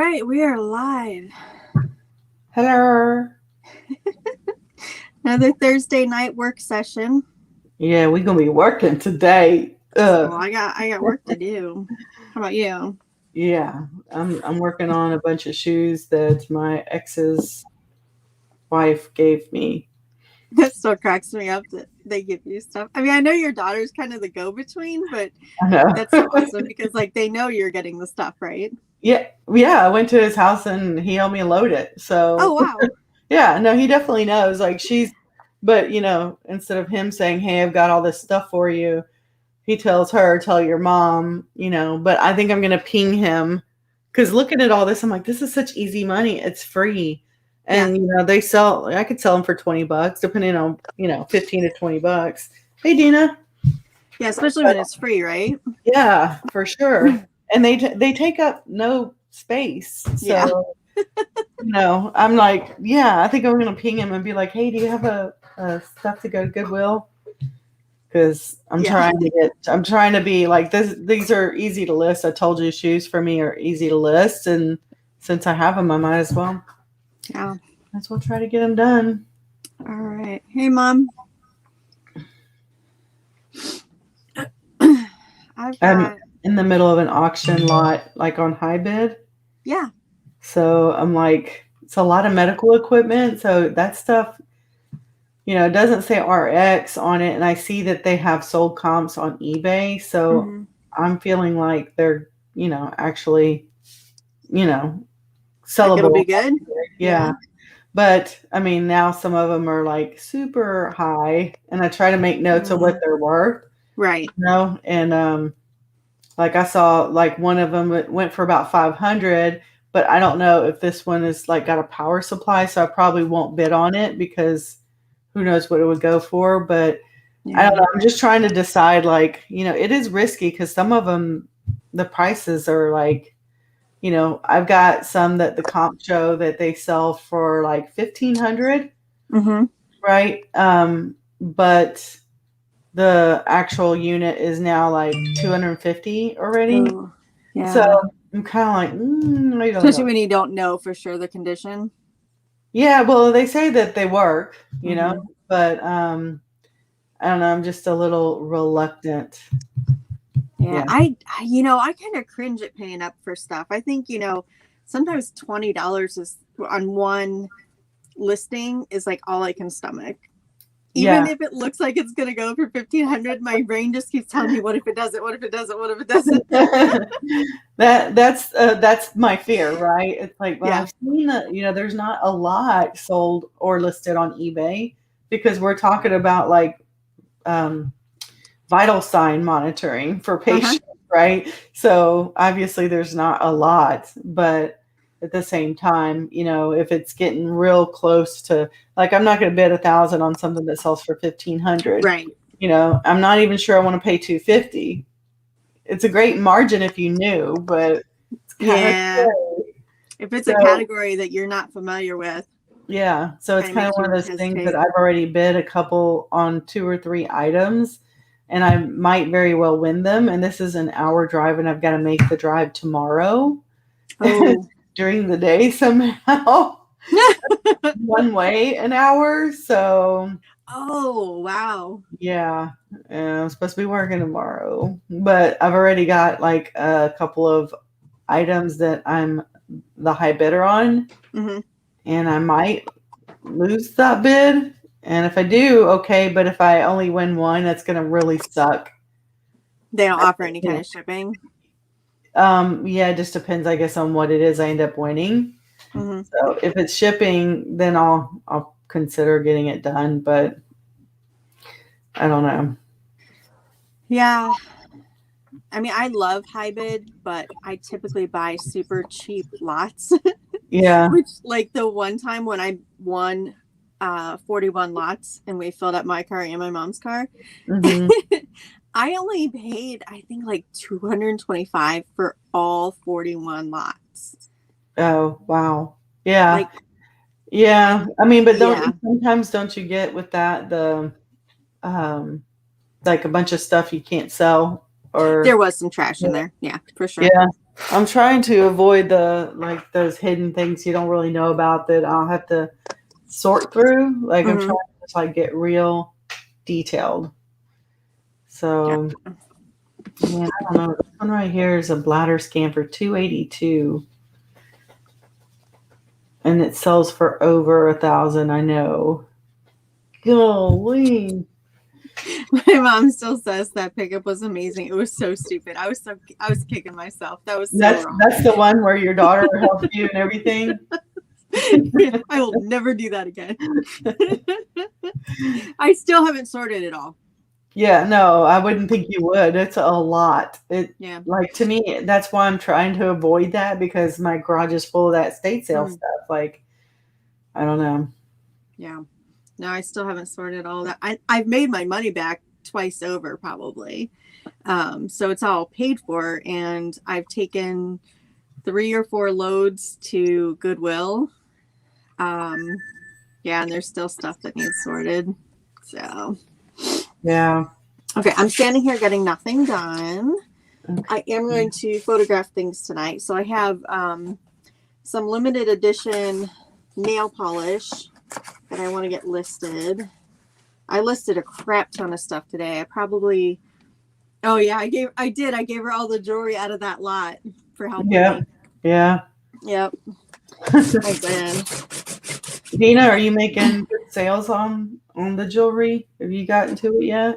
right, we are live. Hello. Another Thursday night work session. Yeah, we're gonna be working today. So I got work to do. How about you? Yeah, I'm working on a bunch of shoes that my ex's wife gave me. That still cracks me up that they give you stuff. I mean, I know your daughter's kind of the go-between, but I know. that's so awesome because like they know you're getting the stuff, right? Yeah. I went to his house and he helped me load it. Oh So wow. yeah, no, he definitely knows. But instead of him saying, "Hey, I've got all this stuff for you," he tells her, "Tell your mom." But I think I'm gonna ping him because looking at all this, I'm like, this is such easy money. It's free. Yeah. And I could sell them for $20, depending on, 15 to $20. Hey, Dina. Yeah, especially when it's free, right? Yeah, for sure. And they take up no space. Yeah. So, I'm like, yeah, I think I'm going to ping him and be like, hey, do you have a stuff to go to Goodwill? Because Yeah. I'm trying to be like this. These are easy to list. I told you shoes for me are easy to list. And since I have them, I might as well Yeah. try to get them done. All right. Hey, Mom. I've I'm got in the middle of an auction lot, like on high bid. yeah. So I'm like, it's a lot of medical equipment. So that stuff, it doesn't say RX on it. And I see that they have sold comps on eBay. So Mm-hmm. I'm feeling like they're, actually, you know, Like it'll sellable. be good. Yeah. Yeah. But I mean, now some of them are like super high. And I try to make notes of what they're worth, Right. And, like I saw like one of them went for about 500, but I don't know if this one is like got a power supply, so I probably won't bid on it because who knows what it would go for, but I Yeah. don't know. I'm just trying to decide like, it is risky cuz some of them the prices are like, I've got some that the comp show that they sell for like 1500, Mm-hmm. right? But the actual unit is now like 250 already. Oh, So yeah. I'm kind of like, I don't Especially know. when you don't know for sure the condition. Yeah, well, they say that they work, Mm-hmm. but I don't know. I'm just a little reluctant. Yeah, Yeah, I kind of cringe at paying up for stuff. I think sometimes $20 is on one listing is like all I can stomach. Even yeah. if it looks like it's gonna go for 1500, my brain just keeps telling me, what if it doesn't? What if it doesn't? What if it doesn't? That's my fear, right? It's like, well, Yeah. I've seen that, there's not a lot sold or listed on eBay because we're talking about like um, vital sign monitoring for Uh huh. patients, right? So obviously there's not a lot, but at the same time, if it's getting real close to like, I'm not going to bid 1,000 on something that sells for 1,500. Right. I'm not even sure I want to pay 250. It's a great margin if you knew, but it's kind of Yeah. scary. If it's a So category that you're not familiar with, yeah, so it's kind of kind of makes one of you those things that hesitate. I've already bid a couple on 2 or 3 items, and I might very well win them. And this is an hour drive, and I've got to make the drive tomorrow Oh. during the day somehow, one way an hour. So Oh, wow. yeah, I'm supposed to be working tomorrow, but I've already got like a couple of items that I'm the high bidder on, Hmm. and I might lose that bid. And if I do, okay. But if I only win one, that's going to really suck. They don't offer any kind Yeah. of shipping. Yeah, it just depends, I guess, on what it is I end up winning. Hmm. So if it's shipping, then I'll consider getting it done. But I don't know. Yeah. I mean, I love high bid, but I typically buy super cheap lots. Yeah. Which, like the one time when I won 41 lots and we filled up my car and my mom's car, Hmm. I only paid, I think, like 225 for all 41 lots. Oh, wow. Yeah. Like, Yeah. and I mean, but yeah, sometimes don't you get with that um like a bunch of stuff you can't sell there or was some trash in there. Yeah, for sure. yeah. I'm trying to avoid those hidden things you don't really know about that I'll have to sort through. Like I'm Hmm. trying to like get real detailed. Yeah. So yeah, I don't know. This one right here is a bladder scan for 282, and it sells for over 1,000. I know. Golly. My mom still says that pickup was amazing. It was so stupid. I was kicking myself. That was so wrong. That's the one where your daughter helped you and everything. Yeah, I will never do that again. I still haven't sorted it all. Yeah, no, I wouldn't think you would. It's a lot. It Yeah. like to me, that's why I'm trying to avoid that because my garage is full of that estate sale Mm, stuff. Like, I don't know. yeah. No, I still haven't sorted all that. I've made my money back twice over, probably. So it's all paid for, and I've taken 3 or 4 loads to Goodwill. Um, yeah, and there's still stuff that needs sorted. So, Yeah. okay, I'm standing here getting nothing done. I am going to photograph things tonight. So I have some limited edition nail polish that I want to get listed. I listed a crap ton of stuff today. I probably, oh yeah, I gave her all the jewelry out of that lot for helping Yeah. me. Yeah. Yep, I did. Dina, are you making good sales on the jewelry? Have you gotten to it yet?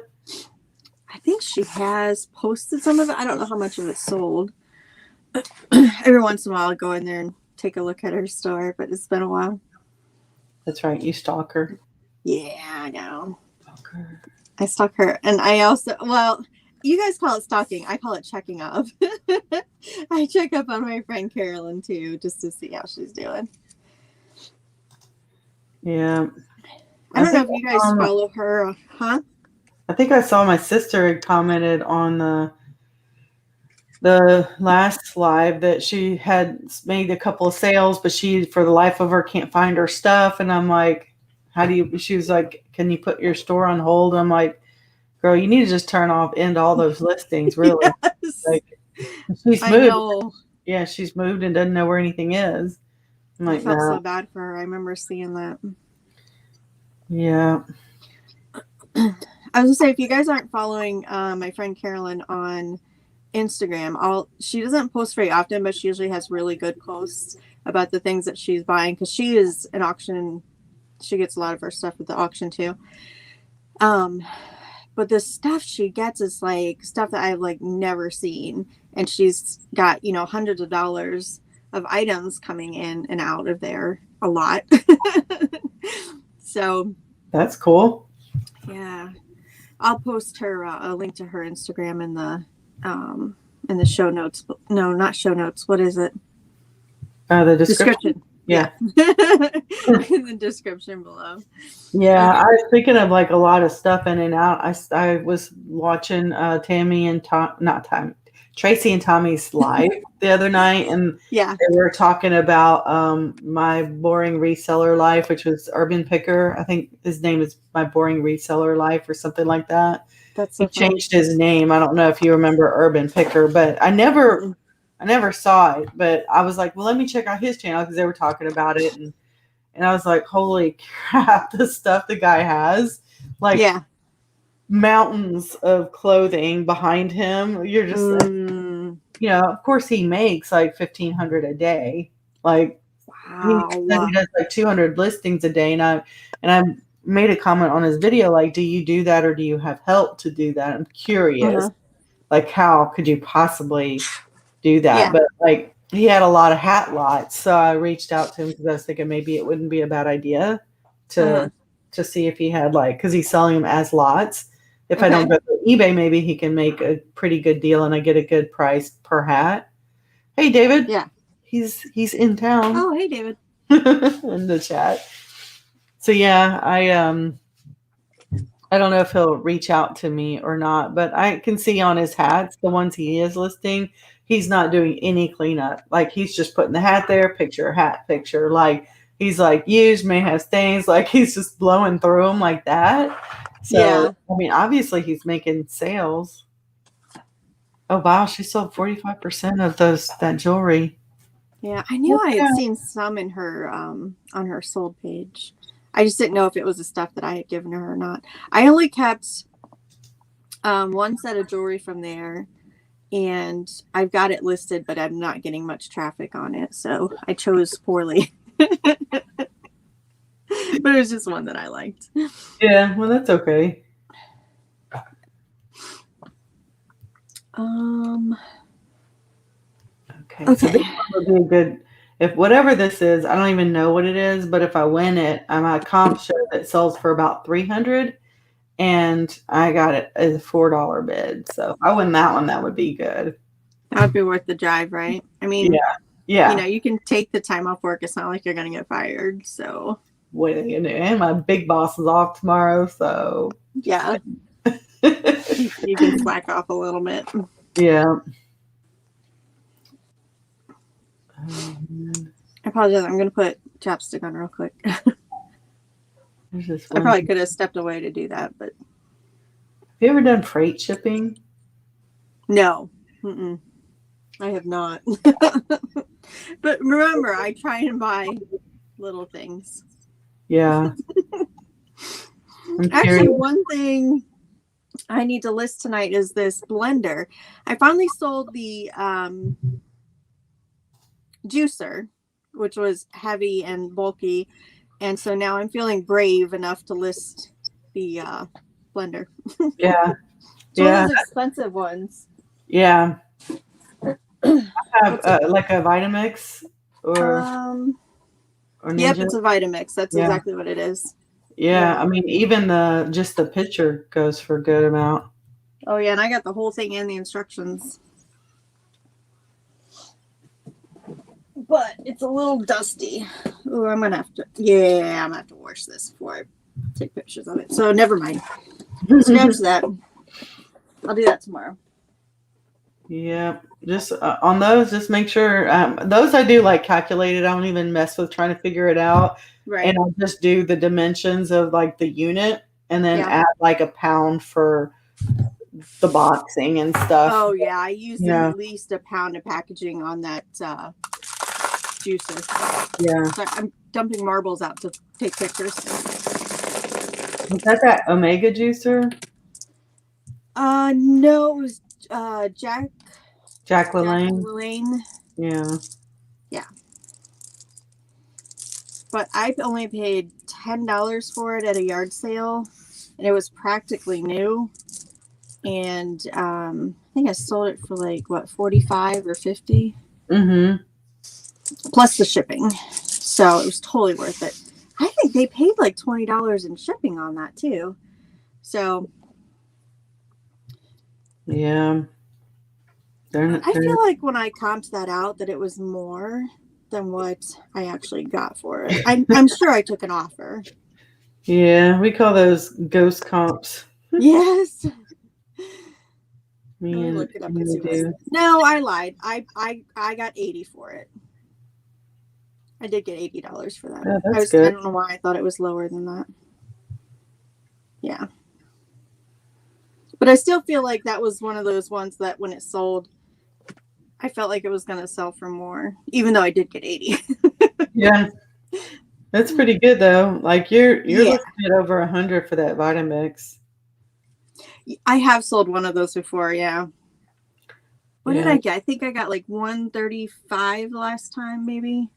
I think she has posted some of it. I don't know how much of it sold. Every once in a while, I'll go in there and take a look at her store, but it's been a while. That's right. You stalk her. Yeah, I know. Stalker. I stalk her. And I also, well, you guys call it stalking. I call it checking up. I check up on my friend Carolyn too, just to see how she's doing. Yeah. I don't know if you guys follow her, huh? I think I saw my sister had commented on the last live that she had made a couple of sales, but she, for the life of her, can't find her stuff. And I'm like, how do you, she was like, can you put your store on hold? I'm like, girl, you need to just end all those listings, really. Yes. Like, she's I moved. know. Yeah, she's moved and doesn't know where anything is. I'm I like, felt so no. bad for her. I remember seeing that. Yeah. I was gonna say, if you guys aren't following my friend Carolyn on Instagram, she doesn't post very often, but she usually has really good posts about the things that she's buying, because she is an auction. She gets a lot of her stuff at the auction too. But the stuff she gets is like stuff that I've like never seen, and she's got hundreds of dollars of items coming in and out of there a lot. So That's cool. yeah, I'll post her a link to her Instagram in the show notes. No, not show notes. What is it? The description. Yeah. Yeah. In the description below. Yeah, Okay. I was thinking of like a lot of stuff in and out. I was watching Tammy and not Tom, Tracy and Tommy's live the other night, and Yeah. they were talking about my boring reseller life, which was Urban Picker. I think his name is My Boring Reseller Life or something like that. That's He so funny. changed his name. I don't know if you remember Urban Picker, but I never saw it. But I was like, well, let me check out his channel because they were talking about it, and I was like, holy crap, the stuff the guy has. Like Yeah. mountains of clothing behind him. You're just like, of course he makes like 1,500 a day. Like he said he does like 200 listings a day. And I made a comment on his video, like, do you do that or do you have help to do that? I'm curious. Like, how could you possibly do that? Yeah. But like, he had a lot of hat lots, so I reached out to him because I was thinking maybe it wouldn't be a bad idea to see if he had because he's selling them as lots. If I don't go to eBay, maybe he can make a pretty good deal and I get a good price per hat. Hey, David. Yeah. He's in town. Oh, hey, David. In the chat. So yeah, I don't know if he'll reach out to me or not, but I can see on his hats, the ones he is listing, he's not doing any cleanup. Like he's just putting the hat there, picture, hat, picture. Like he's like used, may have stains. Like he's just blowing through them like that. So, Yeah. I mean, obviously he's making sales. Oh wow, she sold 45% of that jewelry. Yeah, I knew Look I at had that. seen some in her on her sold page. I just didn't know if it was the stuff that I had given her or not. I only kept one set of jewelry from there, and I've got it listed, but I'm not getting much traffic on it, so I chose poorly. But it was just one that I liked. Yeah, well that's okay. Um. Okay, so this Okay. one would be a good, if whatever this is, I don't even know what it is, but if I win it, my comp show that sells for about 300 and I got it as a $4 bid. So if I win that one, that would be good. That would be worth the drive, right? I Yeah. mean, Yeah. you can take the time off work. It's not like you're going to get fired. So, What are you gonna do? And my big boss is off tomorrow, so yeah, you can slack off a little bit. yeah. I apologize. I'm going to put chapstick on real quick. There's this I one. probably could have stepped away to do that, but Have you ever done freight shipping? no. Mm-mm. I have not. But remember, I try and buy little things. Yeah. I'm Actually, curious. one thing I need to list tonight is this blender. I finally sold the juicer, which was heavy and bulky, and so now I'm feeling brave enough to list the blender. Yeah. It's one Yeah. of those expensive ones. Yeah. I have What's it? like a Vitamix or Um, yep, Ninja. it's a Vitamix. That's Yeah. exactly what it is. Yeah. Yeah. I mean, even just the picture goes for a good amount. Oh yeah, and I got the whole thing and the instructions. But it's a little dusty. Oh, I'm gonna have to. Yeah, I'm gonna have to wash this before I take pictures of it. So never mind. Scratch that. I'll do that tomorrow. Yeah, just on those, just make sure those I do like calculated. I don't even mess with trying to figure it out, and Right. I'll just do the dimensions of like the unit, and then Yeah. add like a pound for the boxing and stuff. Oh yeah, I used at Yeah, least a pound of packaging on that juicer. yeah. So I'm dumping marbles out to take pictures. Was that Omega juicer, No, it was Jack Jack LaLanne? Lane. Yeah, Yeah. But I only paid $10 for it at a yard sale, and it was practically new. And I think I sold it for like what 45 or 50 mm-hmm. plus the shipping. So it was totally worth it. I think they paid like $20 in shipping on that too. So Yeah. I feel like when I comped that out that it was more than what I actually got for it. I'm sure I took an offer. Yeah, we call those ghost comps. Yes. Me Let me and look it up and we see what I do. No, I lied. I got 80 for it. I did get $80 for that. Oh, that's good. I don't know why I thought it was lower than that. Yeah. But I still feel like that was one of those ones that when it sold, I felt like it was going to sell for more, even though I did get 80. Yeah. That's pretty good though. Like you're Yeah. looking at over 100 for that Vitamix. I have sold one of those before. Yeah. What did Yeah. I get? I think I got like 135 last time, maybe.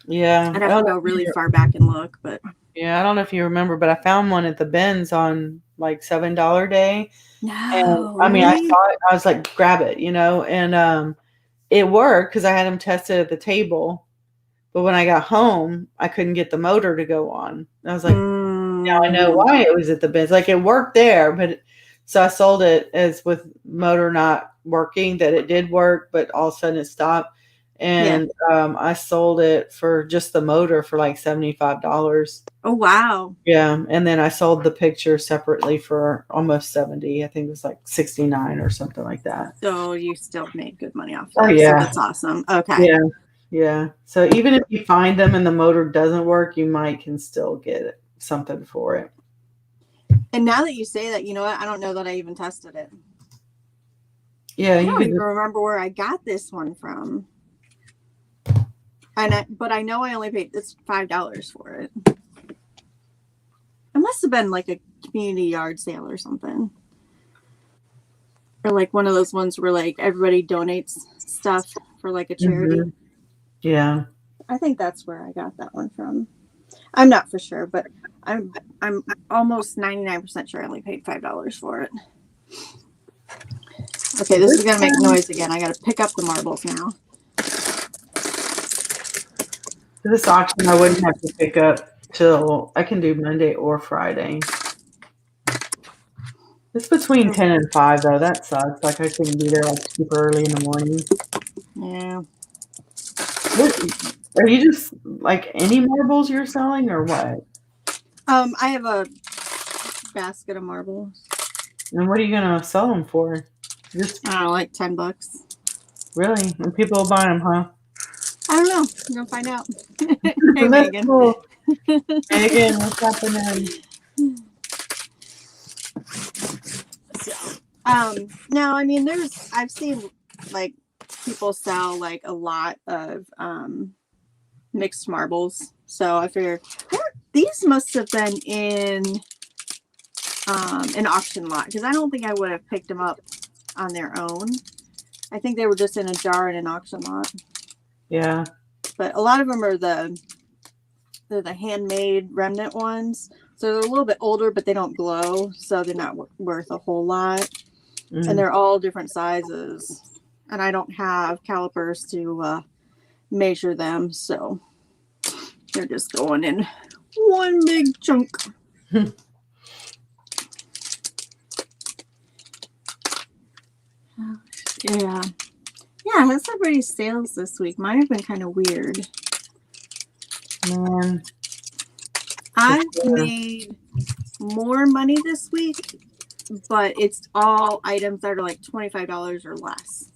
Yeah. I'd have to go really far back and look, but Yeah, I don't know if you remember, but I found one at the Benz on like $7 day. And no, I mean, I really? saw it, I was like, grab it, and it worked because I had them tested at the table. But when I got home, I couldn't get the motor to go on. I was like, now I know Mm, why it was at the Benz. Like it worked there, so I sold it as with motor not working, that it did work, but all of a sudden it stopped. yeah. And I sold it for just the motor for like $75. Oh, wow. Yeah, and then I sold the picture separately for almost 70. I think it was like 69 or something like that. So you still made good money off Oh that. So yeah. that's awesome. Okay. Yeah. Yeah. So even if you find them and the motor doesn't work, you can still get something for it. And now that you say that, you know what? I don't know that I even tested it. Yeah, I you don't could even just, remember where I got this one from. But I know I only paid it's $5 for it. It must have been like a community yard sale or something. Or like one of those ones where like everybody donates stuff for like a charity. mhm. Yeah. I think that's where I got that one from. I'm not for sure, but I'm almost 99% sure I only paid $5 for it. Okay, this is gonna make noise again. I gotta pick up the marbles now. This auction I wouldn't have to pick up till I can do Monday or Friday. It's between 10 and 5 though. That sucks. Like I couldn't be there like super early in the morning. Yeah. What are you just like any marbles you're selling or what? I have a basket of marbles. And what are you gonna sell them for? Just I don't know, like $10. really? And people will buy them, huh? I don't know. I'm gonna find out. Hey, That's Megan. cool. Megan, what's happening? So, no, I mean, I've seen like people sell like a lot of mixed marbles. So I figure these must have been in an auction lot because I don't think I would have picked them up on their own. I think they were just in a jar in an auction lot. Yeah. But a lot of them are they're the handmade remnant ones. So they're a little bit older, but they don't glow, so they're not worth a whole lot. And they're all different sizes. And I don't have calipers to measure them, so they're just going in one big chunk. Yeah. Yeah, I had some pretty sales this week. Mine have been kind of weird. Man. I've made more money this week, but it's all items that are like $25 or less.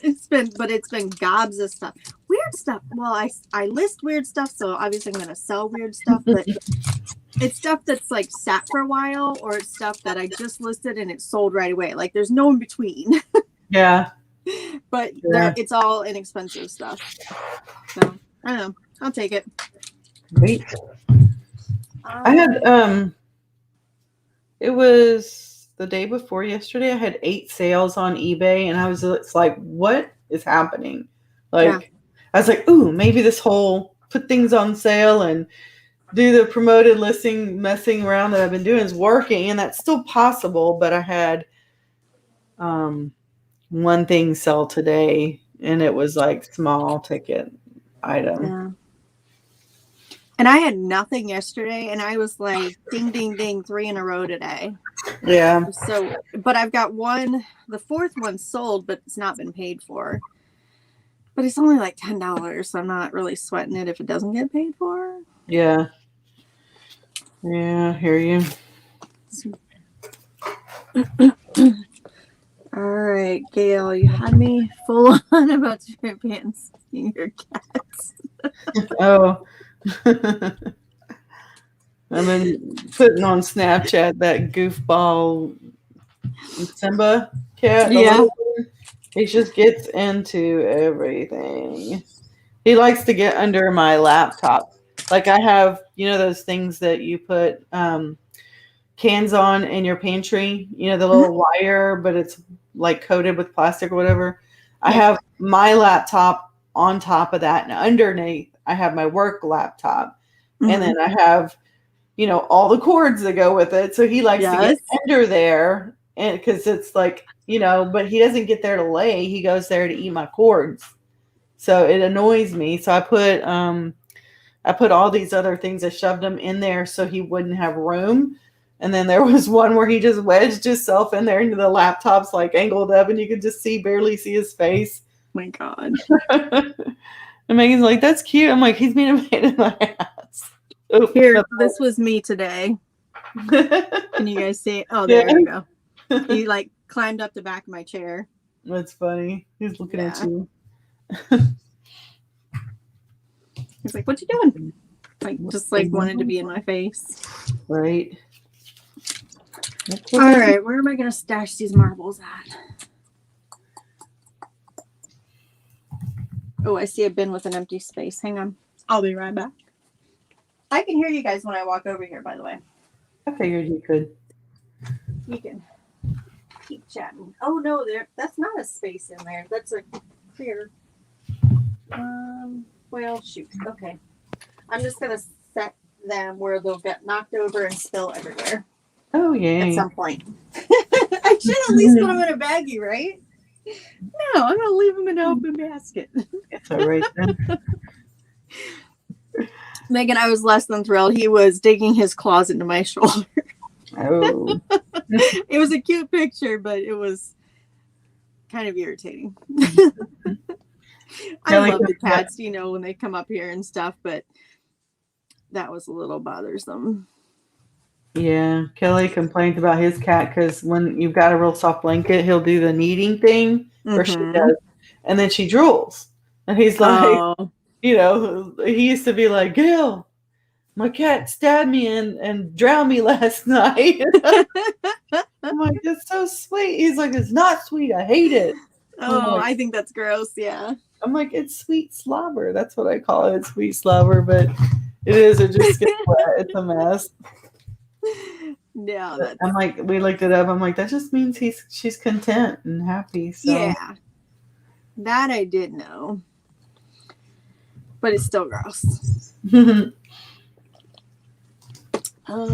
it's been gobs of stuff. Weird stuff. Well, I list weird stuff, so obviously I'm gonna sell weird stuff, but it's stuff that's like sat for a while, or it's stuff that I just listed and it's sold right away. Like there's no in between. Yeah. But Yeah. it's all inexpensive stuff. So I don't know. I'll take it. Wait. I had it was the day before yesterday. I had 8 sales on eBay and it's like, what is happening? Like Yeah. I was like, ooh, maybe this whole put things on sale and do the promoted listing messing around that I've been doing is working, and that's still possible, but I had one thing sell today and it was like small ticket item. Yeah. And I had nothing yesterday, and I was like, ding, ding, ding, 3 in a row today. Yeah. So, but I've got one, the fourth one sold, but it's not been paid for. But it's only like $10, so I'm not really sweating it if it doesn't get paid for. Yeah. Yeah, I hear you. All right, Gail, you had me full on about your pants and your cats. Oh. I've been putting on Snapchat that goofball Simba cat. Yeah. He just gets into everything. He likes to get under my laptop. Like I have, those things that you put cans on in your pantry, the little wire, but it's like coated with plastic or whatever. I have my laptop on top of that, and underneath I have my work laptop. And then I have, all the cords that go with it. So he likes to get under there, and because it's like, but he doesn't get there to lay. He goes there to eat my cords. So it annoys me. So I put all these other things. I shoved them in there so he wouldn't have room. And then there was one where he just wedged himself in there into the laptop's like angled up, and you could just barely see his face. My God. And Megan's like, that's cute. I'm like, he's being a pain in my ass. Oops, here, this was me today. Can you guys see it? Oh, there you go. He like climbed up the back of my chair. That's funny. He's looking at you. He's like, what you doing? Like, just like wanted to be in my face. Right. All right, where am I going to stash these marbles at? Oh, I see a bin with an empty space. Hang on. I'll be right back. I can hear you guys when I walk over here, by the way. I figured you could. You can keep chatting. Oh no, that's not a space in there. That's a clear. Well, shoot. Okay. I'm just gonna set them where they'll get knocked over and spill everywhere Oh, yeah. at some point. I should at least put them in a baggie, right? No, I'm gonna leave them in an open basket. It's all right then. Megan, I was less than thrilled. He was digging his claws into my shoulder. Oh. It was a cute picture, but it was kind of irritating. I love the cats, you know, when they come up here and stuff, but that was a little bothersome. Yeah, Kelly complains about his cat because when you've got a real soft blanket, he'll do the kneading thing, or she does, and then she drools. And he's like, you know, he used to be like, Gail, my cat stabbed me and drowned me last night. I'm like, that's so sweet. He's like, it's not sweet. I hate it. Oh, I think that's gross. Yeah. I'm like, it's sweet slobber. That's what I call it, sweet slobber. But it is. It just gets wet. It's a mess. No, I'm like, we looked it up. I'm like, that just means she's content and happy. So. Yeah, that I did know, but it's still gross. Okay. I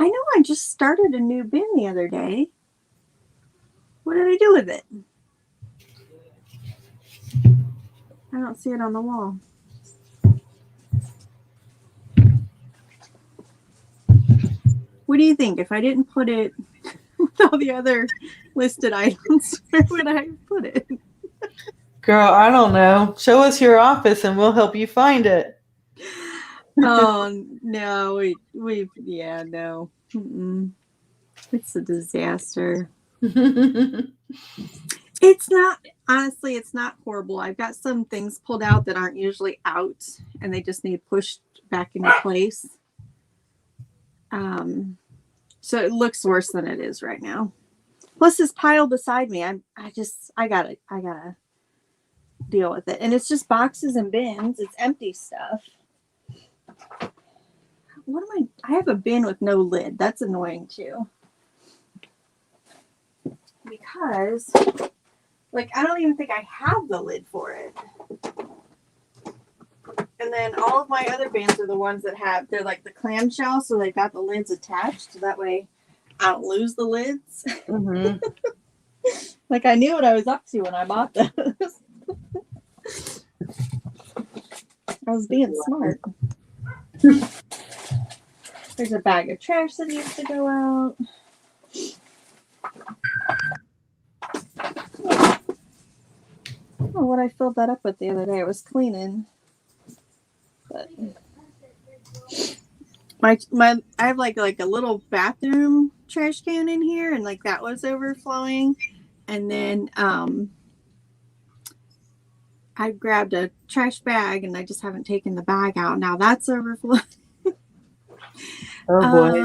know I just started a new bin the other day. What did I do with it? I don't see it on the wall. What do you think? If I didn't put it with all the other listed items, where would I put it? Girl, I don't know. Show us your office and we'll help you find it. Oh, no. Yeah, no. Mm-mm. It's a disaster. It's not, honestly, it's not horrible. I've got some things pulled out that aren't usually out and they just need pushed back into place. So it looks worse than it is right now. Plus this pile beside me, I gotta deal with it. And it's just boxes and bins. It's empty stuff. I have a bin with no lid. That's annoying too. Because I don't even think I have the lid for it. And then all of my other bins are the ones that they're like the clamshell, so they've got the lids attached, so that way I don't lose the lids. Mm-hmm. I knew what I was up to when I bought those. I was being smart. There's a bag of trash that needs to go out. Oh, what I filled that up with the other day, I was cleaning. But I have like a little bathroom trash can in here, and that was overflowing. And then I grabbed a trash bag, and I just haven't taken the bag out. Now that's overflowing. Oh boy.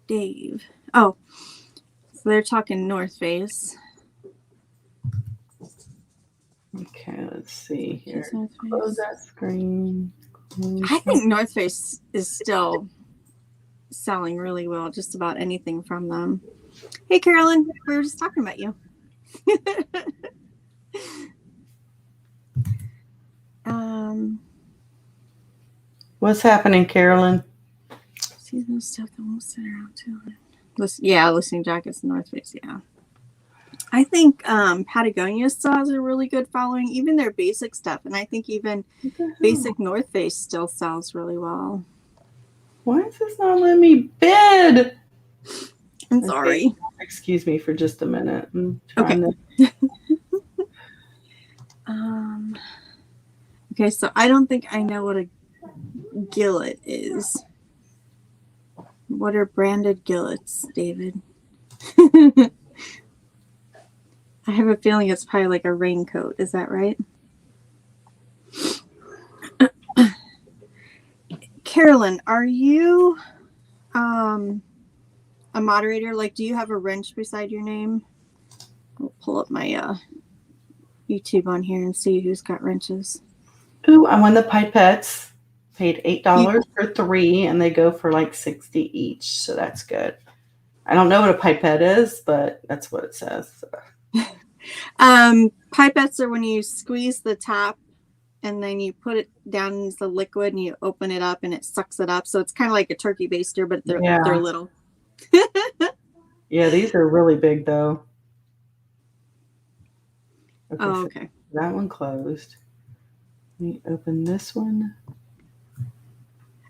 Dave. Oh, so they're talking North Face. Okay, let's see here. Close that screen. I think North Face is still selling really well, just about anything from them. Hey, Carolyn, we were just talking about you. What's happening, Carolyn? Seasonal stuff that won't sit around too. Listening jackets, North Face, yeah. I think Patagonia still has a really good following, even their basic stuff. And I think even basic North Face still sells really well. Why is this not letting me bid? I'm sorry. Excuse me for just a minute. Okay. Okay, so I don't think I know what a gillet is. What are branded gillets, David? I have a feeling it's probably like a raincoat. Is that right? Carolyn, are you a moderator? Like, do you have a wrench beside your name? I'll pull up my YouTube on here and see who's got wrenches. Ooh, I won the pipettes. Paid $8 You, for 3, and they go for like 60 each. So that's good. I don't know what a pipette is, but that's what it says. pipettes are when you squeeze the top and then you put it down into the liquid and you open it up and it sucks it up. So it's kind of like a turkey baster, but they're little. Yeah, these are really big though. Okay, Oh, so okay. that one closed. Let me open this one.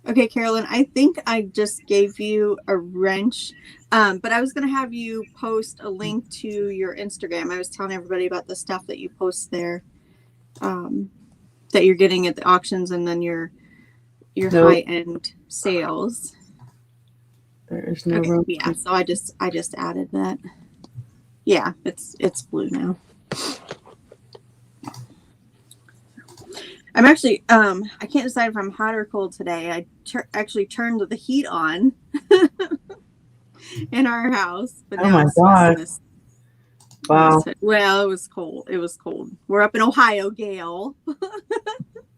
Okay, Carolyn, I think I just gave you a wrench, but I was going to have you post a link to your Instagram. I was telling everybody about the stuff that you post there, that you're getting at the auctions, and then your high-end sales. There is no room. Yeah, so I just added that. Yeah, it's blue now. I'm actually I can't decide if I'm hot or cold today. I actually turned the heat on in our house, but oh my God! Wow. Well, it was cold. It was cold. We're up in Ohio, Gail.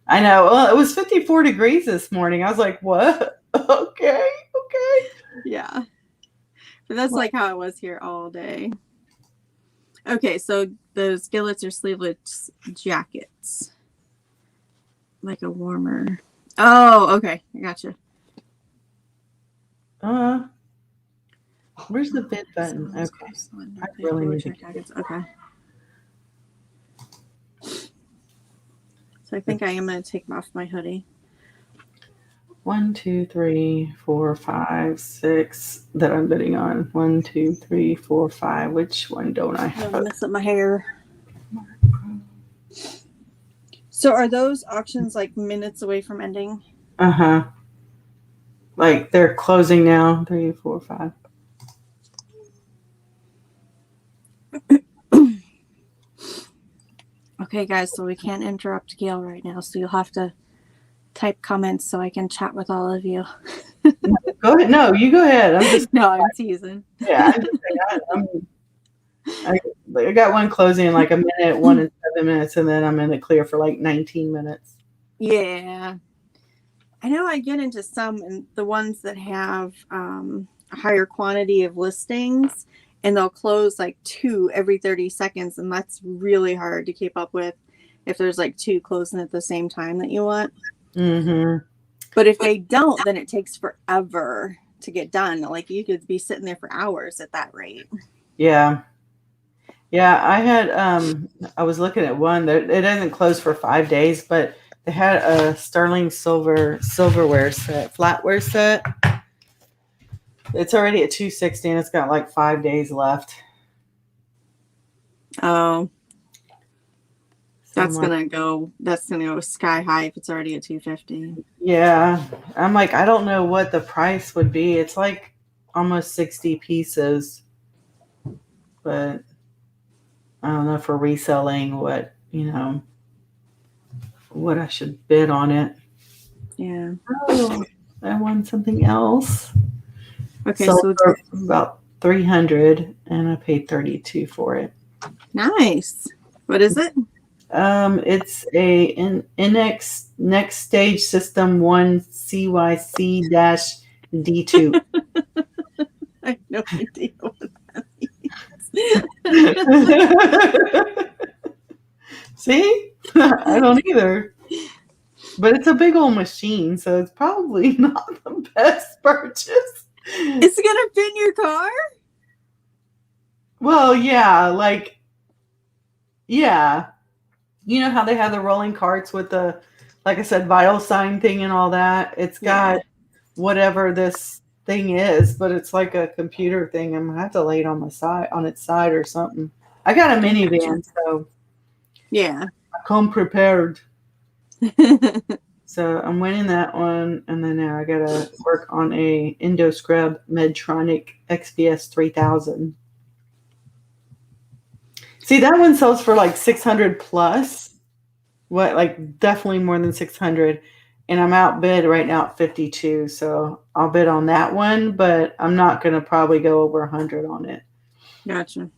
I know. Well, it was 54 degrees this morning. I was like, what? Okay. Yeah. But that's like how it was here all day. Okay, so those skillets are sleeveless jackets. Like a warmer. Oh, okay. I gotcha. Where's the bid button? Okay. I really need to jackets. Okay. So I think I am going to take off my hoodie. 1, 2, 3, 4, 5, 6 that I'm bidding on. 1, 2, 3, 4, 5. Which one don't I have? I'm mess up my hair. So are those auctions like minutes away from ending? Uh-huh. Like they're closing now. 3, 4, 5. Okay, guys, so we can't interrupt Gail right now, so you'll have to type comments so I can chat with all of you. Go ahead. No, you go ahead. I'm teasing. Yeah, I got one closing in like a minute, 1 and 7 minutes, and then I'm in the clear for like 19 minutes. Yeah. I know I get into some, and the ones that have a higher quantity of listings, and they'll close like 2 every 30 seconds, and that's really hard to keep up with if there's like 2 closing at the same time that you want. Mm-hmm. But if they don't, then it takes forever to get done. Like you could be sitting there for hours at that rate. Yeah. I was looking at one that it doesn't close for 5 days, but they had a sterling silverware set, flatware set. It's already at $260 and it's got like 5 days left. Oh, that's gonna go sky high if it's already at $250. Yeah, I'm like, I don't know what the price would be. It's like almost 60 pieces, but I don't know for reselling what I should bid on it. Yeah. Oh, I won something else. Okay, so about 300, and I paid 32 for it. Nice. What is it? It's a NX Next Stage System 1 CYC-D2. I have no idea what that means. See? I don't either. But it's a big old machine, so it's probably not the best purchase. It's gonna fit in your car? Well, yeah, yeah. You know how they have the rolling carts with the, like I said, vital sign thing and all that? It's got whatever this thing is, but it's like a computer thing. I'm gonna have to lay it on its side or something. I got a minivan, so yeah, I come prepared. So I'm winning that one, and then now I gotta work on a Endoscrub Medtronic XPS 3000. See, that one sells for like 600 plus. What, like definitely more than 600. and I'm outbid right now at 52. So I'll bid on that one, but I'm not going to probably go over 100 on it Gotcha.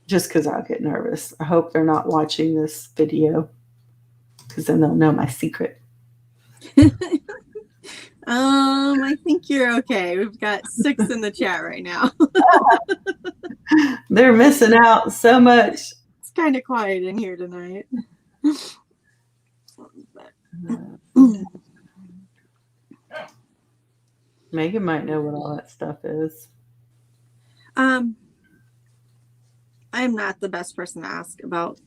just because I'll get nervous. I hope they're not watching this video because then they'll know my secret. I think you're okay. We've got 6 in the chat right now. They're missing out so much. It's kind of quiet in here tonight. Megan might know what all that stuff is. I'm not the best person to ask about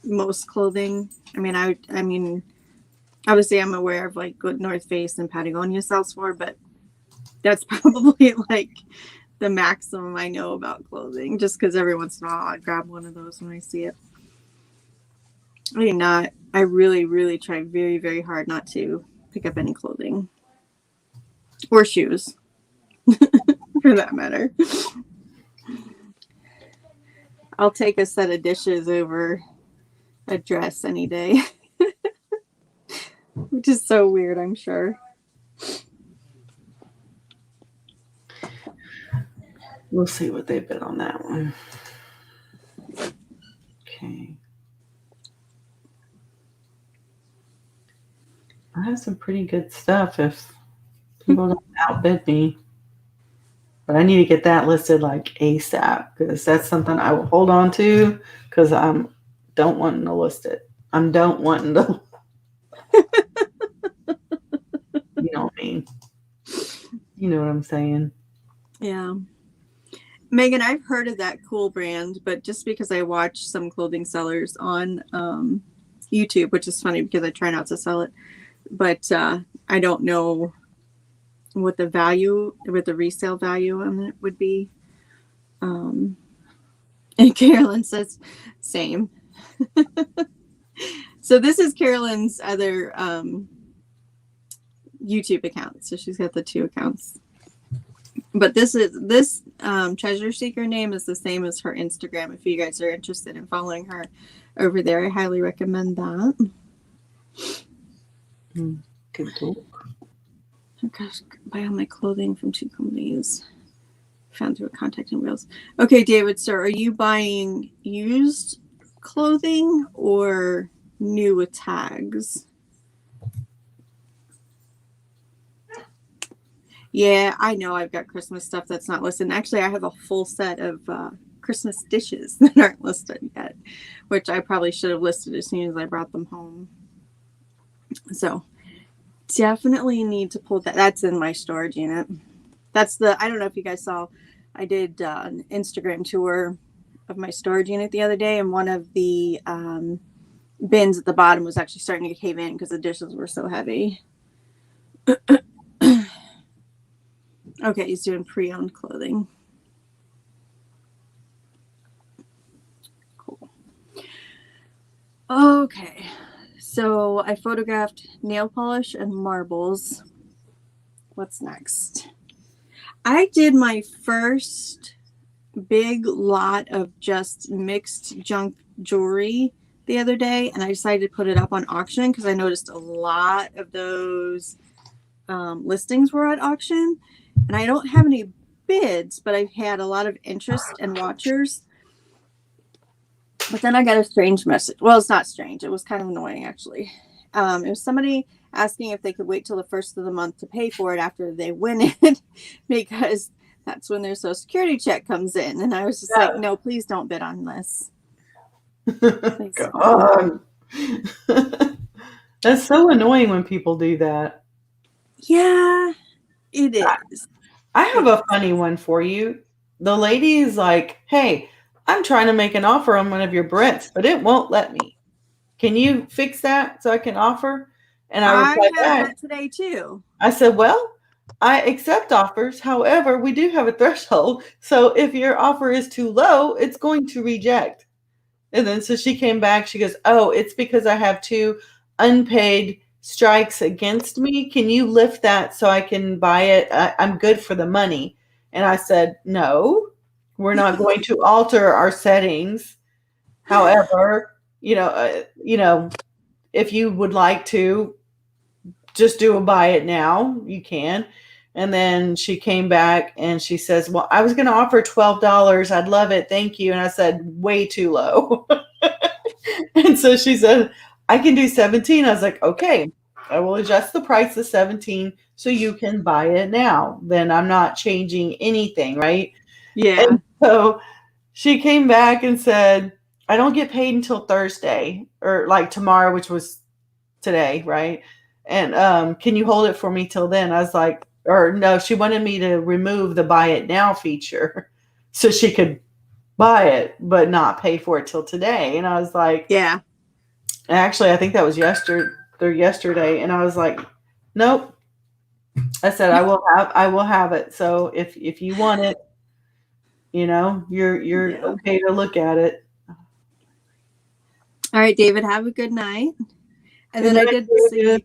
most clothing. I mean, obviously I'm aware of like what North Face and Patagonia sells for, but that's probably like the maximum I know about clothing, just because every once in a while I grab one of those when I see it. I really, really try very, very hard not to pick up any clothing or shoes for that matter. I'll take a set of dishes over a dress any day, which is so weird, I'm sure. We'll see what they bid on that one. Okay. I have some pretty good stuff if people don't outbid me. But I need to get that listed like ASAP because that's something I will hold on to because I'm don't want to list it. I'm don't wanting to. You know what I mean? You know what I'm saying? Yeah. Megan, I've heard of that Cool brand, but just because I watch some clothing sellers on YouTube, which is funny because I try not to sell it, but I don't know what the resale value on it would be. And Carolyn says, same. So this is Carolyn's other YouTube account. So she's got the 2 accounts. But this treasure seeker name is the same as her Instagram. If you guys are interested in following her over there, I highly recommend that. Good talk. Oh gosh, buy all my clothing from 2 companies found through a contact in Wales. Okay, David, sir, are you buying used clothing or new with tags? Yeah, I know I've got Christmas stuff that's not listed. Actually, I have a full set of Christmas dishes that aren't listed yet, which I probably should have listed as soon as I brought them home. So definitely need to pull that. That's in my storage unit. I don't know if you guys saw, I did an Instagram tour of my storage unit the other day, and one of the bins at the bottom was actually starting to cave in because the dishes were so heavy. Okay, he's doing pre-owned clothing. Cool. Okay, so I photographed nail polish and marbles. What's next? I did my first big lot of just mixed junk jewelry the other day, and I decided to put it up on auction because I noticed a lot of those listings were at auction. And I don't have any bids, but I've had a lot of interest and watchers. But then I got a strange message. Well, it's not strange. It was kind of annoying, actually. It was somebody asking if they could wait till the 1st of the month to pay for it after they win it, because that's when their Social Security check comes in. And I was just like, no, please don't bid on this. God. That's so annoying when people do that. Yeah, it is. I have a funny one for you. The lady is like, hey, I'm trying to make an offer on one of your Brents, but it won't let me. Can you fix that so I can offer? And I replied had that today too. I said, well, I accept offers. However, we do have a threshold. So if your offer is too low, it's going to reject. And then so she came back. She goes, oh, it's because I have 2 unpaid strikes against me. Can you lift that so I can buy it? I'm good for the money. And I said, no, we're not going to alter our settings. However, if you would like to just do a buy it now. You can. And then she came back and she says, well, I was going to offer $12. I'd love it. Thank you. And I said, way too low. And so she said, I can do 17. I was like, okay, I will adjust the price to 17 so you can buy it now. Then I'm not changing anything, right? Yeah. And so she came back and said, I don't get paid until Thursday or like tomorrow, which was today, right? And can you hold it for me till then? I was like, or no, she wanted me to remove the buy it now feature so she could buy it but not pay for it till today. And I was like, Yeah. actually, I think that was yesterday. And I was like, nope. I said I will have it. So if you want it, you're Yeah. okay to look at it. All right, David, have a good night. And then I did see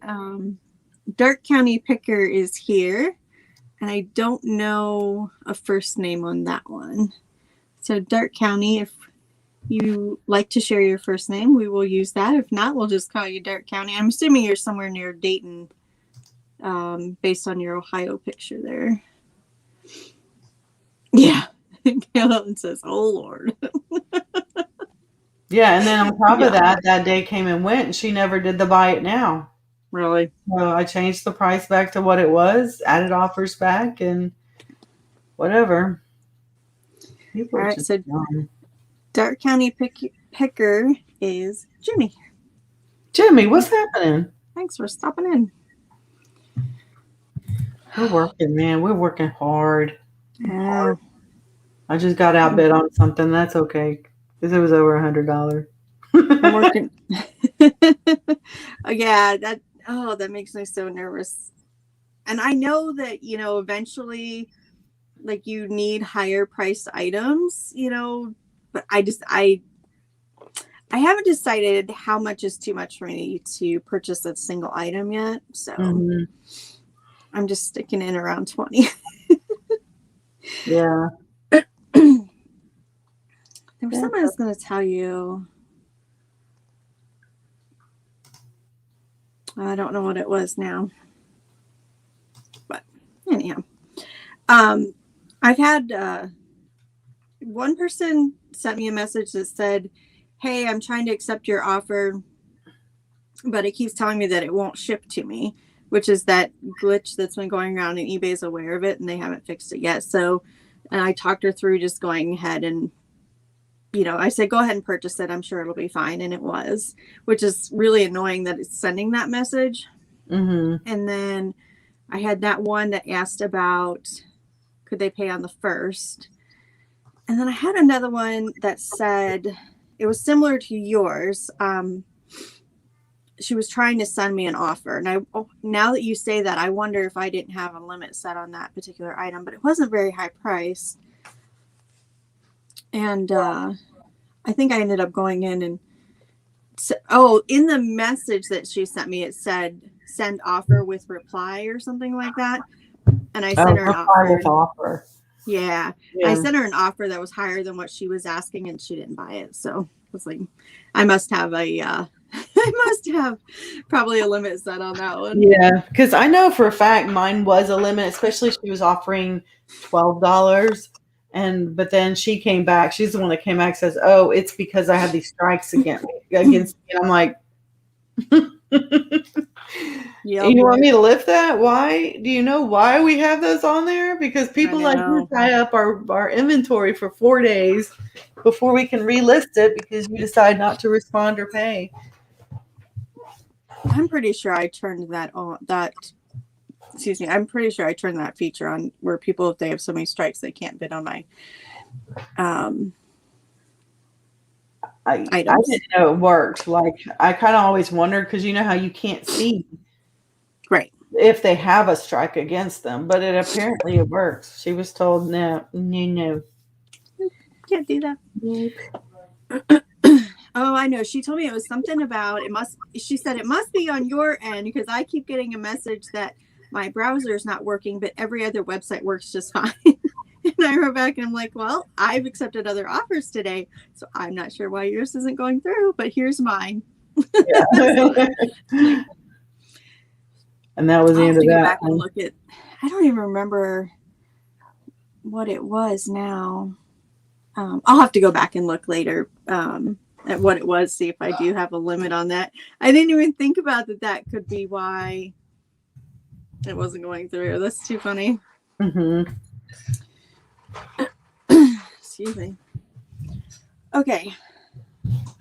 Dark County Picker is here, and I don't know a first name on that one. So Dark County, if you like to share your first name, we will use that. If not, we'll just call you Dark County. I'm assuming you're somewhere near Dayton, based on your Ohio picture there. Yeah. It says, oh, Lord. Yeah, and then on top of that day came and went, and she never did the buy it now. Really? So I changed the price back to what it was, added offers back, and whatever. People All right, so Dark County Picker is Jimmy. Jimmy, what's happening? Thanks for stopping in. We're working, man. We're working hard. Yeah. I just got outbid on something. That's okay, because it was over $100. I'm working. Yeah, that makes me so nervous. And I know that, eventually, like, you need higher priced items, but I haven't decided how much is too much for me to purchase a single item yet. So I'm just sticking in around 20. Yeah. There was something I was going to tell you. I don't know what it was now. But anyhow, I've had one person sent me a message that said, hey, I'm trying to accept your offer, but it keeps telling me that it won't ship to me, which is that glitch that's been going around, and eBay's aware of it and they haven't fixed it yet. So, and I talked her through just going ahead and, I said, go ahead and purchase it. I'm sure it'll be fine. And it was, which is really annoying that it's sending that message. And then I had that one that asked about, could they pay on the 1st? And then I had another one that said, it was similar to yours. She was trying to send me an offer. And now that you say that, I wonder if I didn't have a limit set on that particular item, but it wasn't very high price. And I think I ended up going in and, in the message that she sent me, it said, send offer with reply or something like that. And I sent her an offer. Yeah. I sent her an offer that was higher than what she was asking, and she didn't buy it. So I was like, I must have probably a limit set on that one. Yeah, because I know for a fact mine was a limit, especially she was offering $12. But then she came back. She's the one that came back and says, oh, it's because I had these strikes against me. And I'm like, you want me to lift that? Why? Do you know why we have those on there? Because people like to tie up our inventory for 4 days before we can relist it because you decide not to respond or pay. I'm pretty sure I turned that on. I'm pretty sure I turned that feature on where people, if they have so many strikes, they can't bid on my I didn't know it worked. Like, I kind of always wondered, because you know how you can't see right if they have a strike against them, but it apparently it works. She was told no, can't do that. Oh, I know. She told me it was something about she said it must be on your end, because I keep getting a message that my browser is not working, but every other website works just fine. And I wrote back and I'm like, well, I've accepted other offers today, so I'm not sure why yours isn't going through, but here's mine. And that was the I'll end have of to go that back and look at. I don't even remember what it was now. I'll have to go back and look later at what it was, see if I do have a limit on that. I didn't even think about that. That could be why it wasn't going through. That's too funny. Mm-hmm. Excuse me. Okay.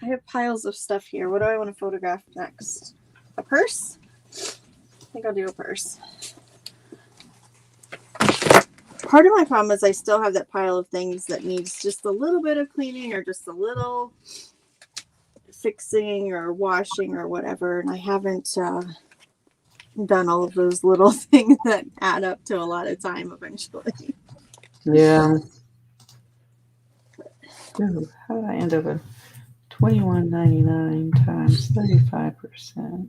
I have piles of stuff here. What do I want to photograph next? A purse? I think I'll do a purse. Part of my problem is I still have that pile of things that needs just a little bit of cleaning or just a little fixing or washing or whatever. And I haven't done all of those little things that add up to a lot of time eventually. Yeah. Ooh, how did I end up with $21.99 times 35%?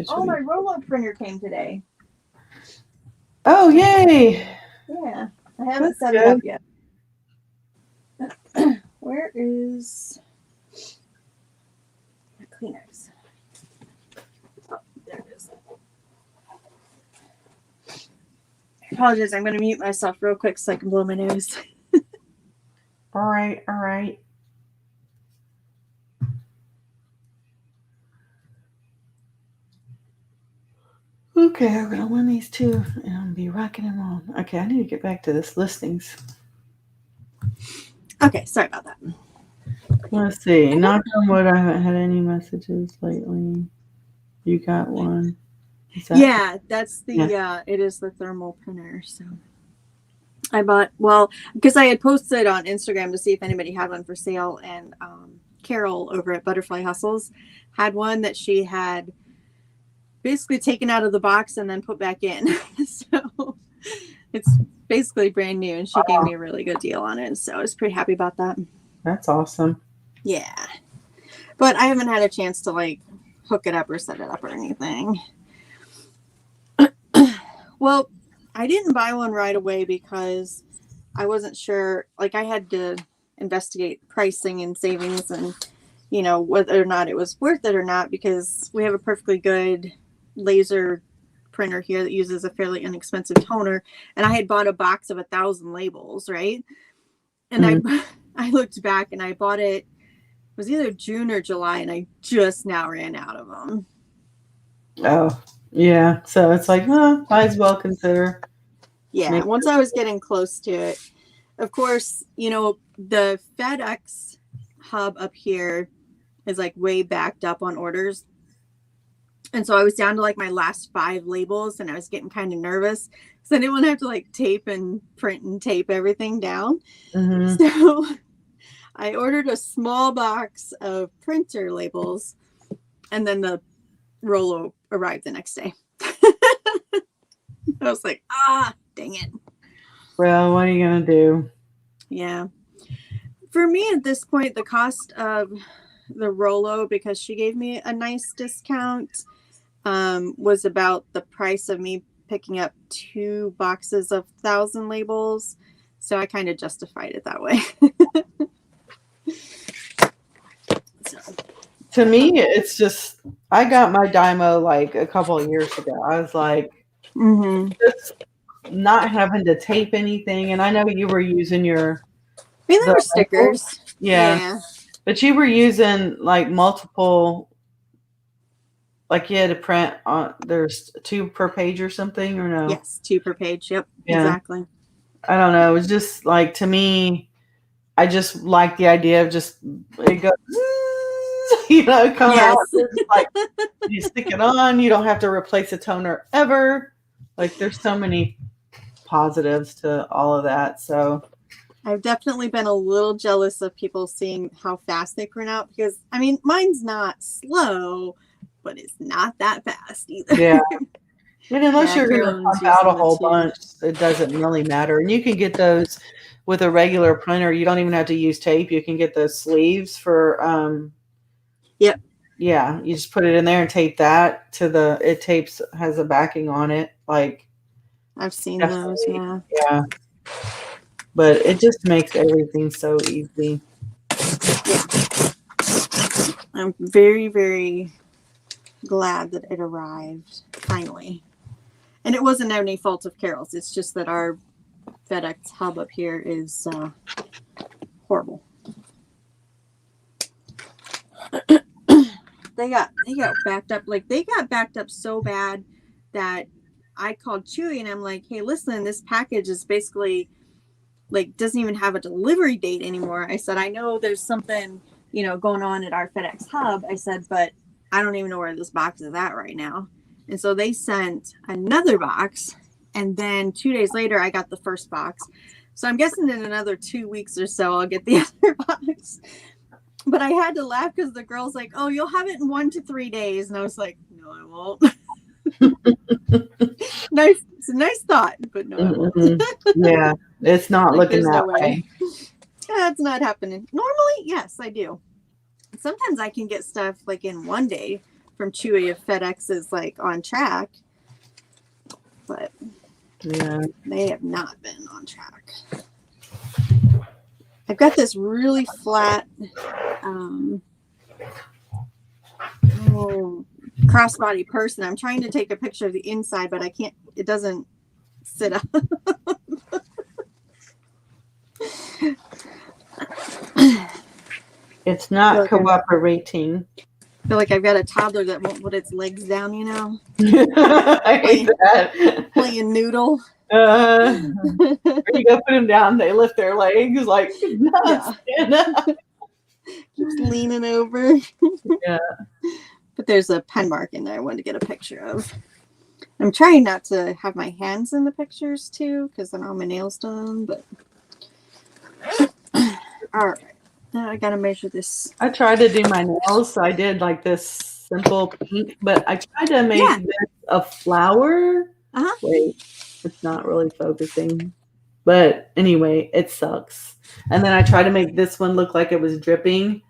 Oh, my roll-up printer came today. Oh, yay! Yeah, I haven't That's set good. it up yet. Where is my Kleenex? Oh, there it is. I apologize. I'm going to mute myself real quick so I can blow my nose. All right, all right. Okay, I'm gonna win these two and I'll be rocking and rolling. Okay, I need to get back to this listings. Okay, sorry about that. Let's see. Knock on wood, I haven't had any messages lately. You got one. Yeah, that's the it is the thermal printer. So I bought, well, because I had posted on Instagram to see if anybody had one for sale, and Carol over at Butterfly Hustles had one that she had basically taken out of the box and then put back in. So it's basically brand new, and she gave me a really good deal on it. So I was pretty happy about that. That's awesome. Yeah. But I haven't had a chance to like hook it up or set it up or anything. Well, I didn't buy one right away because I wasn't sure. Like, I had to investigate pricing and savings and, you know, whether or not it was worth it or not, because we have a perfectly good laser printer here that uses a fairly inexpensive toner. And I had bought a box of 1,000 labels, right? And I looked back and I bought it. It was either June or July, and I just now ran out of them. Oh, yeah. So it's like, well, might as well consider. Yeah, once I was getting close to it. Of course, you know, the FedEx hub up here is like way backed up on orders. And so I was down to like my last 5 labels, and I was getting kind of nervous because I didn't want to have to like tape and print and tape everything down. Mm-hmm. So I ordered a small box of printer labels, and then the Rolo arrived the next day. I was like, dang it. Well, what are you going to do? Yeah. For me at this point, the cost of the Rolo, because she gave me a nice discount, was about the price of me picking up 2 boxes of 1,000 labels. So I kind of justified it that way. To me, it's just, I got my Dymo like a couple of years ago. I was like, just not having to tape anything. And I know you were using your... I mean, they were stickers. Yeah. But you were using like multiple, like you had to print on, there's 2 per page or something, or no? Yes, 2 per page. Yep, yeah. Exactly. I don't know. It was just like, to me, I just like the idea of just, it goes, you know, come out. Like, you stick it on, you don't have to replace a toner ever. Like, there's so many positives to all of that. So I've definitely been a little jealous of people seeing how fast they print out, because I mean, mine's not slow, but it's not that fast either. Yeah. And unless you're going to pump out a whole bunch, it doesn't really matter. And you can get those with a regular printer. You don't even have to use tape. You can get those sleeves for, Yep. Yeah. You just put it in there and tape that to the, it tapes, has a backing on it. Like, I've seen those. Yeah. Yeah. But it just makes everything so easy. I'm very, very glad that it arrived finally. And it wasn't any fault of Carol's. It's just that our FedEx hub up here is horrible. They got backed up. Like, they got backed up so bad that I called Chewy and I'm like, hey, listen, this package is basically like doesn't even have a delivery date anymore. I said, I know there's something, going on at our FedEx hub. I said, but I don't even know where this box is at right now. And so they sent another box. And then 2 days later, I got the first box. So I'm guessing in another 2 weeks or so, I'll get the other box. But I had to laugh because the girl's like, oh, you'll have it in 1 to 3 days. And I was like, no, I won't. It's a nice thought, but no, I won't. Yeah, it's not like, looking that way. That's not happening. Normally, yes, I do. Sometimes I can get stuff like in 1 day from Chewy if FedEx is like on track. But yeah, they have not been on track. I've got this really flat crossbody purse, and I'm trying to take a picture of the inside, but I can't. It doesn't sit up. It's not cooperating. I feel like I've got a toddler that won't put its legs down, I hate that. Playing noodle. You go put them down, they lift their legs like stand up. Keeps leaning over. Yeah. But there's a pen mark in there I wanted to get a picture of. I'm trying not to have my hands in the pictures too, because then all my nails done, but all right. Now I gotta measure this. I tried to do my nails, so I did like this simple pink, but I tried to make this a flower. Wait, it's not really focusing. But anyway, it sucks. And then I tried to make this one look like it was dripping.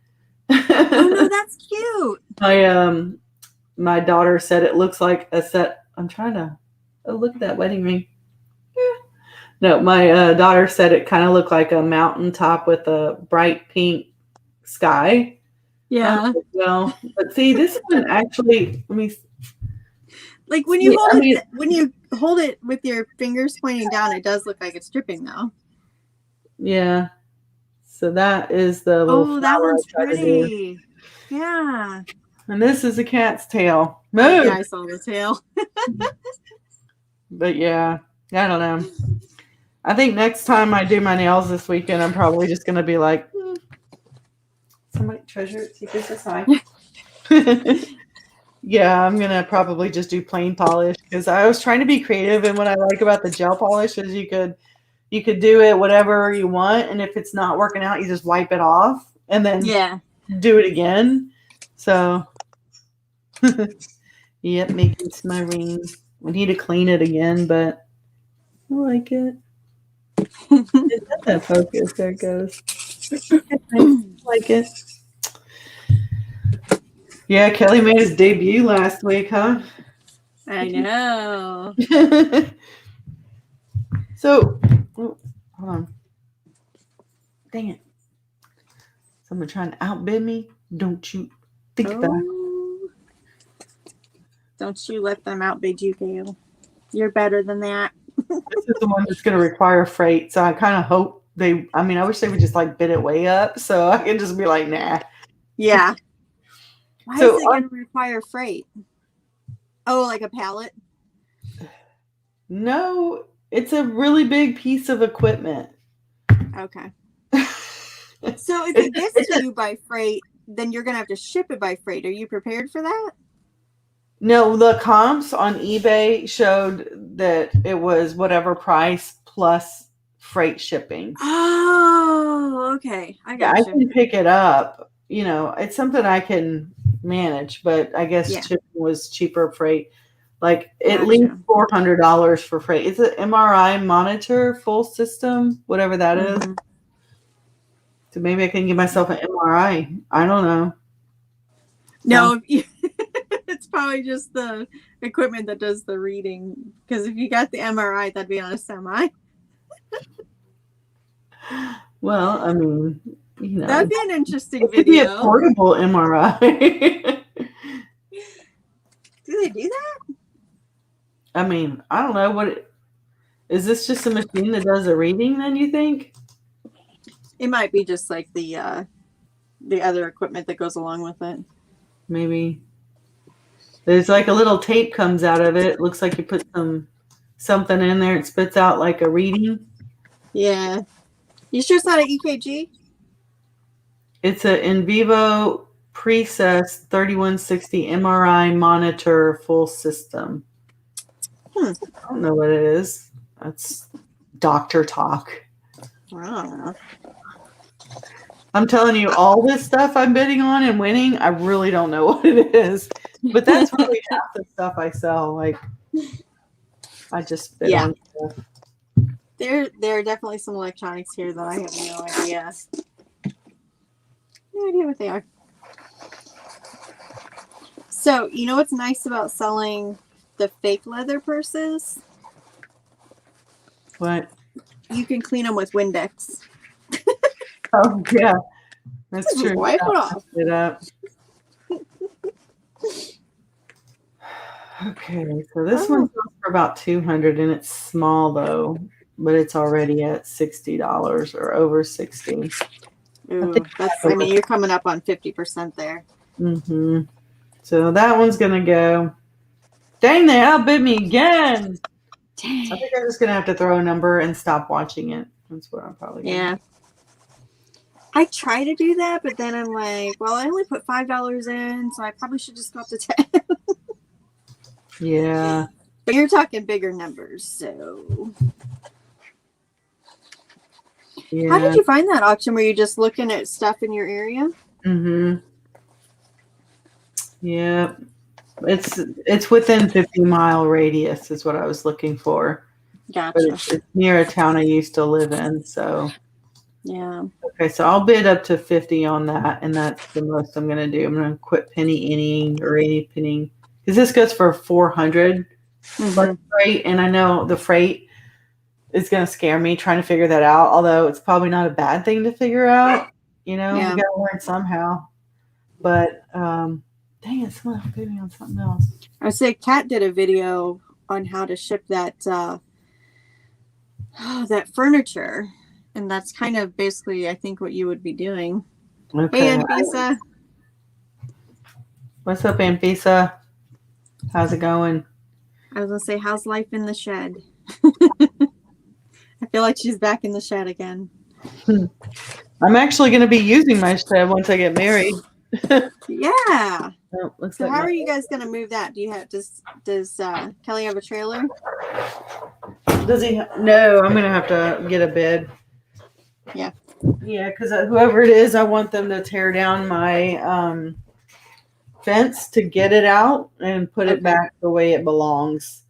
Oh no, that's cute. My daughter said it looks like a set. I'm trying to look at that wedding ring. No, my daughter said it kind of looked like a mountaintop with a bright pink sky. Yeah. Well, but see, this one actually, let me. Like when you hold it with your fingers pointing down, it does look like it's dripping though. Yeah. So that is the little that one's pretty. Yeah. And this is a cat's tail. Move. Yeah, I saw the tail. But yeah, I don't know. I think next time I do my nails this weekend, I'm probably just going to be like, somebody treasure it, secrets aside. Yeah, I'm going to probably just do plain polish because I was trying to be creative. And what I like about the gel polish is you could do it whatever you want. And if it's not working out, you just wipe it off and then do it again. So, yep, making my ring. We need to clean it again, but I like it. It's not that focus. There it goes. I like it. Yeah, Kelly made his debut last week, huh? I know. So, hold on. Dang it. Someone trying to outbid me? Don't you think that? Don't you let them outbid you, Gail. You're better than that. This is the one that's going to require freight, so I kind of hope I wish they would just like bid it way up so I can just be like, nah. Yeah. Why is it going to require freight? Oh, like a pallet? No, it's a really big piece of equipment. Okay. So if it gets to you by freight, then you're going to have to ship it by freight. Are you prepared for that? No, the comps on eBay showed that it was whatever price plus freight shipping. Oh, okay. I can pick it up. It's something I can manage, but I guess shipping was cheaper freight. Like at least $400 for freight. It's an MRI monitor, full system, whatever that is. So maybe I can give myself an MRI. I don't know. No, it's probably just the equipment that does the reading. Because if you got the MRI, that'd be on a semi. Well, I mean, that'd be an interesting video. It'd be a portable MRI. Do they do that? I mean, I don't know is this just a machine that does the reading then, you think? It might be just like the other equipment that goes along with it. Maybe. There's like a little tape comes out of it. Looks like you put something in there. It spits out like a reading. Yeah. You sure it's not an EKG? It's a in vivo Precess 3160 MRI monitor full system. I don't know what it is. That's doctor talk. I don't know. I'm telling you, all this stuff I'm bidding on and winning, I really don't know what it is. But that's really half the stuff I sell. Like, I just bid on stuff. There are definitely some electronics here that I have no idea. No idea what they are. So, you know what's nice about selling the fake leather purses? What? You can clean them with Windex. Oh, yeah. That's Just true. wipe it off. It up. Okay, so this one sells for about $200 and it's small though, but it's already at $60 or over 60. Ooh, I mean, you're coming up on 50% there. Mm-hmm. So that one's gonna go. Dang, they outbid me again. Dang. I think I'm just gonna have to throw a number and stop watching it. That's what I'm probably gonna. Yeah. I try to do that, but then I'm like, well, I only put $5 in, so I probably should just go up to 10. Yeah. But you're talking bigger numbers, so. Yeah. How did you find that auction? Were you just looking at stuff in your area? Mm-hmm. Yeah. It's within 50-mile radius is what I was looking for. Gotcha. But it's near a town I used to live in, so. Yeah. Okay, so I'll bid up to 50 on that, and that's the most I'm gonna do. I'm gonna quit penny inning or any penny because this goes for 400 plus freight, and I know the freight is gonna scare me trying to figure that out. Although it's probably not a bad thing to figure out, you know. Yeah. You gotta learn somehow. But dang it, someone bid me on something else. I would say Kat did a video on how to ship that that furniture. And that's kind of basically, I think, what you would be doing. Okay. Hey, Anfisa. What's up, Anfisa? How's it going? I was going to say, how's life in the shed? I feel like she's back in the shed again. I'm actually going to be using my shed once I get married. Yeah. Oh, so like how are you guys going to move that? Do you have does Kelly have a trailer? Does he? No, I'm going to have to get a bid. Yeah. Yeah, because whoever it is, I want them to tear down my fence to get it out and put it back the way it belongs.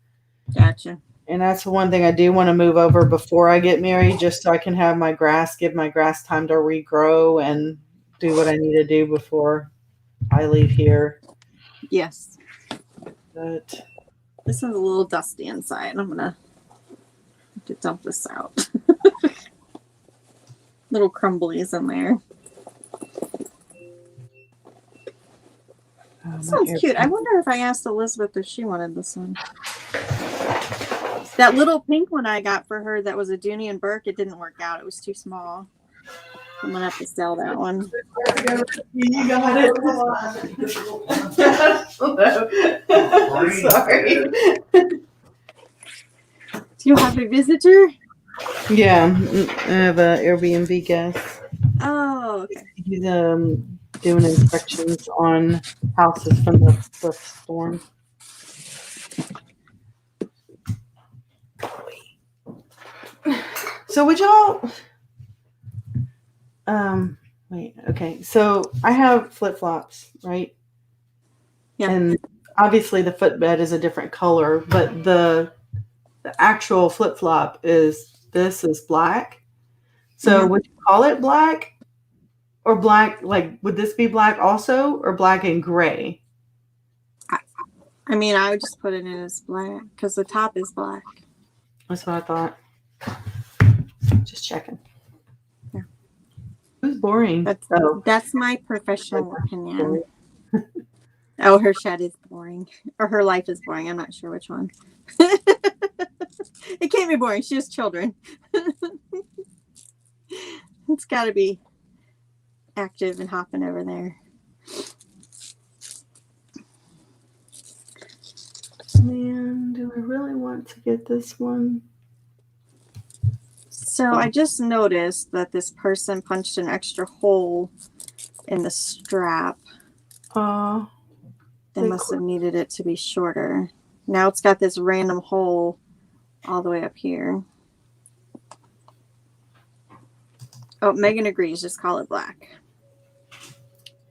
Gotcha. And that's the one thing I do want to move over before I get married, just so I can have my grass, give my grass time to regrow and do what I need to do before I leave here. Yes. But this is a little dusty inside. I'm going to have to dump this out. Little crumblies in there. Sounds cute. I wonder if I asked Elizabeth if she wanted this one. That little pink one I got for her that was a Dooney and Burke, it didn't work out. It was too small. I'm going to have to sell that one. You got it. Sorry. Do you have a visitor? Yeah, I have an Airbnb guest. Oh, okay. He's doing inspections on houses from the storm. So would y'all wait, okay. So I have flip-flops, right? Yeah. And obviously the footbed is a different color, but the actual flip-flop is black. So would you call it black? Or black, like, would this be black also, or black and gray? I mean, I would just put it in as black because the top is black. That's what I thought. Just checking. Yeah. Who's boring? That's my professional opinion. Oh, her shed is boring. Or her life is boring. I'm not sure which one. It can't be boring. She has children. It's got to be active and hopping over there. Man, do I really want to get this one? So I just noticed that this person punched an extra hole in the strap. They must have needed it to be shorter. Now it's got this random hole all the way up here. Oh, Megan agrees. Just call it black.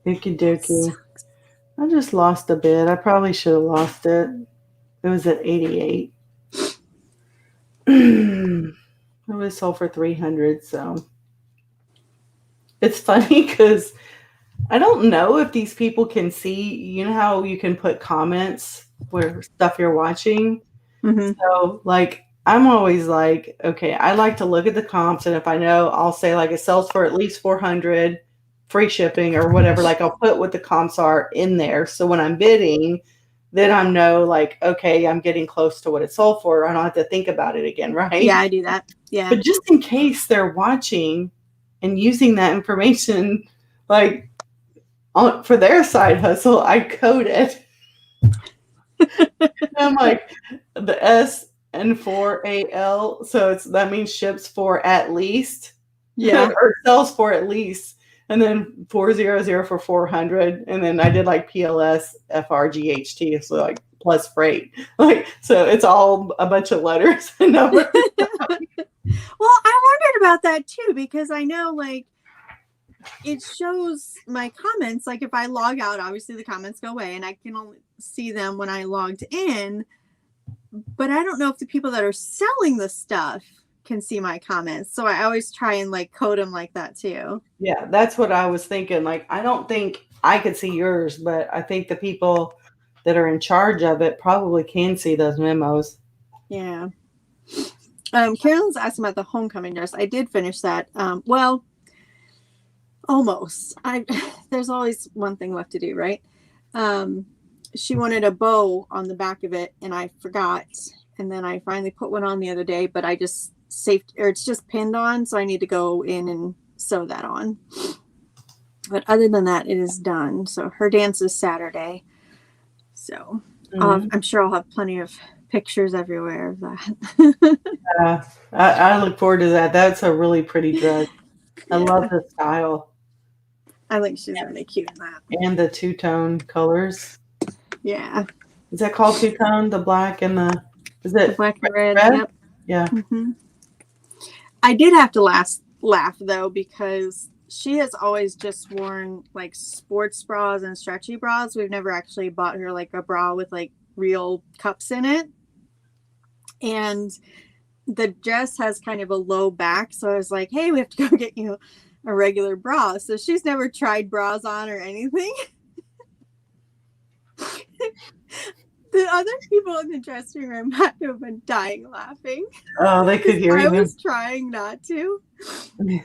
Okie dokie. I just lost a bid. I probably should have lost it. It was at 88. It was sold for 300. So it's funny because I don't know if these people can see. You know how you can put comments where stuff you're watching. Mm-hmm. So like I'm always like, okay, I like to look at the comps, and if I know, I'll say like it sells for at least 400, free shipping or whatever. Like I'll put what the comps are in there. So when I'm bidding, then I know like, okay, I'm getting close to what it sold for. I don't have to think about it again, right? Yeah, I do that. Yeah. But just in case they're watching and using that information, like for their side hustle, I code it. I'm like the S and for AL, so that means ships for at least, Yeah. or sells for at least, and then 400 for 400, and then I did like PLS FRGHT, so like plus freight, like so it's all a bunch of letters and numbers. Well, I wondered about that too because I know like it shows my comments. Like if I log out, obviously the comments go away, and I can only see them when I logged in. But I don't know if the people that are selling the stuff can see my comments. So I always try and like code them like that too. Yeah, that's what I was thinking. Like, I don't think I could see yours, but I think the people that are in charge of it probably can see those memos. Yeah. Carolyn's asking about the homecoming dress. I did finish that. Well, almost. There's always one thing left to do, right? She wanted a bow on the back of it, and I forgot. And then I finally put one on the other day, but I just saved, or it's just pinned on, so I need to go in and sew that on. But other than that, it is done. So her dance is Saturday. So I'm sure I'll have plenty of pictures everywhere of that. Yeah, I look forward to that. That's a really pretty dress. I love the style. I think she's really cute in that. And the two-tone colors. Yeah. Is that called two-tone? The black and is it the black and red? Yep. Yeah. Mm-hmm. I did have to laugh though, because she has always just worn like sports bras and stretchy bras. We've never actually bought her like a bra with like real cups in it. And the dress has kind of a low back. So I was like, hey, we have to go get you a regular bra. So she's never tried bras on or anything. The other people in the dressing room had to have been dying laughing. Oh, they could hear you. I was trying not to.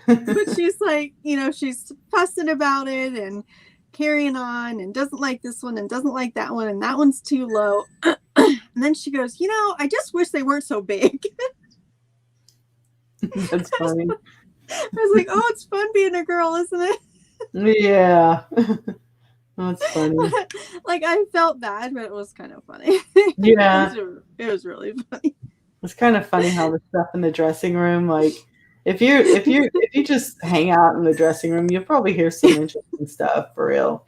But she's like, she's fussing about it and carrying on and doesn't like this one and doesn't like that one and that one's too low. And then she goes, I just wish they weren't so big. That's funny. I was like, oh, it's fun being a girl, isn't it? Yeah. That's funny. Like I felt bad, but it was kind of funny. Yeah. It was really funny. It's kind of funny how the stuff in the dressing room, like if you just hang out in the dressing room, you'll probably hear some interesting stuff for real.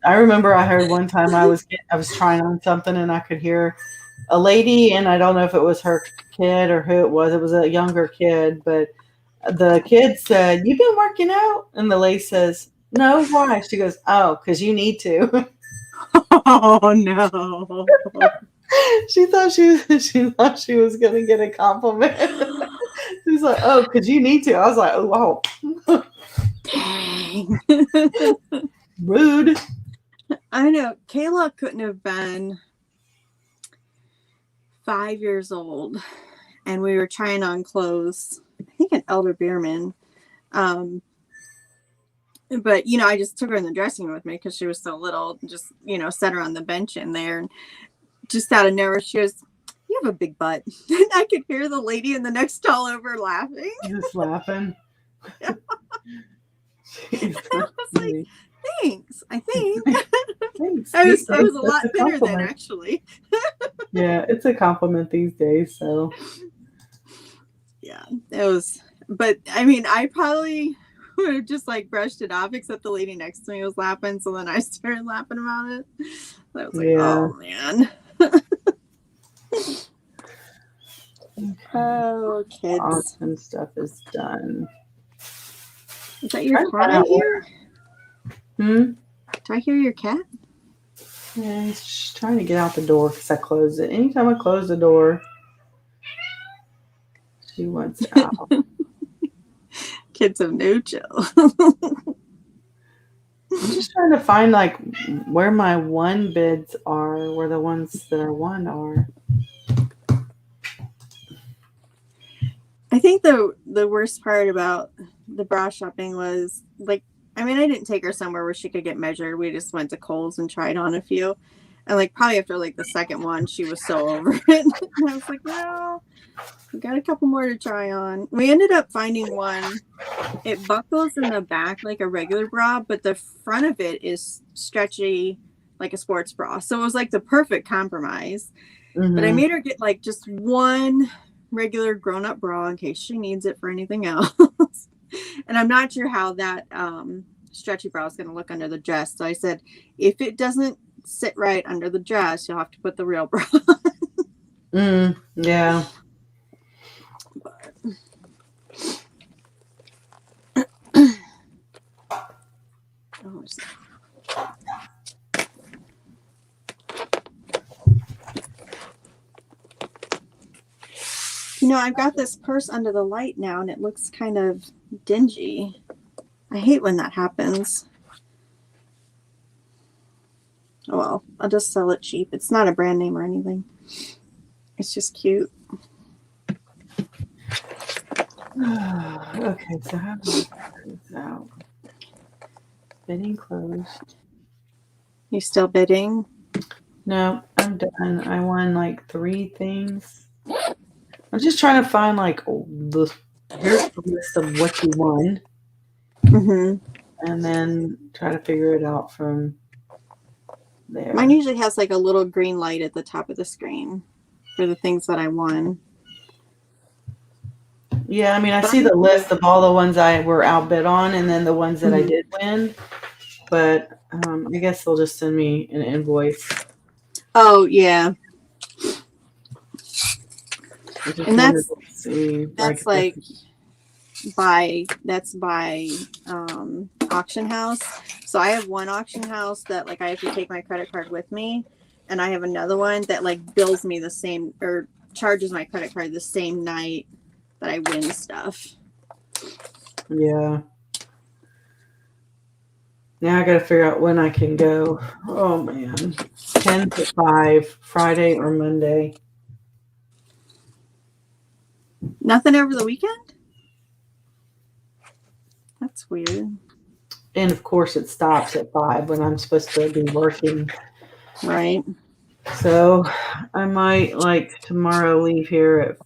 I remember I heard one time I was trying on something and I could hear a lady, and I don't know if it was her kid or who it was. It was a younger kid, but the kid said, "You've been working out?" And the lady says, "No, why?" She goes, "Oh, because you need to." Oh no. She thought she was gonna get a compliment. She's like, "Oh, because you need to." I was like, "Oh, wow." Dang. Rude. I know. Kayla couldn't have been 5 years old, and we were trying on clothes. I think an Elder Beerman. But I just took her in the dressing room with me because she was so little. Just set her on the bench in there, and just out of nowhere, she goes, "You have a big butt." And I could hear the lady in the next stall over laughing. Just laughing. Jeez, I that's was like, funny. "Thanks." I think Thanks. I These was I days, was a that's lot a thinner then, compliment. actually. Yeah, it's a compliment these days. So Yeah, it was. But I mean, I probably would have just like brushed it off, except the lady next to me was laughing. So then I started laughing about it. I was like, yeah. "Oh man." Oh, kids. Autumn stuff is done. Is that your Trying to cat find I out what. hear? Hmm. Do I hear your cat? Yeah, he's just trying to get out the door because I closed it. Anytime I close the door, she wants out. Kids have no chill. I'm just trying to find like where my one bids are, where the ones that are one are. I think the worst part about the bra shopping was like, I mean, I didn't take her somewhere where she could get measured. We just went to Kohl's and tried on a few, and like probably after like the second one, she was so over it. And I was like, well, we got a couple more to try on. We ended up finding one. It buckles in the back like a regular bra, but the front of it is stretchy like a sports bra. So it was like the perfect compromise. But I Mm-hmm. made her get like just one regular grown up bra in case she needs it for anything else. And I'm not sure how that stretchy bra is going to look under the dress. So I said, if it doesn't sit right under the dress, you'll have to put the real bra on. Yeah. Oh, I've got this purse under the light now and it looks kind of dingy. I hate when that happens. Oh well, I'll just sell it cheap. It's not a brand name or anything. It's just cute. Okay, so how do I figure this out? Bidding closed. You still bidding? No, I'm done. I won like 3 things. I'm just trying to find like here's the list of what you won, Mm-hmm. and then try to figure it out from Mine there. usually has like a little green light at the top of the screen for the things that I won. Yeah, I mean, I But see the list of all the ones I were outbid on, and then the ones that I Mhm. did win. But I guess they'll just send me an invoice. Oh yeah, I just and wanted that's to see like that's if I like could. by auction house. So I have one auction house that like I have to take my credit card with me, and I have another one that like bills me the same or charges my credit card the same night that I win stuff. Yeah. Now I got to figure out when I can go. Oh man, 10 to 5, Friday or Monday. Nothing over the weekend? That's weird. And of course, it stops at 5 when I'm supposed to be working. Right. So I might like tomorrow leave here at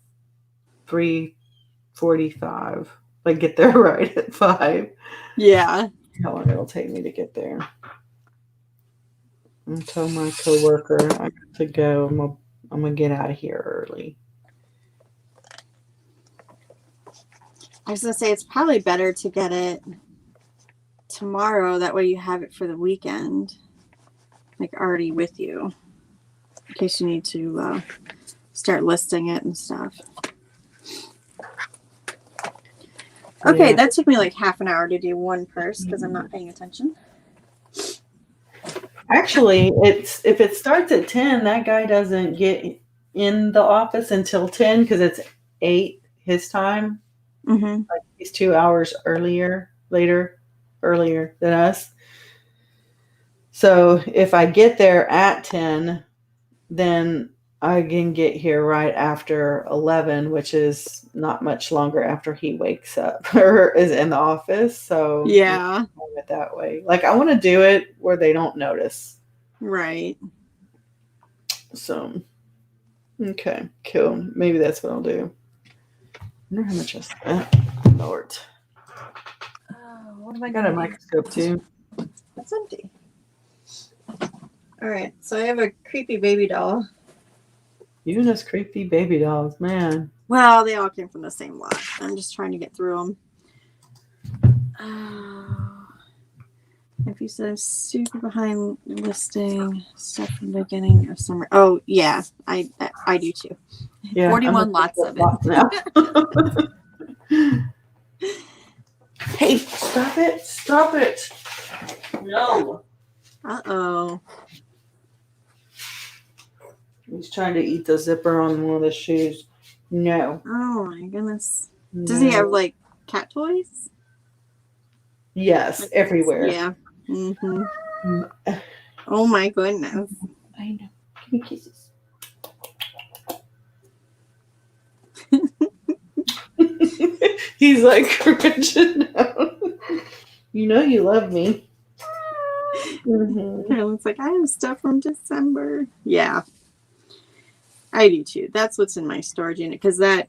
3:45. Like get there right at 5. Yeah. How long it'll take me to get there? And tell my coworker I got to go. I'm gonna get out of here early. I was gonna say it's probably better to get it tomorrow. That way you have it for the weekend, like already with you, in case you need to start listing it and stuff. Okay, Yeah. that took me like half an hour to do one purse because I'm not paying attention. Actually, it's if it starts at 10, that guy doesn't get in the office until 10 because it's 8 his time. Mm-hmm. He's 2 hours earlier than us. So if I get there at 10, then I can get here right after 11, which is not much longer after he wakes up or is in the office. So Yeah. it that way. Like I want to do it where they don't notice. Right. So okay, cool. Maybe that's what I'll do. I wonder how much I spent. Lord. Oh, what am I I got a gonna do? microscope too. It's empty. All right. So I have a creepy baby doll. You and those creepy baby dolls, man. Well, they all came from the same lot. I'm just trying to get through them. Oh. If you said super behind listing stuff from the beginning of summer. Oh yeah, I do too. Yeah, 41 lots of it. now. Hey, stop it! Stop it! No. Uh-oh. He's trying to eat the zipper on one of the shoes. No. Oh my goodness. No. Does he have like cat toys? Yes, everywhere. Yeah. Mm-hmm. Oh my goodness. I know. Give me kisses. He's like cringing out. You know you love me. Mm-hmm. It's like, I have stuff from December. Yeah. I do too. That's what's in my storage unit. Because that,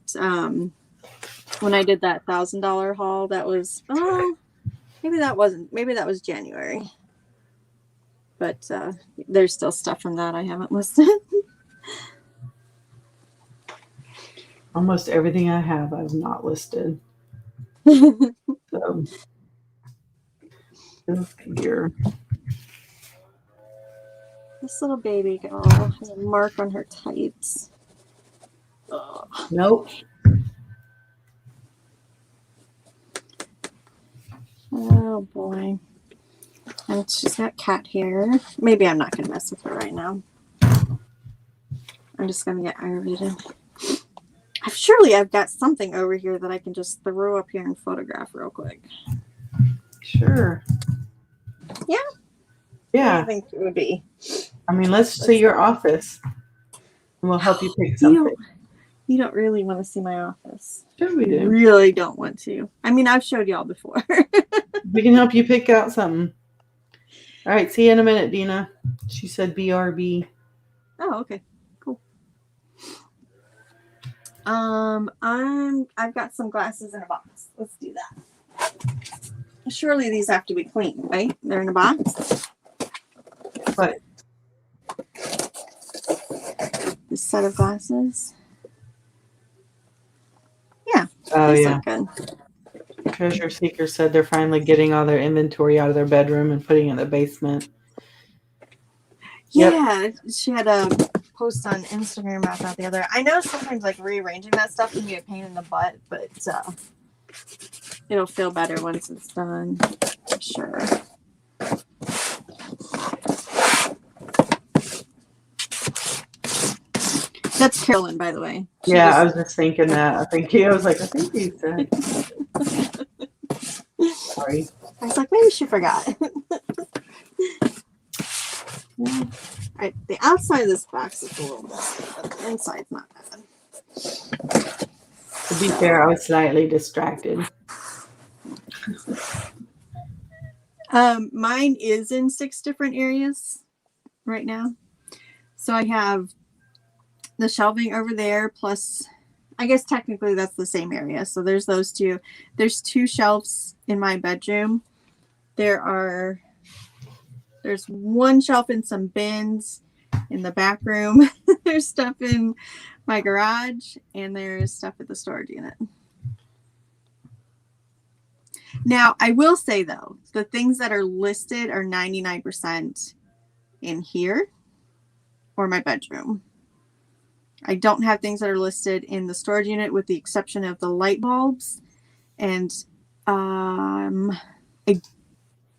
when I did that $1,000 haul, that was, maybe that was January. But there's still stuff from that I haven't listed. Almost everything I have, I've not listed. So, here. This little baby girl has a mark on her tights. Ugh. Nope. Oh boy. And she's got cat hair. Maybe I'm not going to mess with her right now. I'm just going to get aggravated. Surely I've got something over here that I can just throw up here and photograph real quick. Sure. Yeah? Yeah. What do you think it would be? I mean, let's see your office. And we'll help you pick something. You don't really want to see my office. Sure we do. You really don't want to. I mean, I've showed y'all before. We can help you pick out something. All right, see you in a minute, Dina. She said BRB. Oh, okay. Cool. I've got some glasses in a box. Let's do that. Surely these have to be clean, right? They're in a box. What? This set of glasses. Yeah. Oh, these yeah. look good. Treasure Seeker said they're finally getting all their inventory out of their bedroom and putting it in the basement. Yeah, she had a post on Instagram about that the other. I know sometimes like rearranging that stuff can be a pain in the butt, but it'll feel better once it's done. For sure. That's Carolyn, by the way. I was just thinking that. I think I was like, I think he said. Sorry. I was like, maybe she forgot. All right, the outside of this box is a little messy, but the inside's not bad. To be fair, I was slightly distracted. Mine is in 6 different areas right now. So I have the shelving over there, plus I guess technically that's the same area. So there's those two. There's 2 shelves in my bedroom. There's 1 shelf and some bins in the back room. There's stuff in my garage, and there's stuff at the storage unit. Now, I will say though, the things that are listed are 99% in here or my bedroom. I don't have things that are listed in the storage unit with the exception of the light bulbs. And I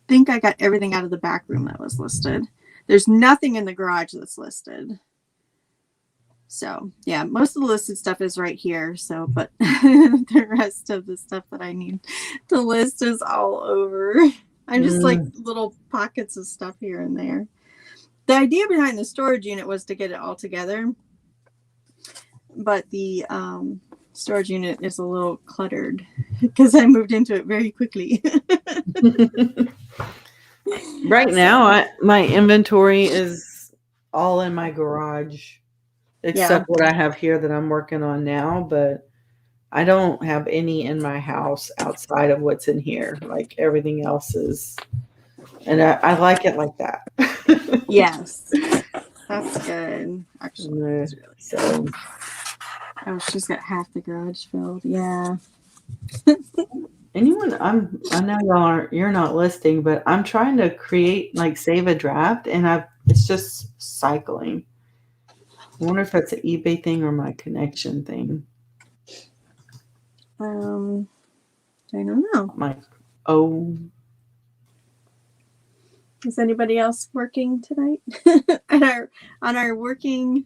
think I got everything out of the back room that was listed. There's nothing in the garage that's listed. So yeah, most of the listed stuff is right here. So, but the rest of the stuff that I need to list is all over. I'm just like little pockets of stuff here and there. The idea behind the storage unit was to get it all together but the storage unit is a little cluttered because I moved into it very quickly. Right now, my inventory is all in my garage, except what I have here that I'm working on now. But I don't have any in my house outside of what's in here. Like everything else is, and I like it like that. Yes, that's good. Actually, that's really So, oh, she's got half the garage filled. Yeah. anyone, I know you're not listing, but I'm trying to create like save a draft, and it's just cycling. I wonder if that's an eBay thing or my connection thing. I don't know. I'm like, oh. Is anybody else working tonight on our working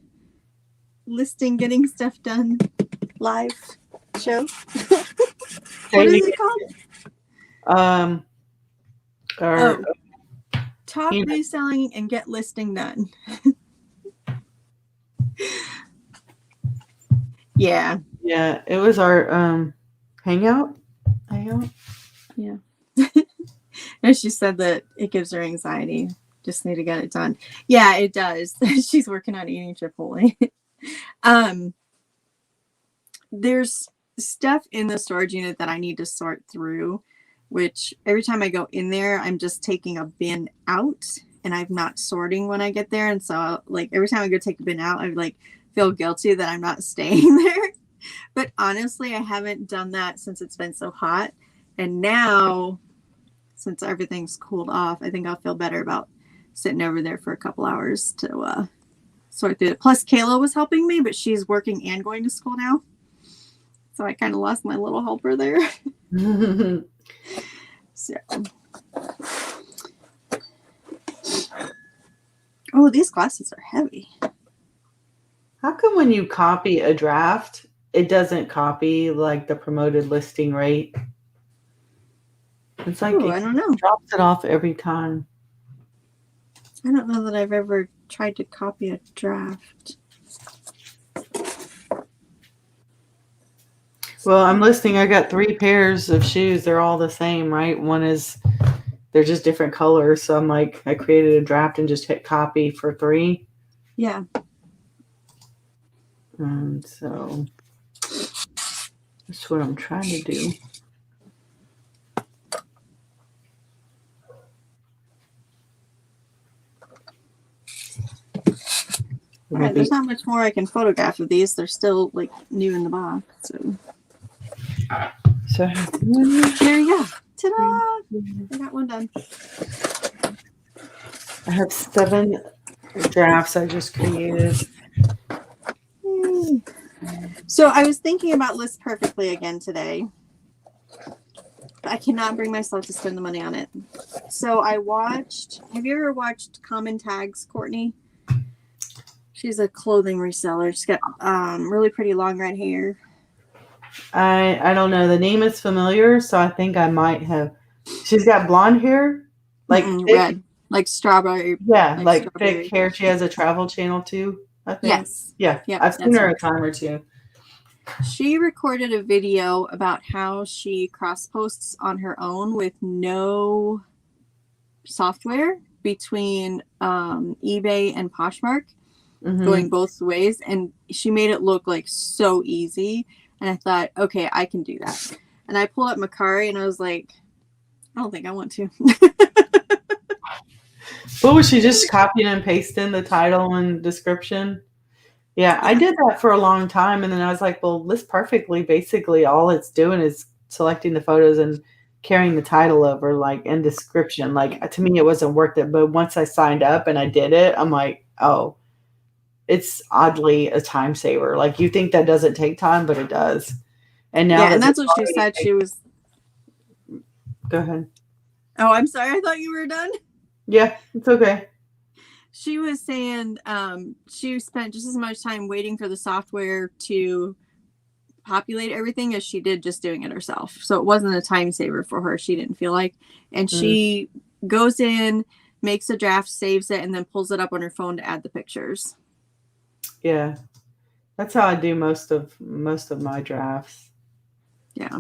listing getting stuff done live show? What is it called? Talk reselling and get listing done. Yeah. Yeah, it was our hangout. Yeah. And she said that it gives her anxiety. Just need to get it done. Yeah, it does. She's working on eating Chipotle. There's stuff in the storage unit that I need to sort through, which every time I go in there, I'm just taking a bin out and I'm not sorting when I get there. And so like every time I go take a bin out, I like feel guilty that I'm not staying there. But honestly, I haven't done that since it's been so hot. And now, since everything's cooled off, I think I'll feel better about sitting over there for a couple hours to sort through it. Plus, Kayla was helping me, but she's working and going to school now. So I kind of lost my little helper there. So. Oh, these glasses are heavy. How come when you copy a draft, it doesn't copy like the promoted listing rate? It's like I don't know. Drops it off every time. I don't know that I've ever tried to copy a draft. Well, I'm listing. I got 3 pairs of shoes. They're all the same, right? They're just different colors. So I'm like, I created a draft and just hit copy for 3. Yeah. And so that's what I'm trying to do. All right, there's not much more I can photograph of these. They're still like new in the box. So there you go. Ta-da! I got one done. I have 7 drafts I just created. So I was thinking about List Perfectly again today. But I cannot bring myself to spend the money on it. So I watched. Have you ever watched Common Tags, Courtney? She's a clothing reseller. She's got really pretty long red hair. I don't know. The name is familiar, so I think I might have. She's got blonde hair, like red, like strawberry. Yeah, like strawberry. Thick hair. She has a travel channel too, I think. Yes. Yeah. Yep, I've seen her a time or two. She recorded a video about how she cross posts on her own with no software between eBay and Poshmark. Going both ways, and she made it look like so easy, and I thought, okay, I can do that. And I pulled up Macari and I was like, I don't think I want to. What was she just copying and pasting the title and description? Yeah, I did that for a long time, and then I was like, well, List Perfectly, basically all it's doing is selecting the photos and carrying the title over, like, and description. Like, to me, it wasn't worth it, but once I signed up and I did it, I'm like, oh, it's oddly a time saver. Like, you think that doesn't take time, but it does. And now and that's what she said. She was. Go ahead. Oh, I'm sorry. I thought you were done. Yeah, it's okay. She was saying she spent just as much time waiting for the software to populate everything as she did just doing it herself. So it wasn't a time saver for her. She didn't feel like, and she goes in, makes a draft, saves it, and then pulls it up on her phone to add the pictures. Yeah. That's how I do most of my drafts. Yeah.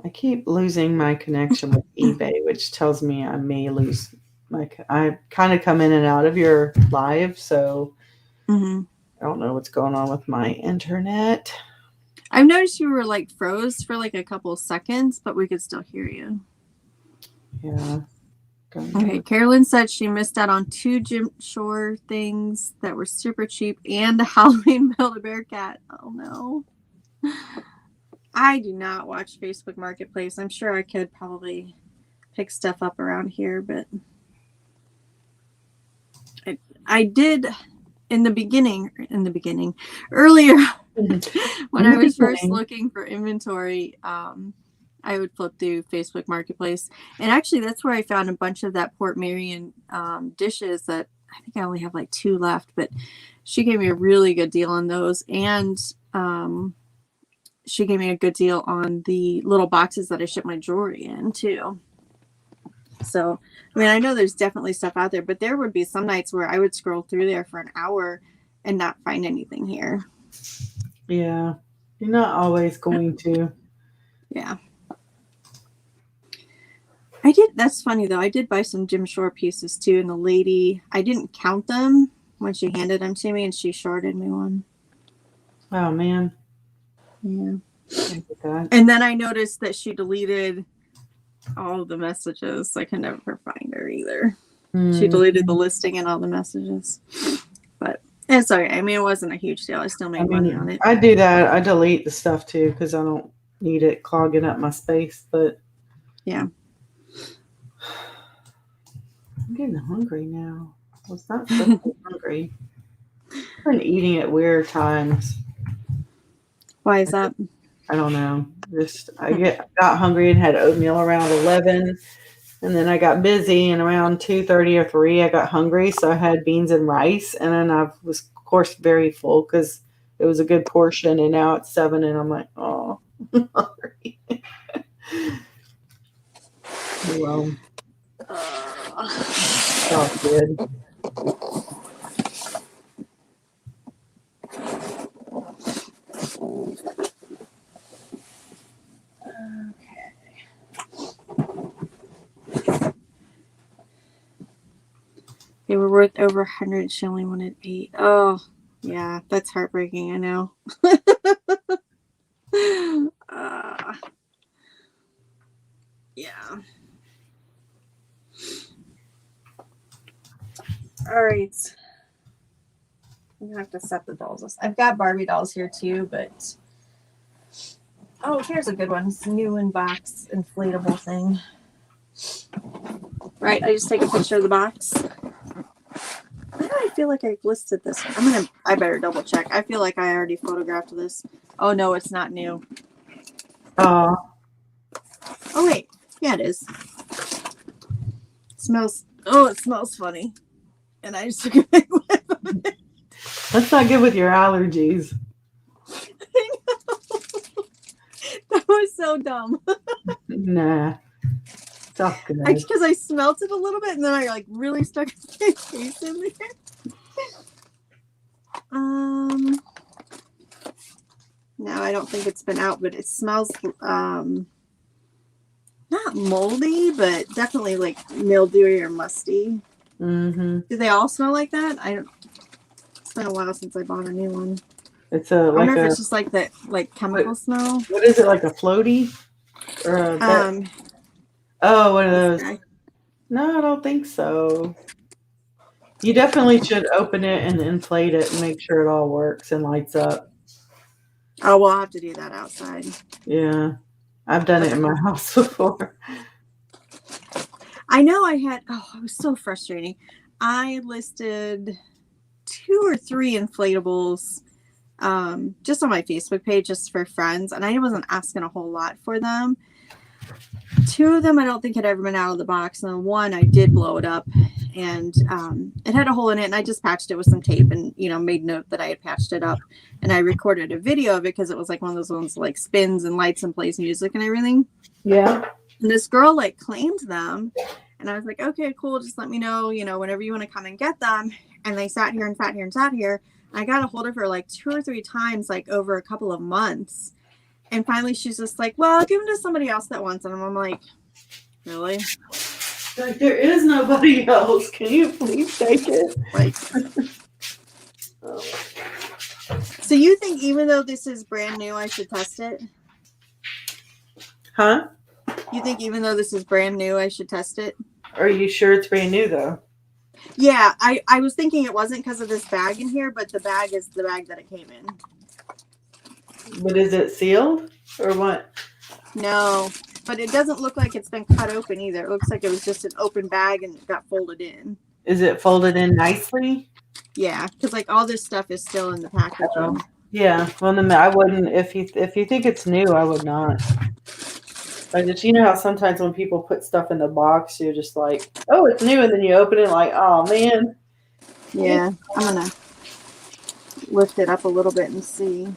I keep losing my connection with eBay, which tells me I may lose I kind of come in and out of your live, so Mm-hmm. I don't know what's going on with my internet. I've noticed you were like froze for like a couple of seconds, but we could still hear you. Yeah. Okay, Carolyn said she missed out on 2 Jim Shore things that were super cheap and a Halloween Build-A-Bear cat. Oh no. I do not watch Facebook Marketplace. I'm sure I could probably pick stuff up around here, but I did in the beginning, earlier when I was first looking for inventory, I would flip through Facebook Marketplace. And actually, that's where I found a bunch of that Port Marion dishes that I think I only have like 2 left, but she gave me a really good deal on those. And she gave me a good deal on the little boxes that I ship my jewelry in, too. So, I mean, I know there's definitely stuff out there, but there would be some nights where I would scroll through there for an hour and not find anything here. Yeah. You're not always going to. Yeah. I did. That's funny, though. I did buy some Jim Shore pieces, too. And the lady, I didn't count them when she handed them to me, and she shorted me one. Oh, man. Yeah. That. And then I noticed that she deleted all the messages. I can never find her either. She deleted the listing and all the messages. But it's okay. I mean, it wasn't a huge deal. I still made money on it. I do that. I delete the stuff, too, because I don't need it clogging up my space. But yeah. I'm getting hungry now. I was not so hungry. I've been eating at weird times. Why is that? I don't know. Just I got hungry and had oatmeal around 11, and then I got busy, and around 2:30 or 3 I got hungry, so I had beans and rice, and then I was of course very full because it was a good portion, and now it's 7 and I'm like, oh, I'm hungry. Well, it's all good. They were worth over 100. She only wanted 8. Oh, yeah, that's heartbreaking. I know. Yeah. All right. I'm gonna have to set the dolls. I've got Barbie dolls here too, but oh, here's a good one. It's a new in box inflatable thing. Right, I just take a picture of the box. Why do I feel like I've listed this? I better double check. I feel like I already photographed this. Oh no, it's not new. Oh wait, yeah, it is. It smells funny. And I just took a big whiff of it. That's not good with your allergies. I know. That was so dumb. Nah. Because I smelt it a little bit and then I like really stuck my face in there. No, I don't think it's been out, but it smells not moldy, but definitely like mildewy or musty. Mm-hmm. Do they all smell like that? It's been a while since I bought a new one. It's I wonder if it's just like that, like chemical smell. What is it, like a floaty? Or a one of those. Guy. No, I don't think so. You definitely should open it and inflate it and make sure it all works and lights up. Oh, well, I'll have to do that outside. Yeah. I've done it in my house before. I know it was so frustrating. I listed 2 or 3 inflatables just on my Facebook page just for friends, and I wasn't asking a whole lot for them. 2 of them I don't think had ever been out of the box, and then 1 I did blow it up, and it had a hole in it, and I just patched it with some tape and made note that I had patched it up, and I recorded a video of it because it was like one of those ones like spins and lights and plays music and everything. Yeah. And this girl like claimed them, and I was like, okay, cool, just let me know, whenever you want to come and get them. And they sat here and sat here and sat here. I got a hold of her like 2 or 3 times, like over a couple of months. And finally she's just like, well, I'll give them to somebody else that wants them. I'm like, really? Like, there is nobody else. Can you please take it? Like, Oh. so you think even though this is brand new, I should test it? Huh? You think even though this is brand new, I should test it? Are you sure it's brand new though? Yeah, I was thinking it wasn't because of this bag in here, but the bag is the bag that it came in. But is it sealed or what? No, but it doesn't look like it's been cut open either. It looks like it was just an open bag and it got folded in. Is it folded in nicely? Yeah, because like all this stuff is still in the packaging. Oh, yeah. Well, then I wouldn't. If you think it's new, I would not. Like, you know how sometimes when people put stuff in the box, you're just like, oh, it's new, and then you open it like, oh man. Yeah, I'm gonna lift it up a little bit and see.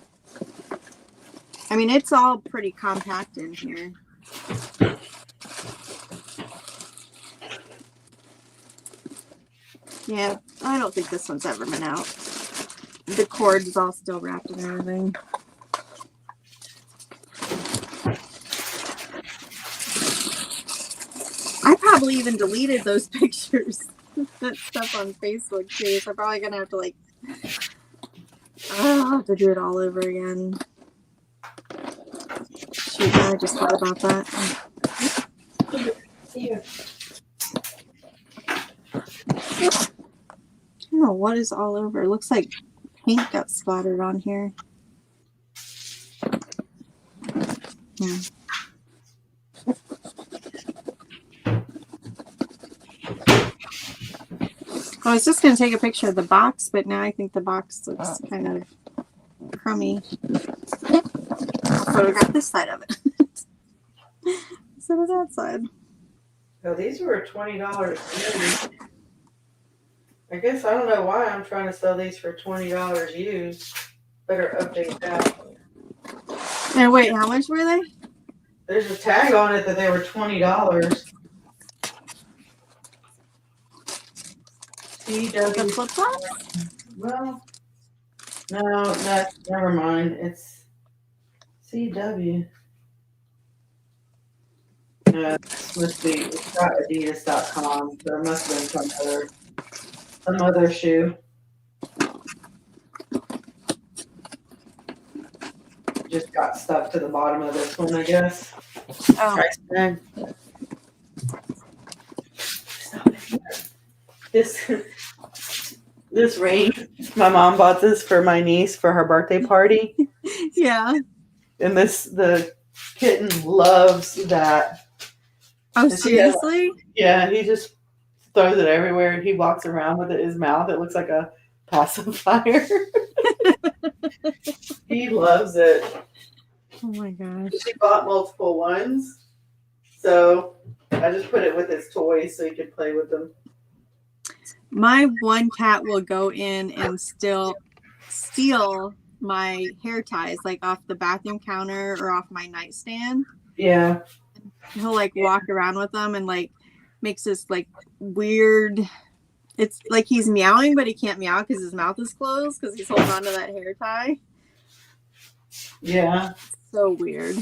I mean, it's all pretty compact in here. Yeah, I don't think this one's ever been out. The cord is all still wrapped and everything. I probably even deleted those pictures. That stuff on Facebook too. So I'm probably gonna have to like, I'll have to do it all over again. Shoot, I just thought about that. Here. I don't know what is all over. It looks like paint got splattered on here. Yeah. I was just going to take a picture of the box, but now I think the box looks kind of crummy. I'll photograph this side of it. Instead of that side. Oh, these were $20 used. I guess I don't know why I'm trying to sell these for $20 used. Better update that. And wait, how much were they? There's a tag on it that they were $20. The flip flops? Well, no, never mind. It's CW. No, this must be, it's not Adidas.com. So it must have been some other shoe. Just got stuck to the bottom of this one, I guess. Oh. Price tag. This ring, my mom bought this for my niece for her birthday party. Yeah. And the kitten loves that. Oh, seriously? Yeah, he just throws it everywhere and he walks around with it in his mouth. It looks like a pacifier. He loves it. Oh my gosh. She bought multiple ones. So I just put it with his toys so he could play with them. My one cat will go in and still steal my hair ties, like off the bathroom counter or off my nightstand. Yeah. He'll like walk around with them and like makes this like weird. It's like he's meowing, but he can't meow because his mouth is closed because he's holding on to that hair tie. Yeah. So weird.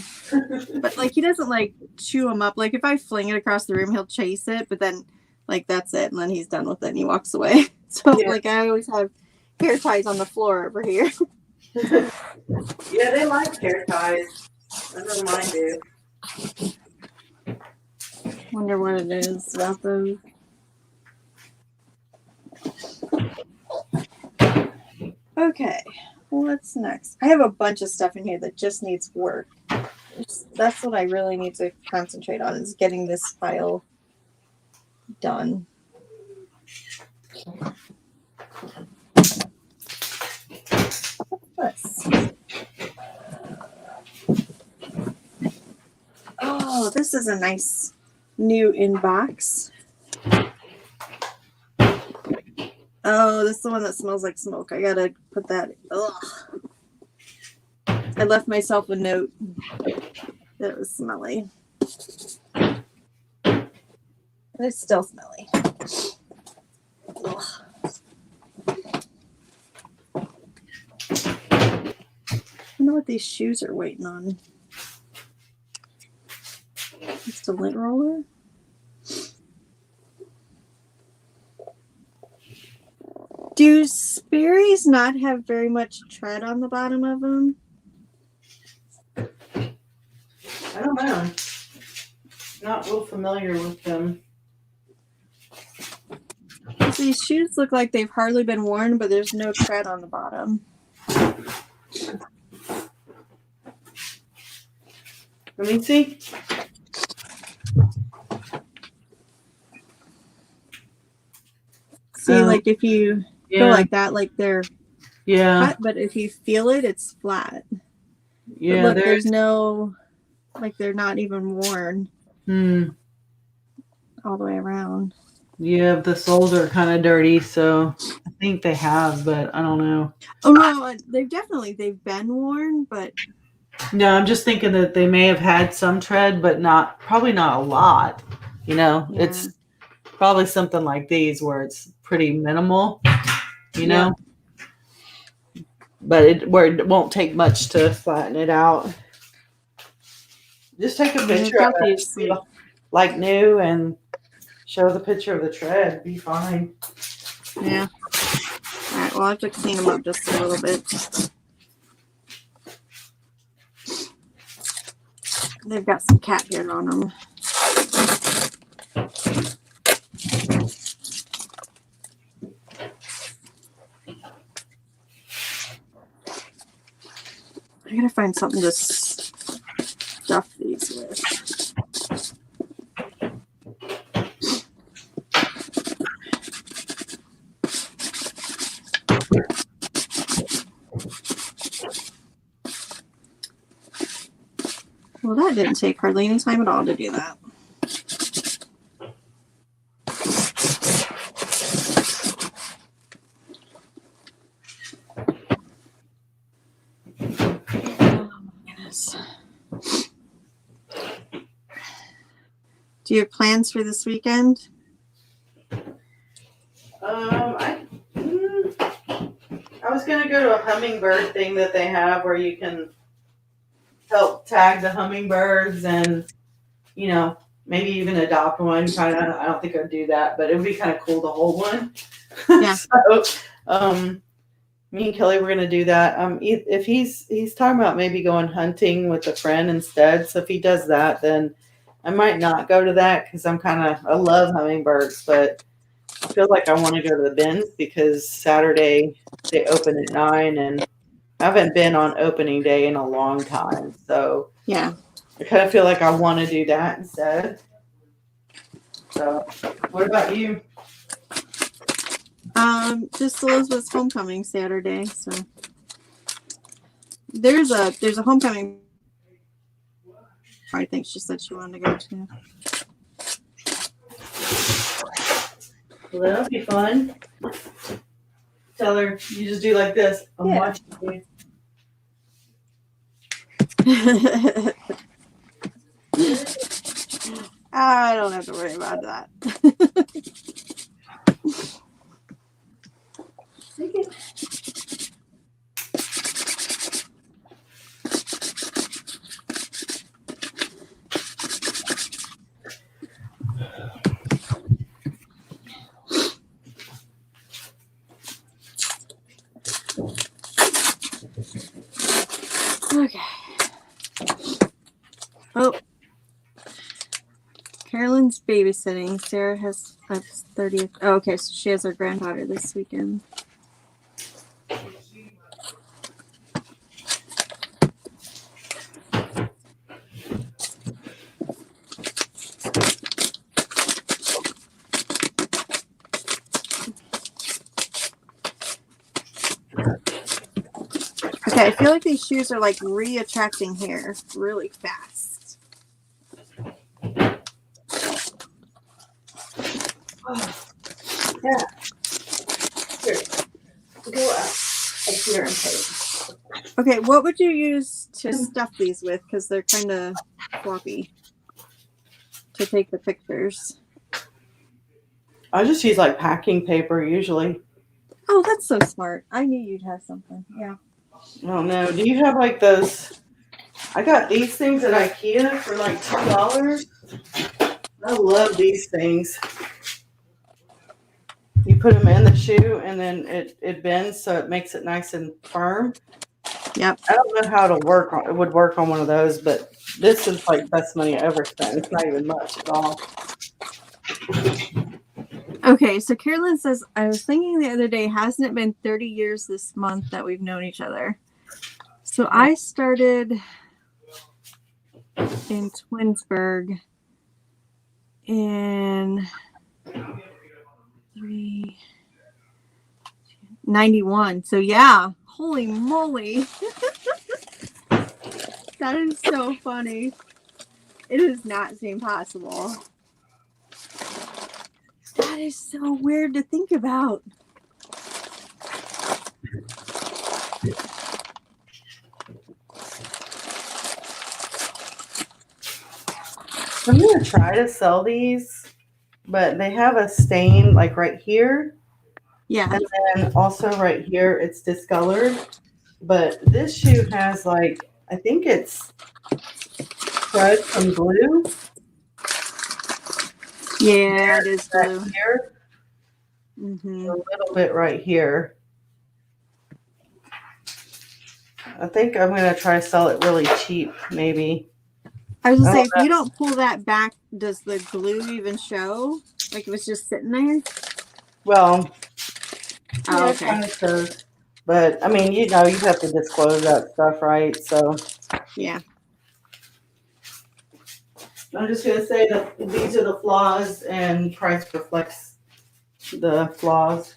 But like he doesn't like chew them up. Like if I fling it across the room, he'll chase it, but then like that's it, and then he's done with it and he walks away. So Yeah. like I always have hair ties on the floor over here. Yeah, they like hair ties. I know mine do. Wonder what it is about those. Okay, what's next? I have a bunch of stuff in here that just needs work. That's what I really need to concentrate on, is getting this file done. Let's see. Oh, this is a nice new inbox. Oh, this is the one that smells like smoke. I gotta put that. Ugh. I left myself a note that it was smelly. It's still smelly. Ugh. these shoes are waiting on. Just a lint roller. Do Sperry's not have very much tread on the bottom of them? I don't know. Not real familiar with them. These shoes look like they've hardly been worn, but there's no tread on the bottom. Let me see. See, like if you go like that, like they're cut, but if you feel it, it's flat. Yeah, but look, there's no, like they're not even worn all the way around. Yeah, the soles are kind of dirty, so I think they have, but I don't know. Oh no, they've been worn, but no, I'm just thinking that they may have had some tread, but probably not a lot. You know, it's probably something like these where it's pretty minimal, you know, but where it won't take much to flatten it out. Just take a picture of it, like new, and show the picture of the tread. Be fine. Yeah. All right. Well, I have to clean them up just a little bit. They've got some cat hair on them. I gotta find something to stuff these with. Well, that didn't take hardly any time at all to do that. Do you have plans for this weekend? I was gonna go to a hummingbird thing that they have where you can help tag the hummingbirds and, you know, maybe even adopt one. I don't think I'd do that, but it would be kind of cool to hold one. Yeah. So, me and Kelly were gonna do that. If he's talking about maybe going hunting with a friend instead. So if he does that, then I might not go to that because I love hummingbirds, but I feel like I want to go to the bins because Saturday they open at 9 and I haven't been on opening day in a long time. So yeah, I kind of feel like I want to do that instead. So what about you? Just Elizabeth's homecoming Saturday, so there's a homecoming I think she said she wanted to go to. Well, that'll be fun. Tell her you just do like this. I'm watching you. I don't have to worry about that. Okay. Oh. Carolyn's babysitting. Sarah has a 30th. Oh, okay, so she has her granddaughter this weekend. Okay, I feel like these shoes are like re-attracting hair really fast. Yeah. Here. Go up here and pay. Okay, what would you use to stuff these with? Because they're kind of floppy to take the pictures. I just use like packing paper usually. Oh, that's so smart. I knew you'd have something. Yeah. I don't know. Do you have like those? I got these things at IKEA for like $2. I love these things. You put them in the shoe and then it bends so it makes it nice and firm. Yep. I don't know how it would work on one of those, but this is like best money I ever spent. It's not even much at all. Okay, so Carolyn says, I was thinking the other day, hasn't it been 30 years this month that we've known each other? So I started in Twinsburg in 91. So yeah, holy moly. That is so funny. It does not seem possible. That is so weird to think about. I'm gonna try to sell these, but they have a stain like right here, Yeah. and then also right here it's discolored. But this shoe has like I think it's crud from glue. Yeah, it is Right glue. here, Mm-hmm. a little bit right here. I think I'm gonna try to sell it really cheap, maybe. I was gonna I say, don't if you don't pull that back, does the glue even show? Like if it's just sitting there? Well, Oh, yeah, it okay. kind of shows. But I mean, you have to disclose that stuff, right? So Yeah. I'm just gonna say that these are the flaws, and price reflects the flaws.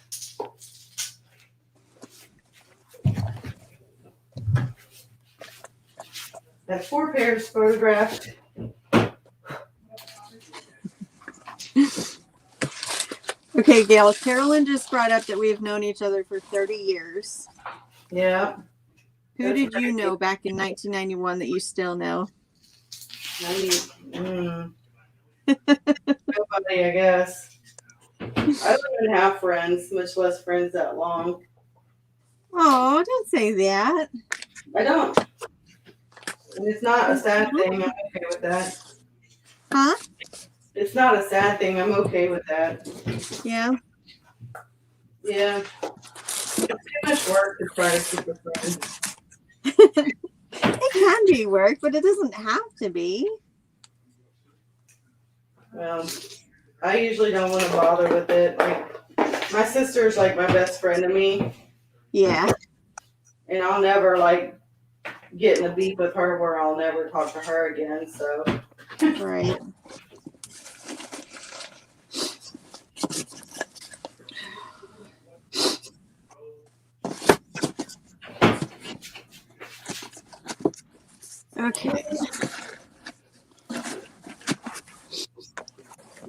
That 4 pairs photographed. Okay, Gail. Carolyn just brought up that we have known each other for 30 years. Yeah. Who did you know back in 1991 that you still know? 90. Nobody, I guess. I don't even have friends, much less friends that long. Oh, don't say that. I don't. And it's not a sad thing. I'm okay with that. Huh? It's not a sad thing. I'm okay with that. Yeah. Yeah. It's too much work to try to keep a friend. It can be work, but it doesn't have to be. Well, I usually don't want to bother with it. Like, my sister's like my best friend to me, Yeah. and I'll never like get in a beef with her where I'll never talk to her again. So, Right. Okay.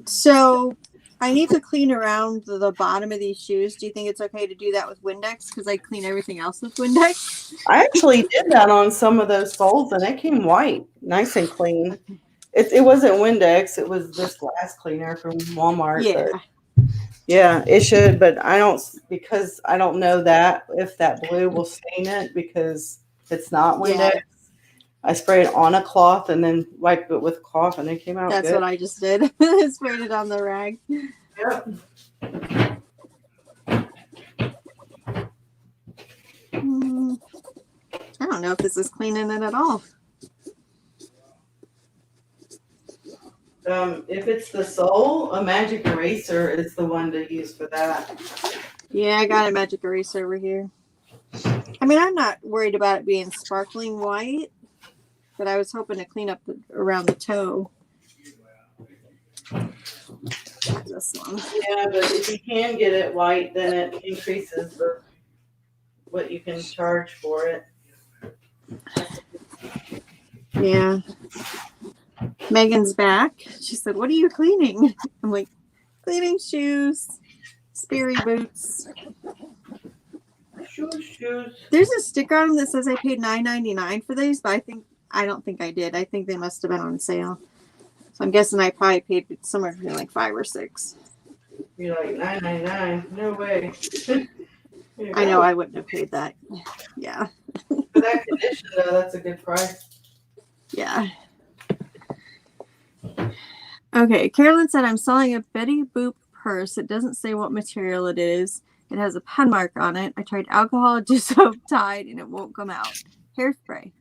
So I need to clean around the bottom of these shoes. Do you think it's okay to do that with Windex? Because I clean everything else with Windex. I actually did that on some of those soles, and it came white, nice and clean. Okay. It wasn't Windex; it was this glass cleaner from Walmart. Yeah. But yeah, it should. But I don't because I don't know that if that blue will stain it because it's not Yeah. Windex. I sprayed it on a cloth and then wiped it with cloth, and it came out That's good. what I just did. I sprayed it on the rag. Yep. I don't know if this is cleaning it at all. If it's the sole, a magic eraser is the one to use for that. Yeah, I got a magic eraser over here. I mean, I'm not worried about it being sparkling white, but I was hoping to clean up around the toe. This one. Yeah, but if you can get it white, then it increases what you can charge for it. Yeah. Megan's back. She said, "What are you cleaning?" I'm like, "Cleaning shoes, Sperry boots." Shoes. There's a sticker on them that says I paid $9.99 for these, but I don't think I did. I think they must have been on sale. So I'm guessing I probably paid somewhere between like $5 or $6. You're like $9.99. No way. I know I wouldn't have paid that. Yeah. For that condition, though, that's a good price. Yeah. Okay, Carolyn said, I'm selling a Betty Boop purse. It doesn't say what material it is. It has a pen mark on it. I tried alcohol, dish soap, Tide, and it won't come out. Hairspray.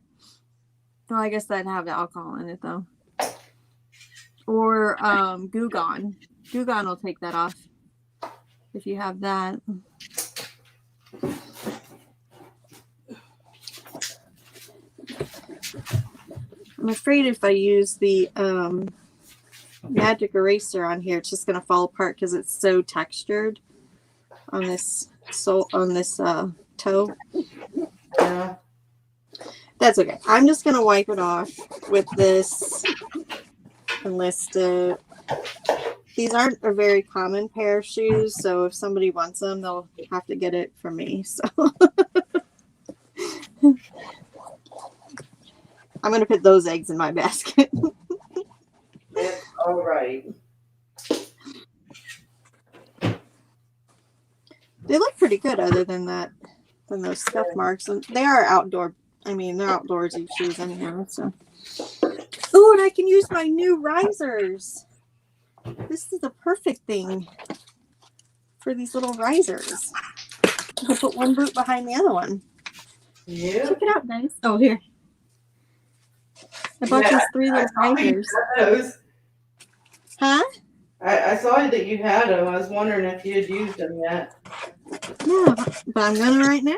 Well, I guess that'd have the alcohol in it, though. Or Goo Gone. Goo Gone will take that off if you have that. I'm afraid if I use the magic eraser on here, it's just going to fall apart because it's so textured on this toe. Yeah. That's okay. I'm just going to wipe it off with this Enlisted. These aren't a very common pair of shoes, so if somebody wants them, they'll have to get it from me. So I'm going to put those eggs in my basket. That's all right. They look pretty good other than that, than those scuff marks. And they are outdoor. I mean, they're outdoorsy shoes anyhow. So, oh, and I can use my new risers. This is the perfect thing for these little risers. You can put one boot behind the other one. Yeah. Check it out, guys. Oh, here. I bought these 3 little risers. Those. Huh? I saw that you had them. I was wondering if you had used them yet. Yeah, but I'm going to right now.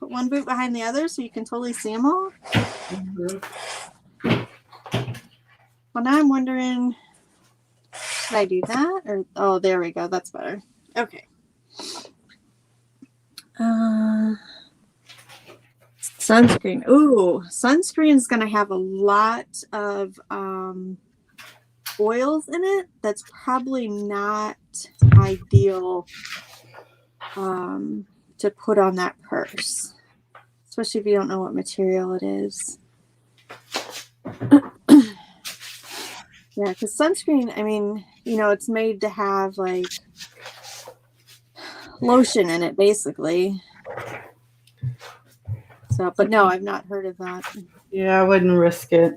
Put one boot behind the other so you can totally see them all. Mm-hmm. Well, now I'm wondering, should I do that? Or oh, there we go. That's better. Okay. Sunscreen. Ooh, sunscreen is going to have a lot of oils in it. That's probably not ideal to put on that purse, especially if you don't know what material it is. Yeah, because sunscreen, I mean, you know, it's made to have like lotion in it, basically. So, but no, I've not heard of that. Yeah, I wouldn't risk it.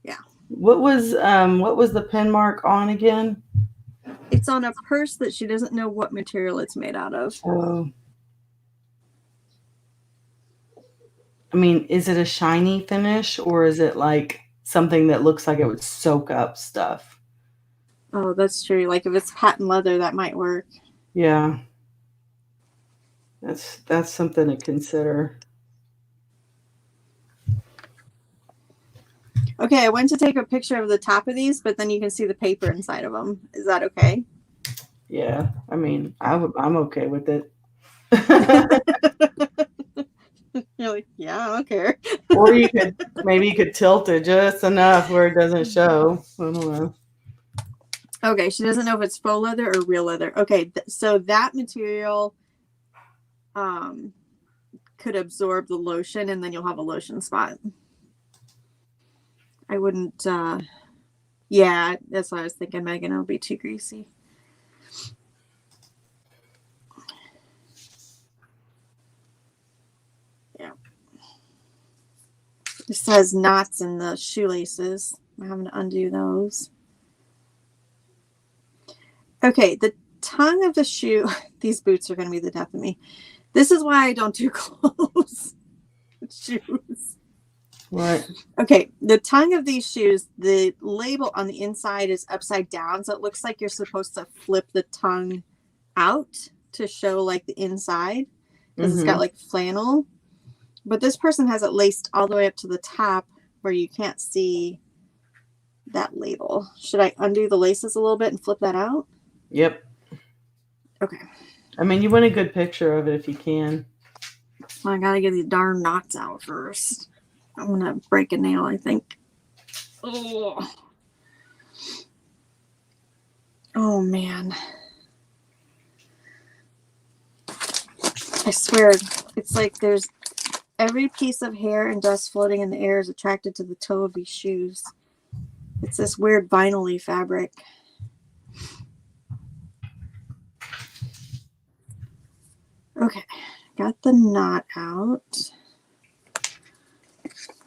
Yeah. What was the pen mark on again? It's on a purse that she doesn't know what material it's made out of. Oh. I mean, is it a shiny finish or is it like something that looks like it would soak up stuff? Oh, that's true. Like if it's patent leather, that might work. Yeah. That's something to consider. Okay, I went to take a picture of the top of these, but then you can see the paper inside of them. Is that okay? Yeah. I mean, I'm okay with it. You're like, yeah, I don't care. Or you could tilt it just enough where it doesn't show. I don't know. Okay, she doesn't know if it's faux leather or real leather. Okay, so that material could absorb the lotion and then you'll have a lotion spot. I wouldn't, yeah, that's what I was thinking, Megan. It'll be too greasy. Yeah. It says knots in the shoelaces. I'm having to undo those. Okay, the tongue of the shoe. These boots are going to be the death of me. This is why I don't do clothes. Shoes. What? Okay, the tongue of these shoes, the label on the inside is upside down, so it looks like you're supposed to flip the tongue out to show like the inside because it's got like flannel. But this person has it laced all the way up to the top where you can't see that label. Should I undo the laces a little bit and flip that out? Yep. Okay. I mean, you want a good picture of it if you can. Well, I gotta get these darn knots out first. I'm gonna break a nail, I think. Oh, oh man. I swear, it's like there's every piece of hair and dust floating in the air is attracted to the toe of these shoes. It's this weird vinyl-y fabric. Okay, got the knot out.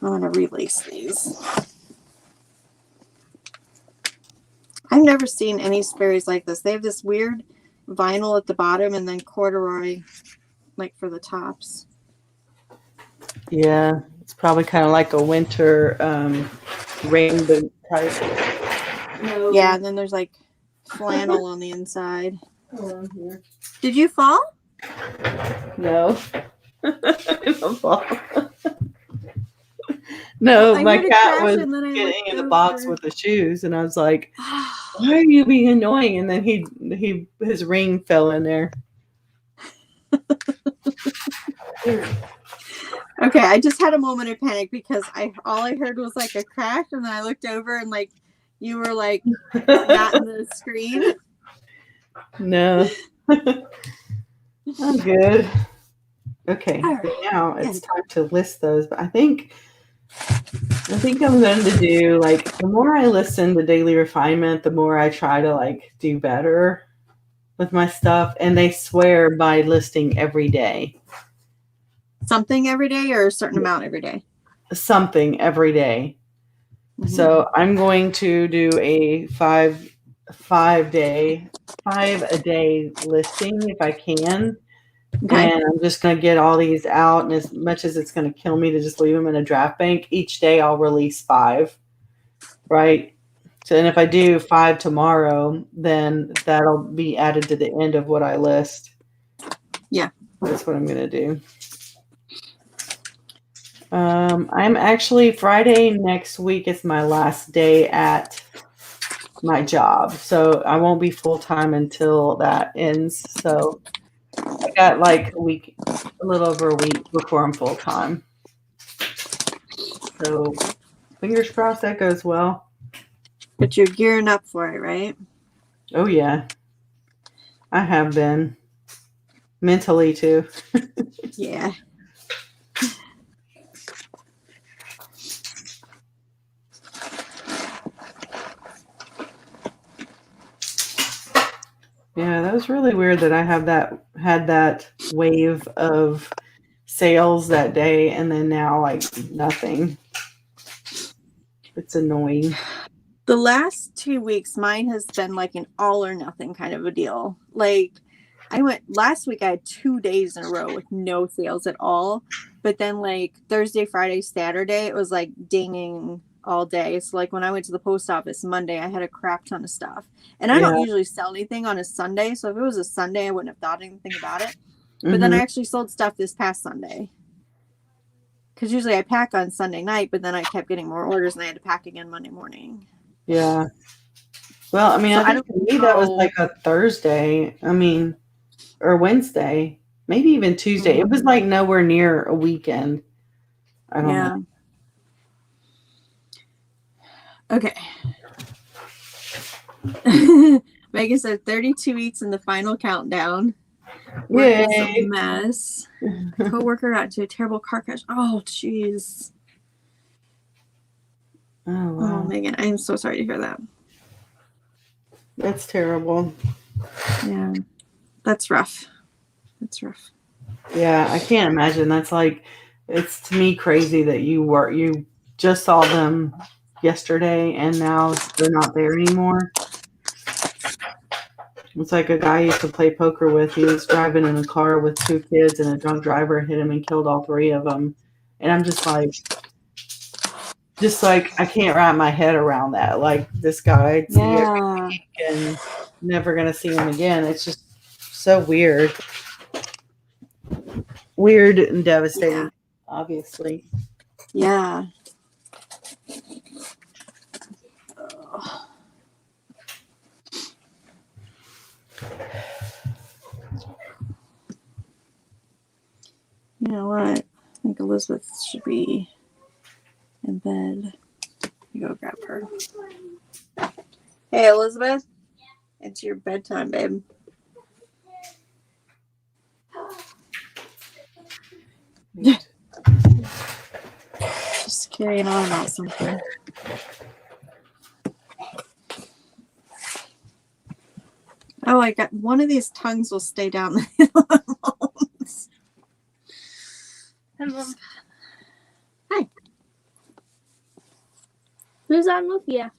I'm going to release these. I've never seen any Sperry's like this. They have this weird vinyl at the bottom and then corduroy like for the tops. Yeah, it's probably kind of like a winter rain boot type. No. Yeah, and then there's like flannel on the inside. Here. Did you fall? No. I didn't fall. No, I my heard a cat crash was and then I getting in the looked box over. with the shoes, and I was like, "Why are you being annoying?" And then his ring fell in there. Okay, I just had a moment of panic because all I heard was like a crash, and then I looked over and like you were like not in the screen. No, I'm good. Okay, All right. so now it's time to list those. But I think I'm going to do like the more I listen to Daily Refinement, the more I try to like do better with my stuff. And they swear by listing every day. Something every day or a certain amount every day? Something every day. Mm-hmm. So I'm going to do a five a day listing if I can. Okay. And I'm just going to get all these out. And as much as it's going to kill me to just leave them in a draft bank, each day I'll release 5. Right. So, and if I do 5 tomorrow, then that'll be added to the end of what I list. Yeah. That's what I'm going to do. I'm actually Friday next week is my last day at my job. So I won't be full-time until that ends. So I got like a little over a week before I'm full-time. So fingers crossed that goes well. But you're gearing up for it, right? Oh yeah. I have been. Mentally too. Yeah. Yeah, that was really weird that I had that wave of sales that day and then now like nothing. It's annoying. The last 2 weeks, mine has been like an all or nothing kind of a deal. Like last week I had 2 days in a row with no sales at all. But then like Thursday, Friday, Saturday, it was like dinging all day. So like when I went to the post office Monday, I had a crap ton of stuff. And I don't usually sell anything on a Sunday. So if it was a Sunday, I wouldn't have thought anything about it. But then I actually sold stuff this past Sunday. Because usually I pack on Sunday night, but then I kept getting more orders and I had to pack again Monday morning. Yeah. Well, I mean, so I think for me that was like a Thursday. I mean, or Wednesday, maybe even Tuesday. It was like nowhere near a weekend. I don't know. Okay. Megan said 32 weeks in the final countdown. Work is a mess. Coworker got into a terrible car crash. Oh, jeez. Oh, wow. Oh, Megan, I'm so sorry to hear that. That's terrible. Yeah, that's rough. That's rough. Yeah, I can't imagine. That's like, it's to me crazy that you just saw them yesterday and now they're not there anymore. It's like a guy I used to play poker with. He was driving in a car with 2 kids and a drunk driver hit him and killed all 3 of them. And I'm just like I can't wrap my head around that. Like this guy, I'd see every week and never gonna see him again. It's just so weird. Weird and devastating, obviously. Yeah. You know what? I think Elizabeth should be in bed. You go grab her. Hey, Elizabeth. It's your bedtime, babe. Just carrying on about something. Oh, I got one of these tongues will stay down the Mom. Hi. Who's on with you?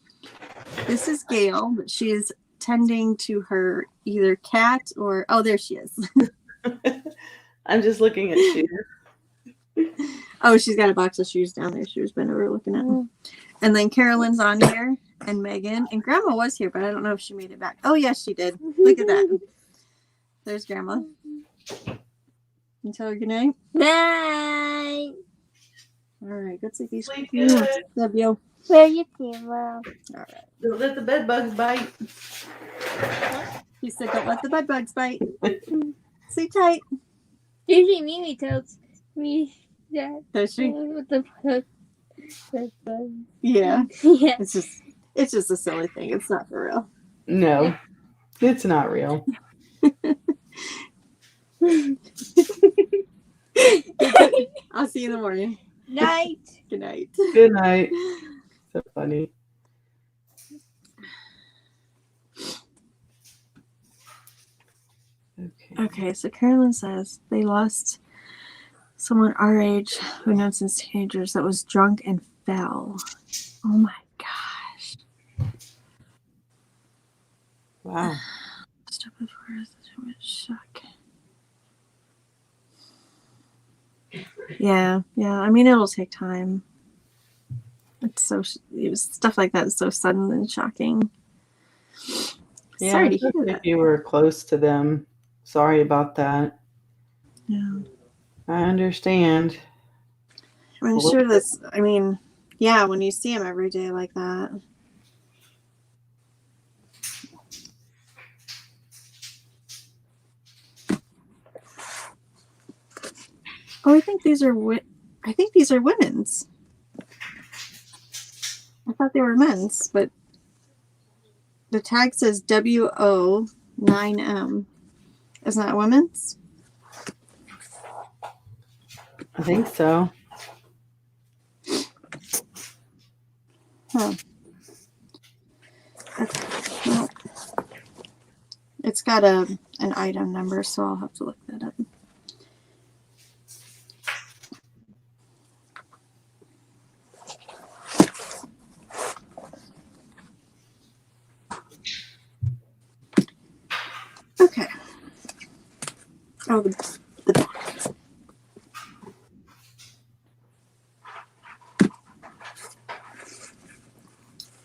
This is Gail, but she is tending to her either cat or there she is. I'm just looking at shoes. Oh, she's got a box of shoes down there. She was been over looking at them. And then Carolyn's on here, and Megan, and Grandma was here, but I don't know if she made it back. Oh yes, she did. Look at that. There's Grandma. You tell her good night. Night. All right, go take these. Sleep good. Love you. Where you came from? All right. Don't let the bed bugs bite. He said, "Don't let the bed bugs bite." Sleep tight. Usually Mimi tells me that. Does she? With the Yeah. yeah. It's just a silly thing. It's not for real. No, it's not real. I'll see you in the morning. Night. Good night. Good night. So funny. Okay, so Carolyn says they lost someone our age who known since teenagers that was drunk and fell. Oh my gosh. Wow. Step before us, too much shock. Yeah. I mean, it'll take time. Stuff like that is so sudden and shocking. Yeah, Sorry to hear especially that. if you were close to them. Sorry about that. Yeah. I understand. I'm sure that's, yeah, when you see him every day like that. Oh, I think these are women's. I thought they were men's, but the tag says WO9M. Isn't that women's? I think so. Huh. Okay. Well, it's got an item number, so I'll have to look that up. Okay. Oh, the box.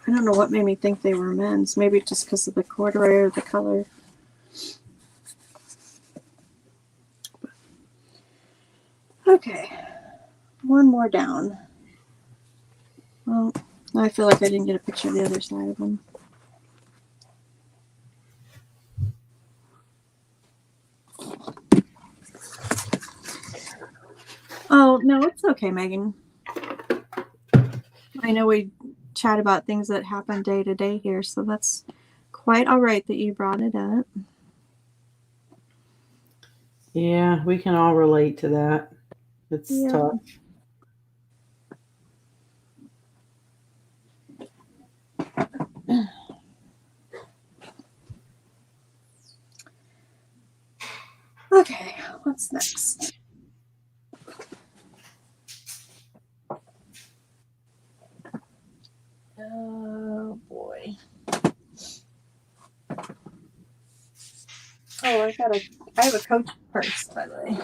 I don't know what made me think they were men's. Maybe just because of the corduroy or the color. Okay. One more down. Well, now I feel like I didn't get a picture of the other side of them. Oh, no, it's okay, Megan. I know we chat about things that happen day to day here, so that's quite all right that you brought it up. Yeah, we can all relate to that. It's tough. Okay, what's next? Oh boy. Oh, I have a Coach purse, by the way.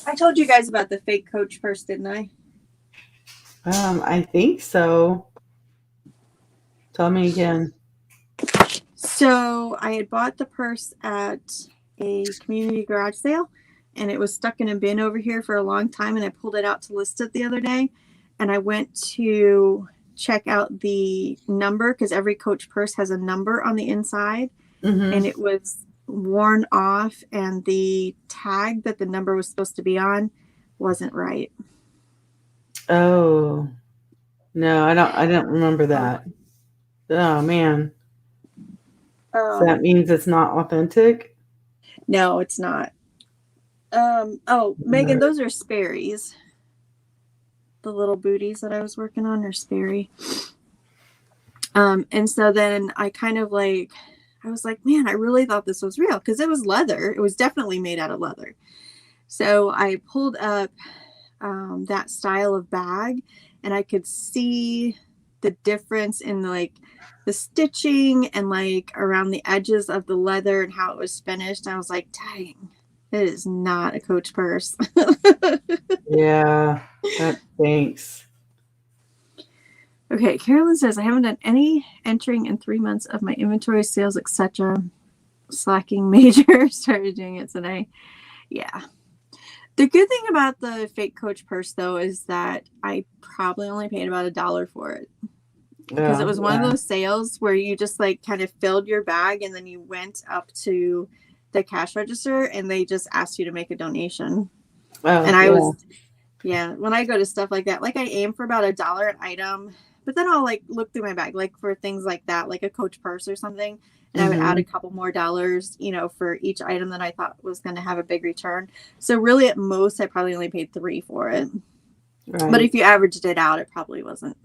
I told you guys about the fake Coach purse, didn't I? I think so. Tell me again. So I had bought the purse at a community garage sale, and it was stuck in a bin over here for a long time, and I pulled it out to list it the other day, and I went to check out the number because every Coach purse has a number on the inside, and it was worn off, and the tag that the number was supposed to be on wasn't right. Oh, no, I don't remember that. Oh man. So that means it's not authentic? No, it's not. Megan, those are Sperry's. The little booties that I was working on are Sperry. And so then I kind of I was like, man, I really thought this was real because it was leather. It was definitely made out of leather. So I pulled up that style of bag, and I could see the difference in like the stitching and like around the edges of the leather and how it was finished. I was like, dang, it is not a Coach purse. Yeah, that stinks. Okay, Carolyn says, I haven't done any entering in 3 months of my inventory, sales, etc. Slacking major. Started doing it today. Yeah. The good thing about the fake Coach purse, though, is that I probably only paid about $1 for it. Because it was one of those sales where you just like kind of filled your bag and then you went up to the cash register and they just asked you to make a donation. And I was, when I go to stuff like that, like I aim for about $1 an item, but then I'll like look through my bag, like for things like that, like a Coach purse or something. And I would add a couple more dollars, you know, for each item that I thought was going to have a big return. So really at most, I probably only paid $3 for it. Right. But if you averaged it out, it probably wasn't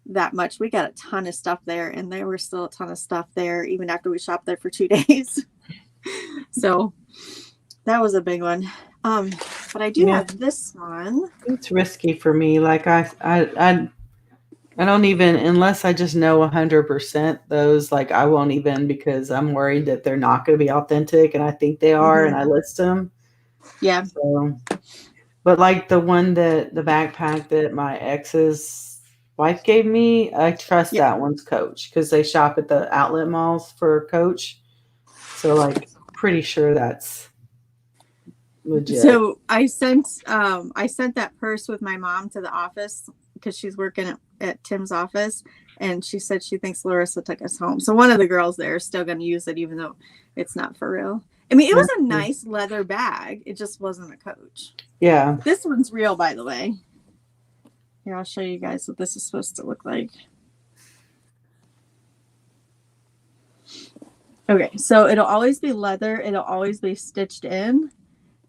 that much. We got a ton of stuff there, and there were still a ton of stuff there even after we shopped there for 2 days. So that was a big one. But I do have this one. It's risky for me. Like I don't even, unless I just know 100% those, like I won't even, because I'm worried that they're not going to be authentic, and I think they are, and I list them. Yeah. So, but like the backpack that my ex's wife gave me, I trust that one's Coach because they shop at the outlet malls for Coach. So like pretty sure that's legit. So I sent that purse with my mom to the office because she's working at Tim's office, and she said she thinks Larissa took us home. So one of the girls there is still going to use it even though it's not for real. I mean, it was a nice leather bag. It just wasn't a Coach. Yeah. This one's real, by the way. Here, I'll show you guys what this is supposed to look like. Okay, so it'll always be leather. It'll always be stitched in.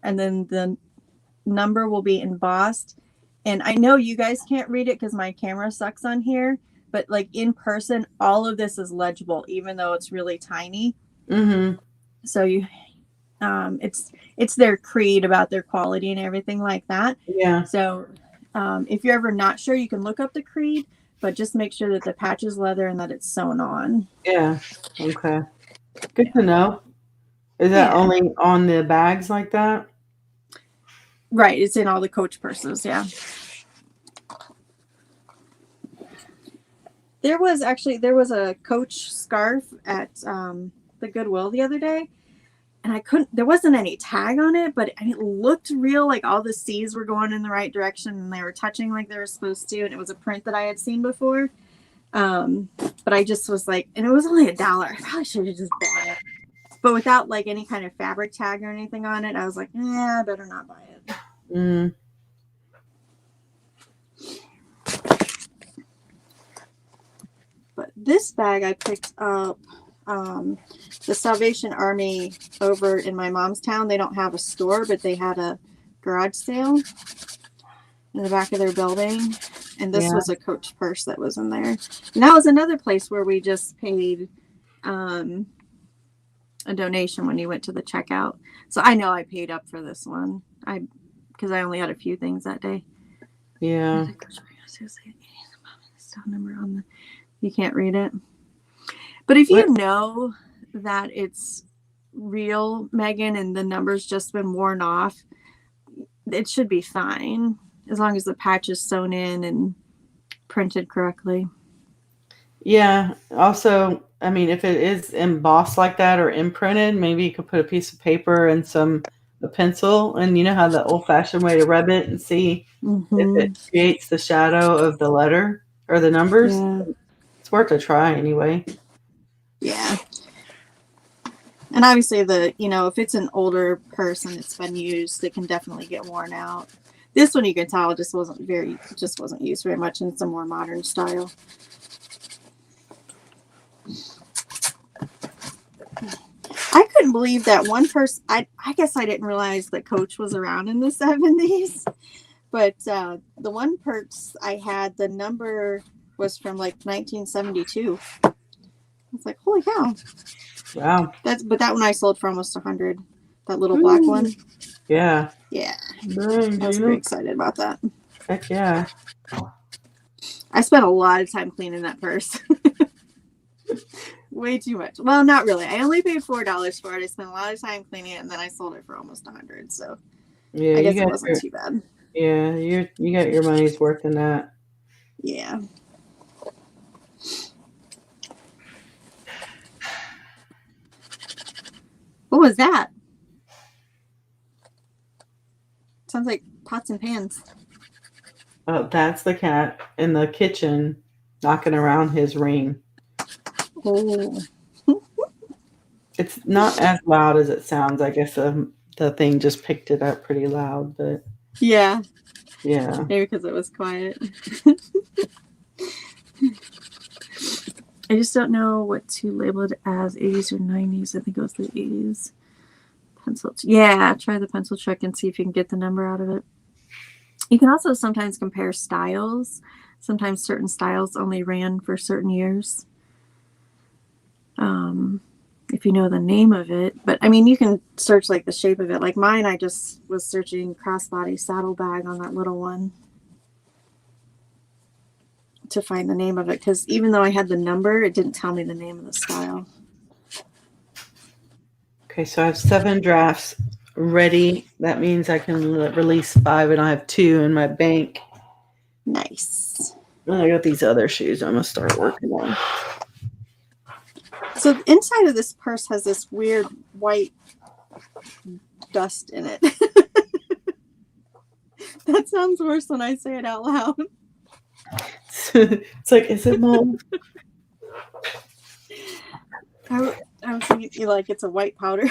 And then the number will be embossed. And I know you guys can't read it because my camera sucks on here. But like in person, all of this is legible, even though it's really tiny. Mm-hmm. So it's their creed about their quality and everything like that. Yeah. So if you're ever not sure, you can look up the creed, but just make sure that the patch is leather and that it's sewn on. Yeah. Okay. Good to know. Is that only on the bags like that? Right. It's in all the Coach purses. Yeah. There was a Coach scarf at the Goodwill the other day. And there wasn't any tag on it, but it looked real. Like all the C's were going in the right direction and they were touching like they were supposed to. And it was a print that I had seen before. But I just was like, and it was only $1. I probably should have just bought it. But without like any kind of fabric tag or anything on it, I was like, I better not buy it. Mm. But this bag I picked up the Salvation Army over in my mom's town. They don't have a store, but they had a garage sale in the back of their building. And this was a Coach purse that was in there. And that was another place where we just paid a donation when you went to the checkout. So I know I paid up for this one. Because I only had a few things that day. Yeah. You can't read it. But if you know that it's real, Megan, and the number's just been worn off, it should be fine. As long as the patch is sewn in and printed correctly. Yeah. Also, I mean, if it is embossed like that or imprinted, maybe you could put a piece of paper and a pencil, and you know how the old-fashioned way to rub it and see if it creates the shadow of the letter or the numbers. Yeah. It's worth a try anyway. Yeah. And obviously if it's an older purse and it's been used, it can definitely get worn out. This one you can tell just wasn't used very much, and it's a more modern style. I couldn't believe that one purse. I guess I didn't realize that Coach was around in the 70s, but the one purse I had, the number was from like 1972. It's like, holy cow. Wow. But that one I sold for almost $100. That little black one. Yeah. Yeah, Dang, I was Gina. pretty excited about that. Heck yeah. I spent a lot of time cleaning that purse. Way too much. Well, not really. I only paid $4 for it. I spent a lot of time cleaning it, and then I sold it for almost $100. So Yeah, I you guess it got wasn't too bad. you got your money's worth in that. Yeah. What was that? Sounds like pots and pans. Oh, that's the cat in the kitchen knocking around his ring. Oh. It's not as loud as it sounds. I guess the thing just picked it up pretty loud, but Yeah. yeah. Maybe because it was quiet. I just don't know what to label it as, 80s or 90s. I think it was the 80s. Pencil. Yeah, try the pencil trick and see if you can get the number out of it. You can also sometimes compare styles. Sometimes certain styles only ran for certain years. If you know the name of it. But I mean, you can search like the shape of it. Like mine, I just was searching crossbody saddlebag on that little one to find the name of it, because even though I had the number, it didn't tell me the name of the style. Okay, so I have 7 drafts ready. That means I can release 5, and I have 2 in my bank. Nice. And I got these other shoes I'm gonna start working on. So the inside of this purse has this weird white dust in it. That sounds worse when I say it out loud. It's like, is it mold? I was thinking like it's a white powder.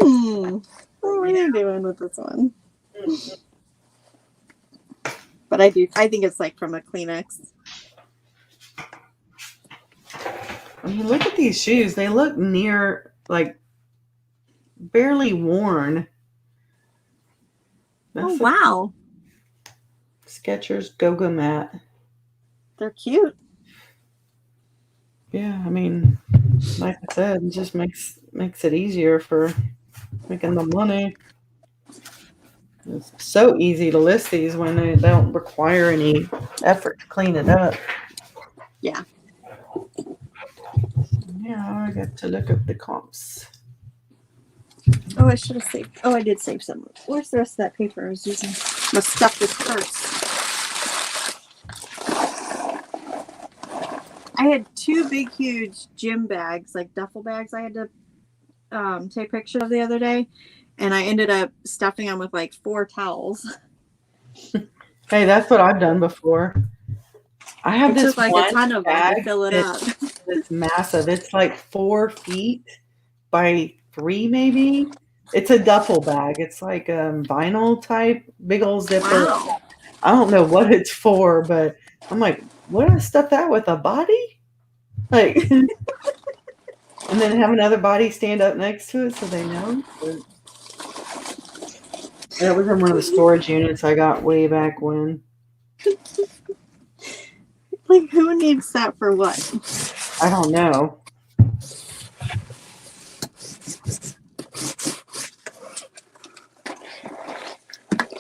What are you doing with this one? But I think it's like from a Kleenex. I mean, look at these shoes. They look near, like, barely worn. Oh, wow. Skechers Go-Go Mat. They're cute. Yeah, I mean, like I said, it just makes it easier for making the money. It's so easy to list these when they don't require any effort to clean it up. Yeah. Yeah, I got to look up the comps. Oh, I should have saved. Oh, I did save some. Where's the rest of that paper I was using? The stuff this purse. I had 2 big, huge gym bags, like duffel bags I had to take a picture of the other day. And I ended up stuffing them with like 4 towels. Hey, that's what I've done before. I have It this took like one a ton of them to bag fill it up. It's massive. It's like 4 feet by 3, maybe. It's a duffel bag. It's like vinyl type, big old zipper. Wow. I don't know what it's for, but I'm like, what do I stuff that with, a body? Like, and then have another body stand up next to it so they know. But that was in one of the storage units I got way back when. Like, who needs that for what? I don't know.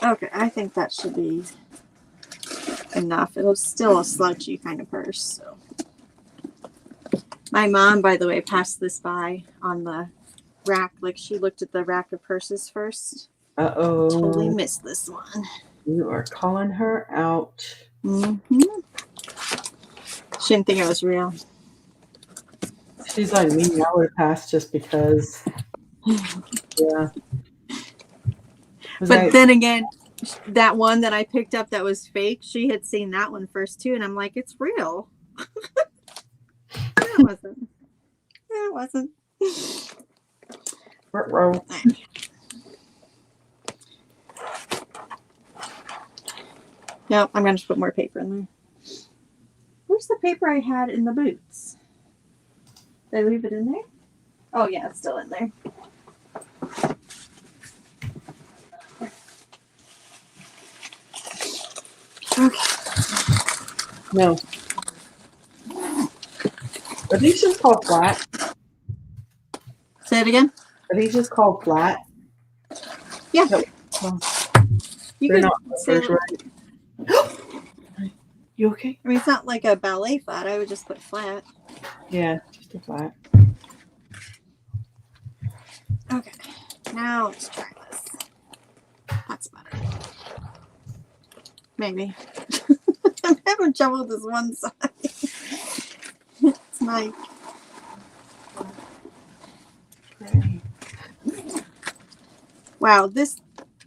Okay, I think that should be enough. It was still a slouchy kind of purse. So. My mom, by the way, passed this by on the rack. Like, she looked at the rack of purses first. Uh-oh. Totally missed this one. You are calling her out. Mm-hmm. She didn't think it was real. She's like me. I would have passed just because. Yeah. But then again, that one that I picked up that was fake, she had seen that one first too. And I'm like, it's real. It wasn't. Yeah, it wasn't. Ruh-roh. No, I'm going to put more paper in there. Where's the paper I had in the boots? Did I leave it in there? Oh, yeah, it's still in there. Okay. No. Are these just called flat? Say it again. Are they just called flat? Yeah. Yep. Well, You they're could not say, loafers, right? You okay? I mean, it's not like a ballet flat. I would just put flat. Yeah, just a flat. Okay. Now let's try this. That's better. Maybe. I'm having trouble with this one side. It's my. Great. Wow, this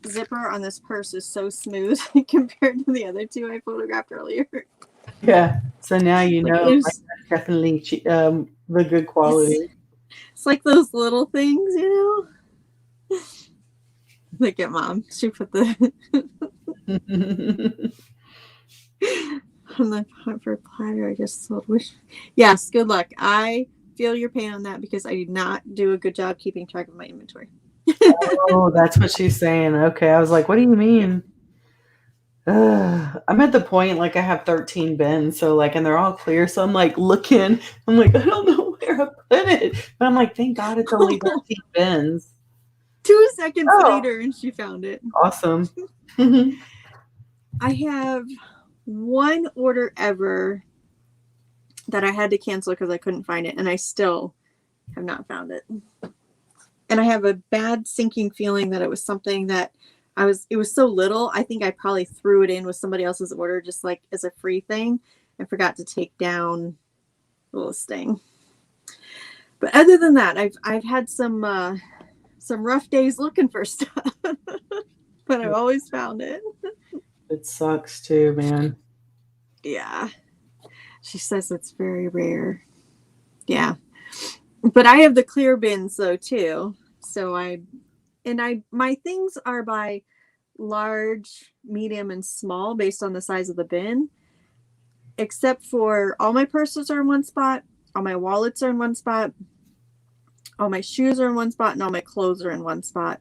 zipper on this purse is so smooth compared to the other two I photographed earlier. Yeah. So now you Like, know, like, that's definitely the good quality. It's like those little things, you know? Look at Mom. She put the on the for platter. I just wish. Yes, good luck. I feel your pain on that because I did not do a good job keeping track of my inventory. Oh, that's what she's saying. Okay. I was like, what do you mean? I'm at the point like I have 13 bins, so like, and they're all clear. So I'm like looking, I'm like, I don't know where I put it. But I'm like, thank God it's only 13 bins. 2 seconds Oh. later, and she found it. Awesome. I have one order ever that I had to cancel because I couldn't find it, and I still have not found it. And I have a bad sinking feeling that it was something that it was so little. I think I probably threw it in with somebody else's order just like as a free thing and forgot to take down the listing. But other than that, I've had some rough days looking for stuff, but I've always found it. It sucks too, man. Yeah. She says it's very rare. Yeah. But I have the clear bins though too. So my things are by large, medium, and small based on the size of the bin. Except for all my purses are in one spot, all my wallets are in one spot, all my shoes are in one spot, and all my clothes are in one spot.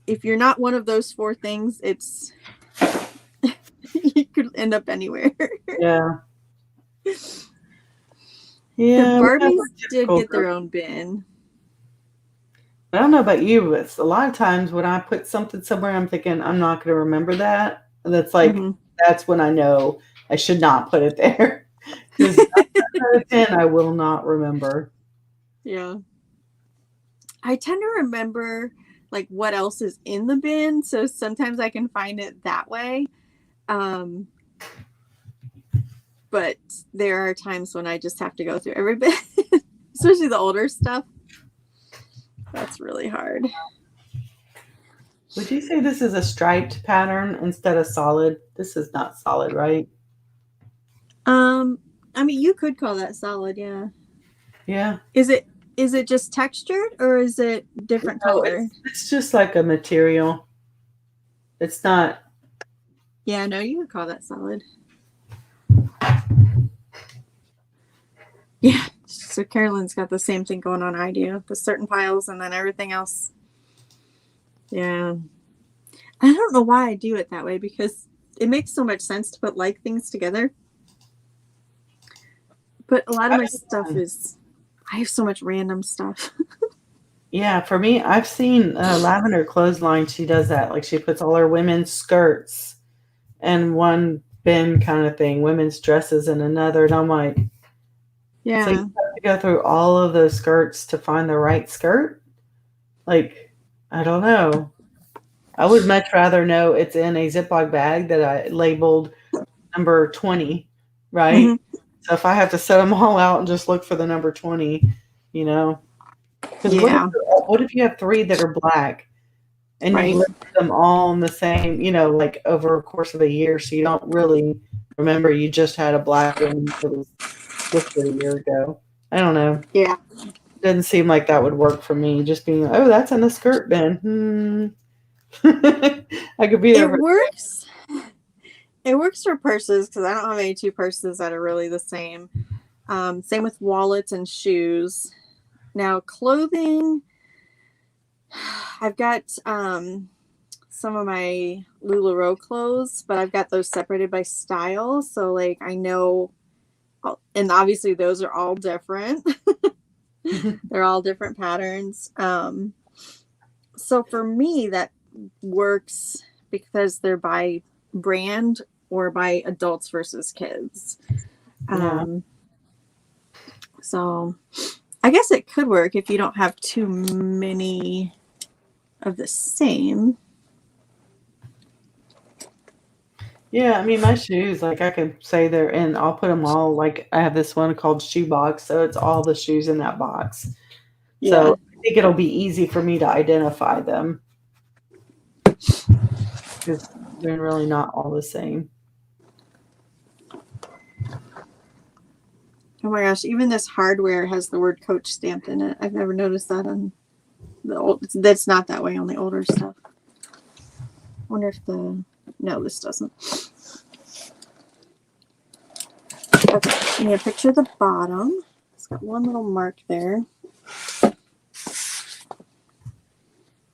If you're not one of those 4 things, it's you could end up anywhere. Yeah. The Yeah. Barbies did get their own bin. I don't know about you, but a lot of times when I put something somewhere, I'm thinking I'm not going to remember that. And that's like, that's when I know I should not put it there. Because 9 out of 10, I will not remember. Yeah. I tend to remember like what else is in the bin. So sometimes I can find it that way. But there are times when I just have to go through every bin, especially the older stuff. That's really hard. Would you say this is a striped pattern instead of solid? This is not solid, right? I mean, you could call that solid, yeah. Yeah. Is it just textured or is it different color? It's just like a material. It's not. Yeah, no, you would call that solid. Yeah. So Carolyn's got the same thing going on I do. The certain piles and then everything else. Yeah. I don't know why I do it that way because it makes so much sense to put like things together. But a lot of my stuff is, I have so much random stuff. Yeah, for me, I've seen Lavender Clothesline. She does that. Like she puts all her women's skirts in one bin kind of thing, women's dresses in another. And I'm like, Yeah. so you have to go through all of those skirts to find the right skirt? Like, I don't know. I would much rather know it's in a Ziploc bag that I labeled number 20, right? Mm-hmm. So if I have to set them all out and just look for the number 20, you know? Because what if you have 3 that are black and you've listed them all in the same, like over a course of a year, so you don't really remember you just had a black one that was listed a year ago. I don't know. Yeah. It doesn't seem like that would work for me. Just being, oh, that's in the skirt bin. I could be there. It works. It works for purses because I don't have any 2 purses that are really the same. Same with wallets and shoes. Now clothing, I've got some of my LuLaRoe clothes, but I've got those separated by style. So like I know, and obviously those are all different. They're all different patterns. So for me, that works because they're by brand or by adults versus kids. Yeah. So I guess it could work if you don't have too many of the same. Yeah, I mean, my shoes, like I could say they're in, I'll put them all, like I have this one called Shoe Box, so it's all the shoes in that box. So I think it'll be easy for me to identify them because they're really not all the same. Oh my gosh, even this hardware has the word Coach stamped in it. I've never noticed that on the old. That's not that way on the older stuff. I wonder if no, this doesn't. Okay, you need to picture the bottom. It's got one little mark there.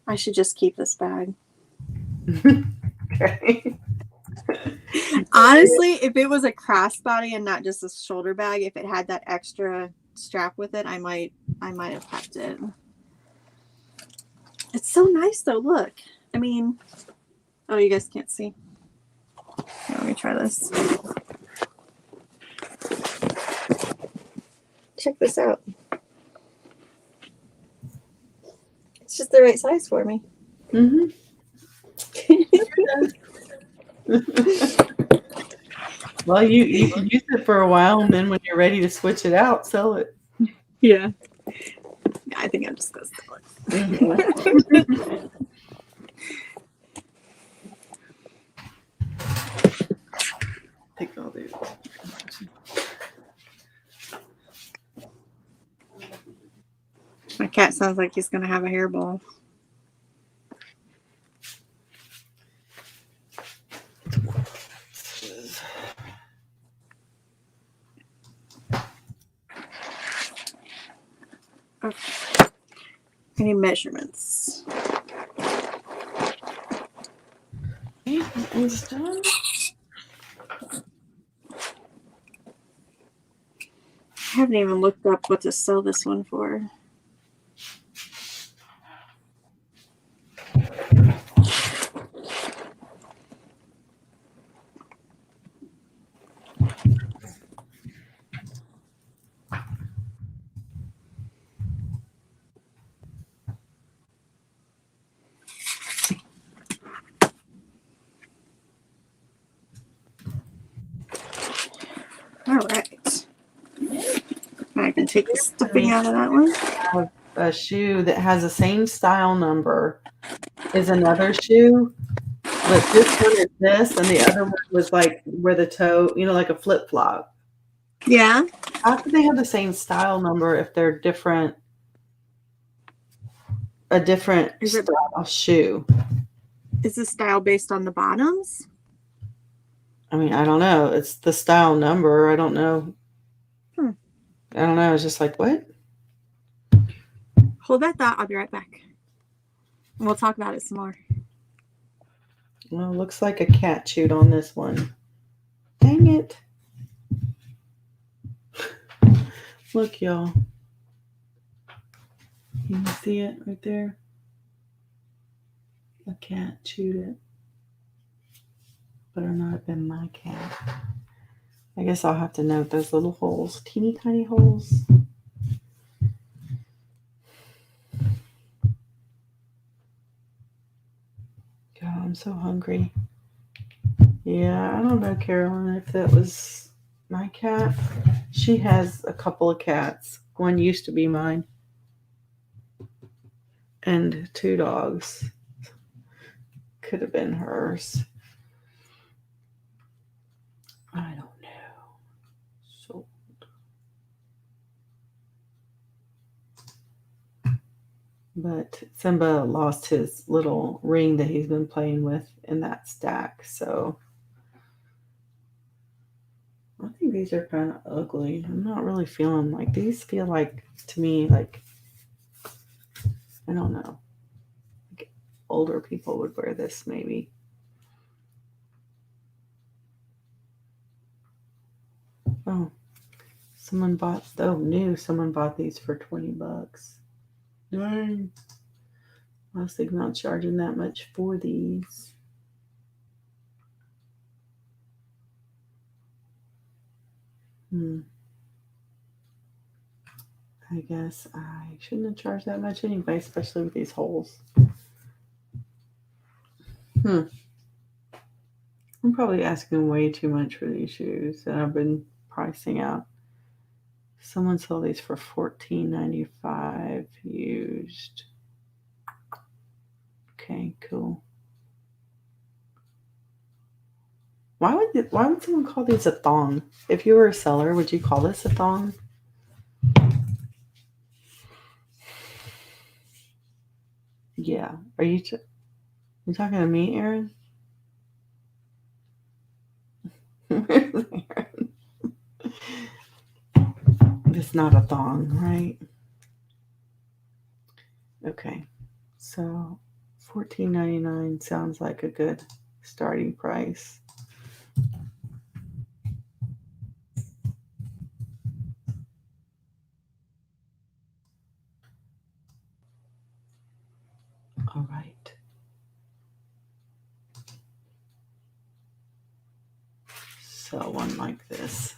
I should just keep this bag. Okay. Honestly, if it was a crossbody and not just a shoulder bag, if it had that extra strap with it, I might have kept it. It's so nice though. Look, I mean, oh, you guys can't see. Here, let me try this. Check this out. It's just the right size for me. Mm-hmm. Well, you can use it for a while, and then when you're ready to switch it out, sell it. Yeah. I think I'm just gonna sell it. Mm-hmm. I think I'll do. My cat sounds like he's gonna have a hairball. Okay. Any measurements? It's done. I haven't even looked up what to sell this one for. All right. I can take the stuffing out of that one. Have a shoe that has the same style number is another shoe, but this one is this, and the other one was like where the toe, like a flip flop. Yeah. How could they have the same style number if they're different? A different style shoe. Is the style based on the bottoms? I mean, I don't know. It's the style number. I don't know. I don't know. It's just like, what? Hold that thought. I'll be right back. And we'll talk about it some more. Well, it looks like a cat chewed on this one. Dang it. Look, y'all. Can you see it right there? A cat chewed it. Better not have been my cat. I guess I'll have to note those little holes. Teeny tiny holes. God, I'm so hungry. Yeah, I don't know, Carolyn, if that was my cat. She has a couple of cats. One used to be mine. And 2 dogs. Could have been hers. I don't know. So but Simba lost his little ring that he's been playing with in that stack, so I think these are kind of ugly. I'm not really feeling like these feel like, to me, like, I don't know. Like older people would wear this maybe. Oh, someone bought these for $20. Dang. I was thinking about charging that much for these. I guess I shouldn't have charged that much anyway, especially with these holes. I'm probably asking way too much for these shoes that I've been pricing out. Someone sold these for $14.95 used. Okay, cool. Why would someone call these a thong? If you were a seller, would you call this a thong? Yeah. Are you talking to me, Aaron? Where's Aaron? It's not a thong, right? Okay. So $14.99 sounds like a good starting price. All right. So one like this.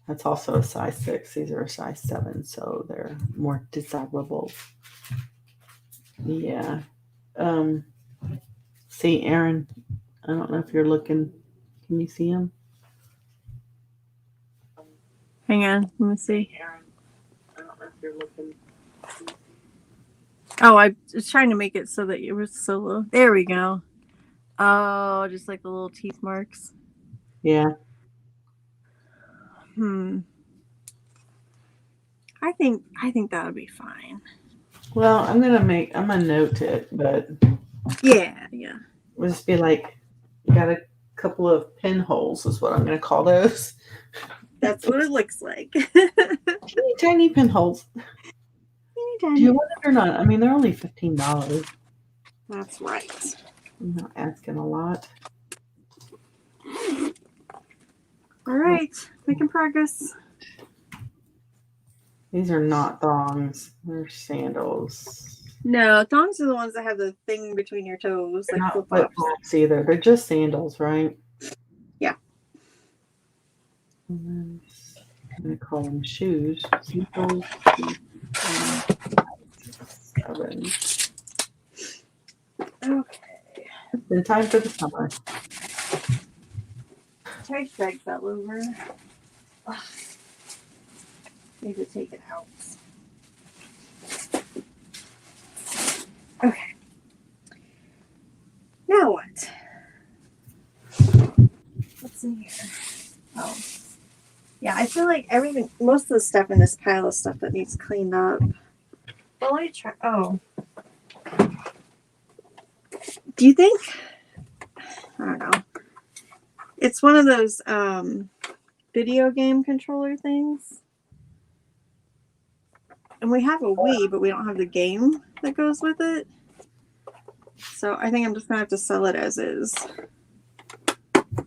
That's also a size 6. These are a size 7, so they're more desirable. Yeah. See, Aaron, I don't know if you're looking. Can you see him? Hang on, let me see. Aaron, I don't know if you're looking. Oh, I was trying to make it so that it was so low. There we go. Oh, just like the little teeth marks. Yeah. I think that would be fine. Well, I'm gonna note it, but Yeah. we'll just be like, got a couple of pinholes is what I'm gonna call those. That's what it looks like. Teeny tiny pinholes. Do you want it or not? I mean, they're only $15. That's right. I'm not asking a lot. All right, making progress. These are not thongs. They're sandals. No, thongs are the ones that have the thing between your toes, They're like not flip flip flops. flops either. They're just sandals, right? Yeah. And then I'm gonna call them shoes. Sandals. 7. Okay. It's been time for the summer. Tag bag fell over. Ugh. Need to take it out. Okay. Now what? What's in here? Oh. Yeah, I feel like most of the stuff in this pile is stuff that needs cleaned up. Well, let me try. Oh. Do you think? I don't know. It's one of those video game controller things. And we have a Wii, but we don't have the game that goes with it. So I think I'm just going to have to sell it as is.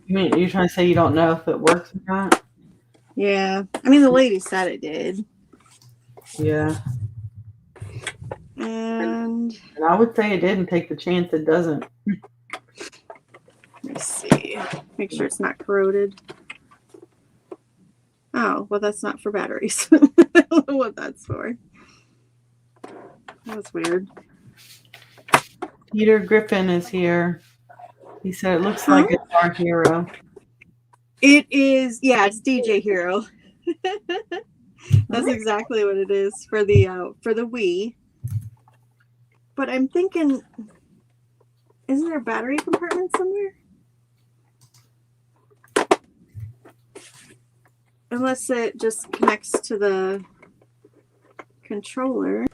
You mean you're trying to say you don't know if it works or not? Yeah. I mean, the lady said it did. Yeah. And I would say it did and take the chance it doesn't. let me see. Make sure it's not corroded. Oh, well, that's not for batteries. I don't know what that's for. That's weird. Peter Griffin is here. He said it looks like it's our hero. It is, yeah, it's DJ Hero. That's exactly what it is for the Wii. But I'm thinking, isn't there a battery compartment somewhere? Unless it just connects to the controller.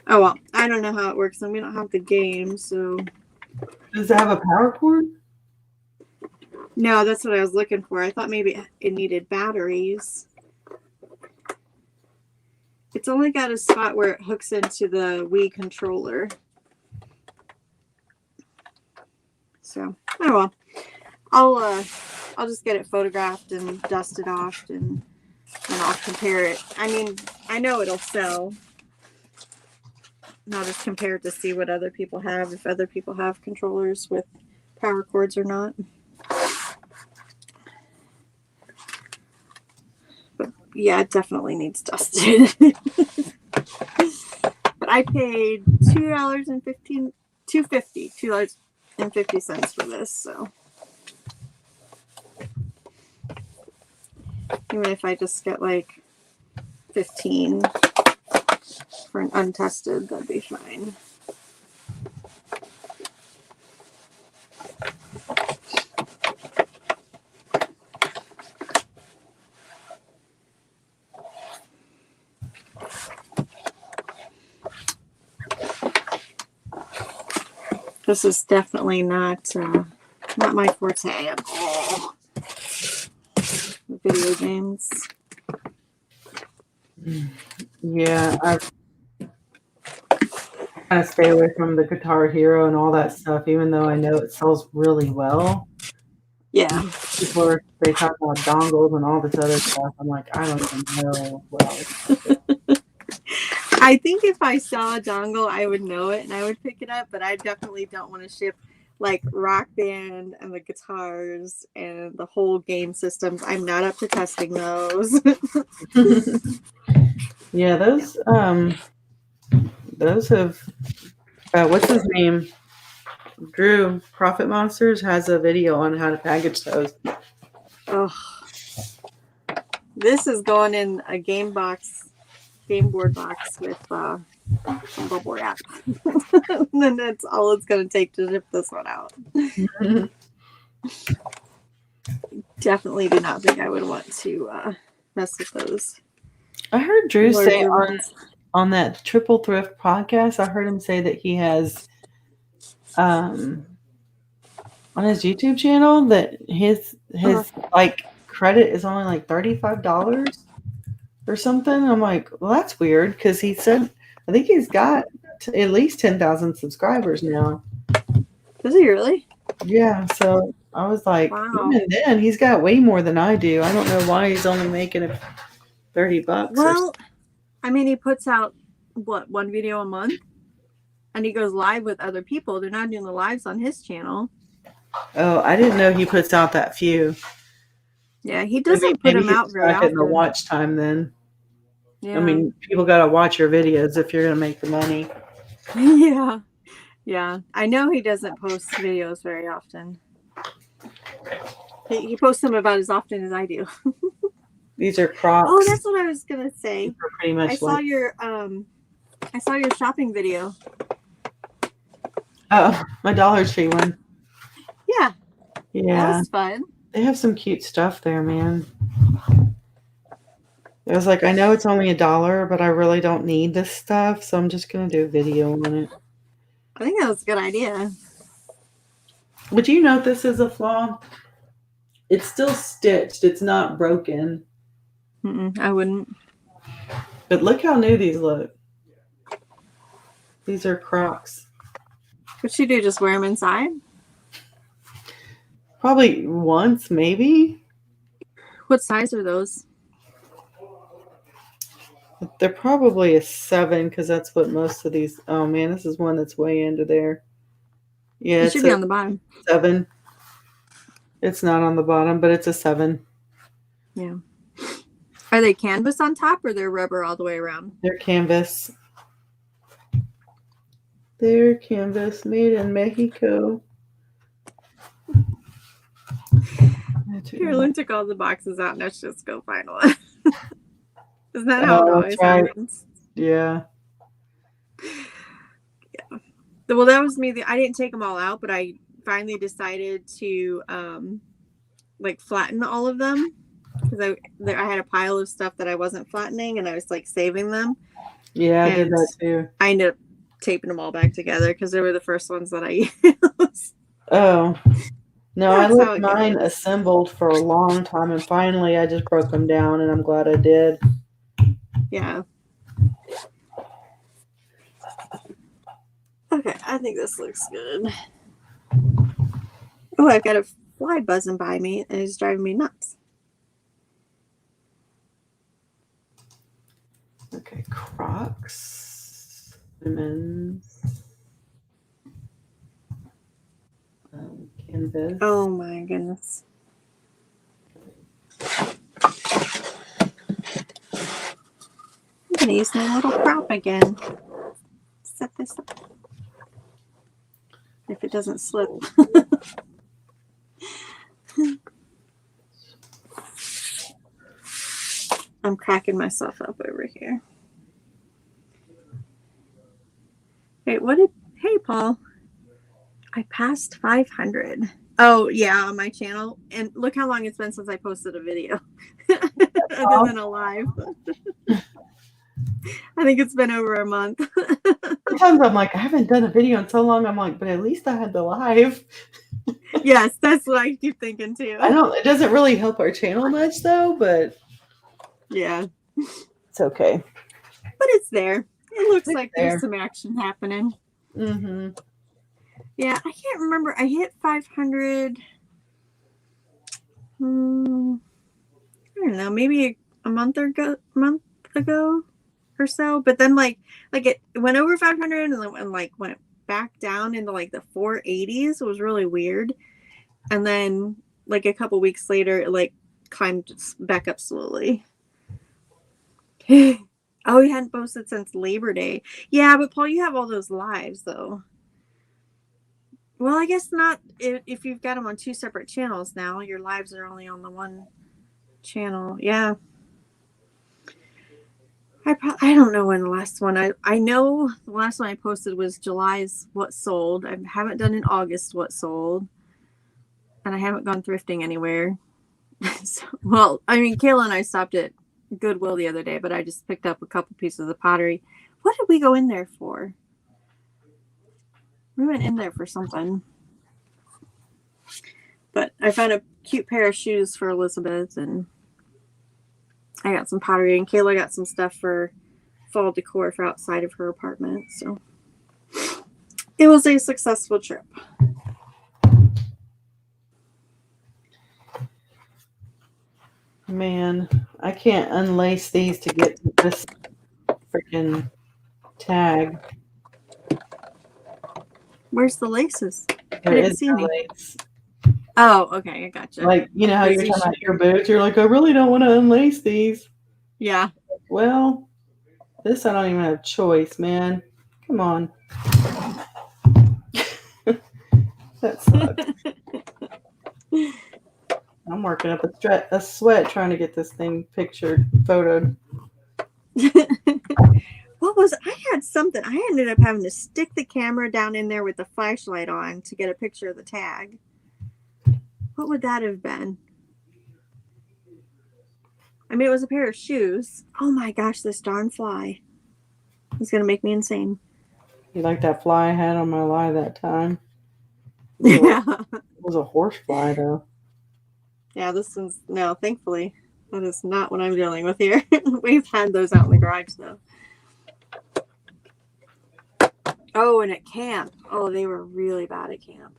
Oh well, I don't know how it works, and we don't have the game, so. Does it have a power cord? No, that's what I was looking for. I thought maybe it needed batteries. It's only got a spot where it hooks into the Wii controller. So, oh well. I'll just get it photographed and dust it off, and I'll compare it. I mean, I know it'll sell. And I'll just compare it to see what other people have, if other people have controllers with power cords or not. But yeah, it definitely needs dusted. But I paid $2.50 for this, so even if I just get like 15 for an untested, that'd be fine. This is definitely not my forte at all. Video games. Yeah, I kind of stay away from the Guitar Hero and all that stuff, even though I know it sells really well. Yeah. Before they talk about dongles and all this other stuff, I'm like, I don't even know. Well, I think if I saw a dongle, I would know it and I would pick it up, but I definitely don't want to ship like Rock Band and the guitars and the whole game systems. I'm not up to testing those. yeah, those have what's his name? Drew Profit Monsters has a video on how to package those. Oh, this is going in a game board box with some bubble wrap. And then that's all it's going to take to ship this one out. Definitely do not think I would want to mess with those. I heard Drew say larger ones. on that Triple Thrift podcast, I heard him say that he has on his YouTube channel that his like credit is only like $35 or something. I'm like, well, that's weird, because he said I think he's got at least 10,000 subscribers now. Does he really? Yeah, so I was like, Wow. even then, he's got way more than I do. I don't know why he's only making it $30. Well, I mean, he puts out one video a month, and he goes live with other people. They're not doing the lives on his channel. Oh, I didn't know he puts out that few. Yeah, he doesn't put them out very often. The watch time then. Yeah. I mean, people got to watch your videos if you're going to make the money. Yeah. Yeah. I know he doesn't post videos very often. He posts them about as often as I do. These are Crocs. Oh, that's what I was going to say. Pretty much I saw your shopping video. Oh, my Dollar Tree one. Yeah. Yeah. That was fun. They have some cute stuff there, man. I was like, I know it's only $1, but I really don't need this stuff, so I'm just going to do a video on it. I think that was a good idea. Would you note this is a flaw? It's still stitched. It's not broken. I wouldn't. But look how new these look. These are Crocs. What'd you do? Just wear them inside? Probably once, maybe. What size are those? They're probably a 7, because that's what most of these. Oh man, this is one that's way into there. Yeah, It should be on the bottom. 7. It's not on the bottom, but it's a 7. Yeah. Are they canvas on top, or they're rubber all the way around? They're canvas. They're canvas, made in Mexico. Carolyn took all the boxes out. Let's just go find one. Isn't that how it always happens? Yeah. Yeah. Well, that was me. I didn't take them all out, but I finally decided to like flatten all of them, because I had a pile of stuff that I wasn't flattening, and I was like saving them. Yeah, I did that too. I ended up taping them all back together because they were the first ones that I used. Oh. No, That's I left mine assembled for a long time, and finally I just broke them down, and I'm glad I did. Yeah. Okay, I think this looks good. Oh, I've got a fly buzzing by me, and it's driving me nuts. Okay, Crocs. Women's canvas. Oh my goodness. I'm gonna use my little prop again. Set this up. If it doesn't slip. I'm cracking myself up over here. Wait, hey Paul. I passed 500. Oh yeah, on my channel. And look how long it's been since I posted a video. Other than a live. I think it's been over a month. Sometimes I'm like, I haven't done a video in so long. I'm like, but at least I had the live. Yes, that's what I keep thinking too. It doesn't really help our channel much though, but yeah. it's okay. But it's there. It looks It's like there. there's some action happening. Mm-hmm. Yeah, I can't remember. I hit 500. I don't know, maybe a month ago or so. But then like it went over 500 and then went back down into like the 480s. It was really weird. And then like a couple weeks later, it like climbed back up slowly. Oh, he hadn't posted since Labor Day. Yeah, but Paul, you have all those lives though. Well, I guess not. If you've got them on two separate channels now, your lives are only on the one channel. Yeah. I don't know when the last one. I know the last one I posted was July's What Sold. I haven't done in August What Sold. And I haven't gone thrifting anywhere. So, well, I mean, Kayla and I stopped at Goodwill the other day, but I just picked up a couple pieces of pottery. What did we go in there for? We went in there for something. But I found a cute pair of shoes for Elizabeth, and I got some pottery, and Kayla got some stuff for fall decor for outside of her apartment. So it was a successful trip. Man, I can't unlace these to get this freaking tag. Where's the laces? There didn't is see no any. lace. Oh, okay, I gotcha. Like, you know how you're These talking about your boots? You're like, I really don't want to unlace these. Yeah. Well, this I don't even have choice, man. Come on. That sucks. I'm working up a sweat trying to get this thing photoed. I had something. I ended up having to stick the camera down in there with the flashlight on to get a picture of the tag. What would that have been? I mean, it was a pair of shoes. Oh my gosh, this darn fly. It's going to make me insane. You like that fly I had on my lie that time? Yeah. It was a horse fly, though. Yeah, this one's, no, thankfully, that is not what I'm dealing with here. We've had those out in the garage, though. Oh, and at camp. Oh, they were really bad at camp.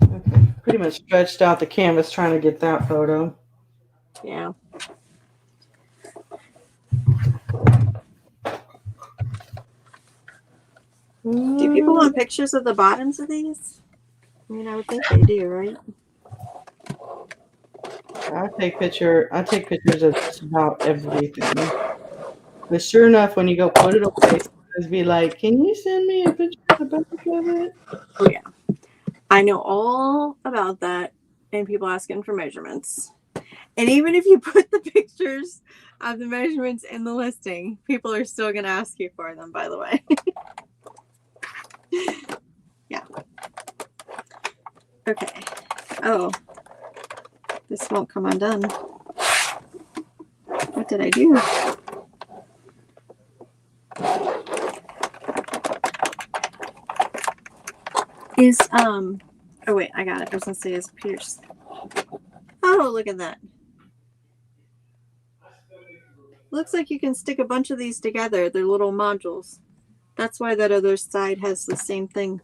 Okay. Pretty much stretched out the canvas trying to get that photo. Yeah. Do people want pictures of the bottoms of these? I mean, I would think they do, right? I take pictures of just about everything. But sure enough, when you go put it away, somebody's be like, "Can you send me a picture of the back of it?" Oh yeah, I know all about that. And people asking for measurements. And even if you put the pictures of the measurements in the listing, people are still going to ask you for them. By the way. Yeah. Okay. Oh, this won't come undone. What did I do? Oh wait, I got it. I was gonna say is pierced. Oh, look at that. Looks like you can stick a bunch of these together. They're little modules. That's why that other side has the same thing.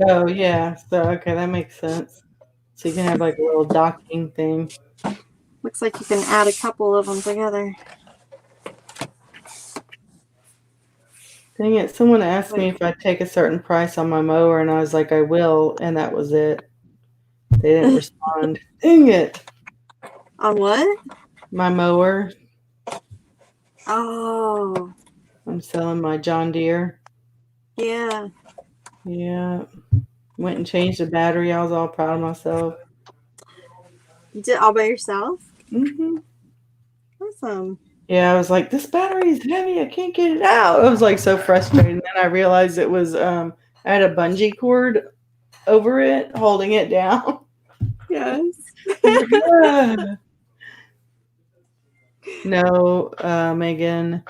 Oh yeah, so okay, that makes sense. So you can have like a little docking thing. Looks like you can add a couple of them together. Dang it. Someone asked me Wait. if I'd take a certain price on my mower, and I was like, I will. And that was it. They didn't respond. Dang it. On what? My mower. Oh, I'm selling my John Deere. yeah. Yeah. Went and changed the battery. I was all proud of myself. You did it all by yourself? Hmm. Awesome. Yeah, I was like, this battery's heavy. I can't get it out. I was like so frustrated. And then I realized it was I had a bungee cord over it, holding it down. Yes. I was like, "Ah." No, Megan.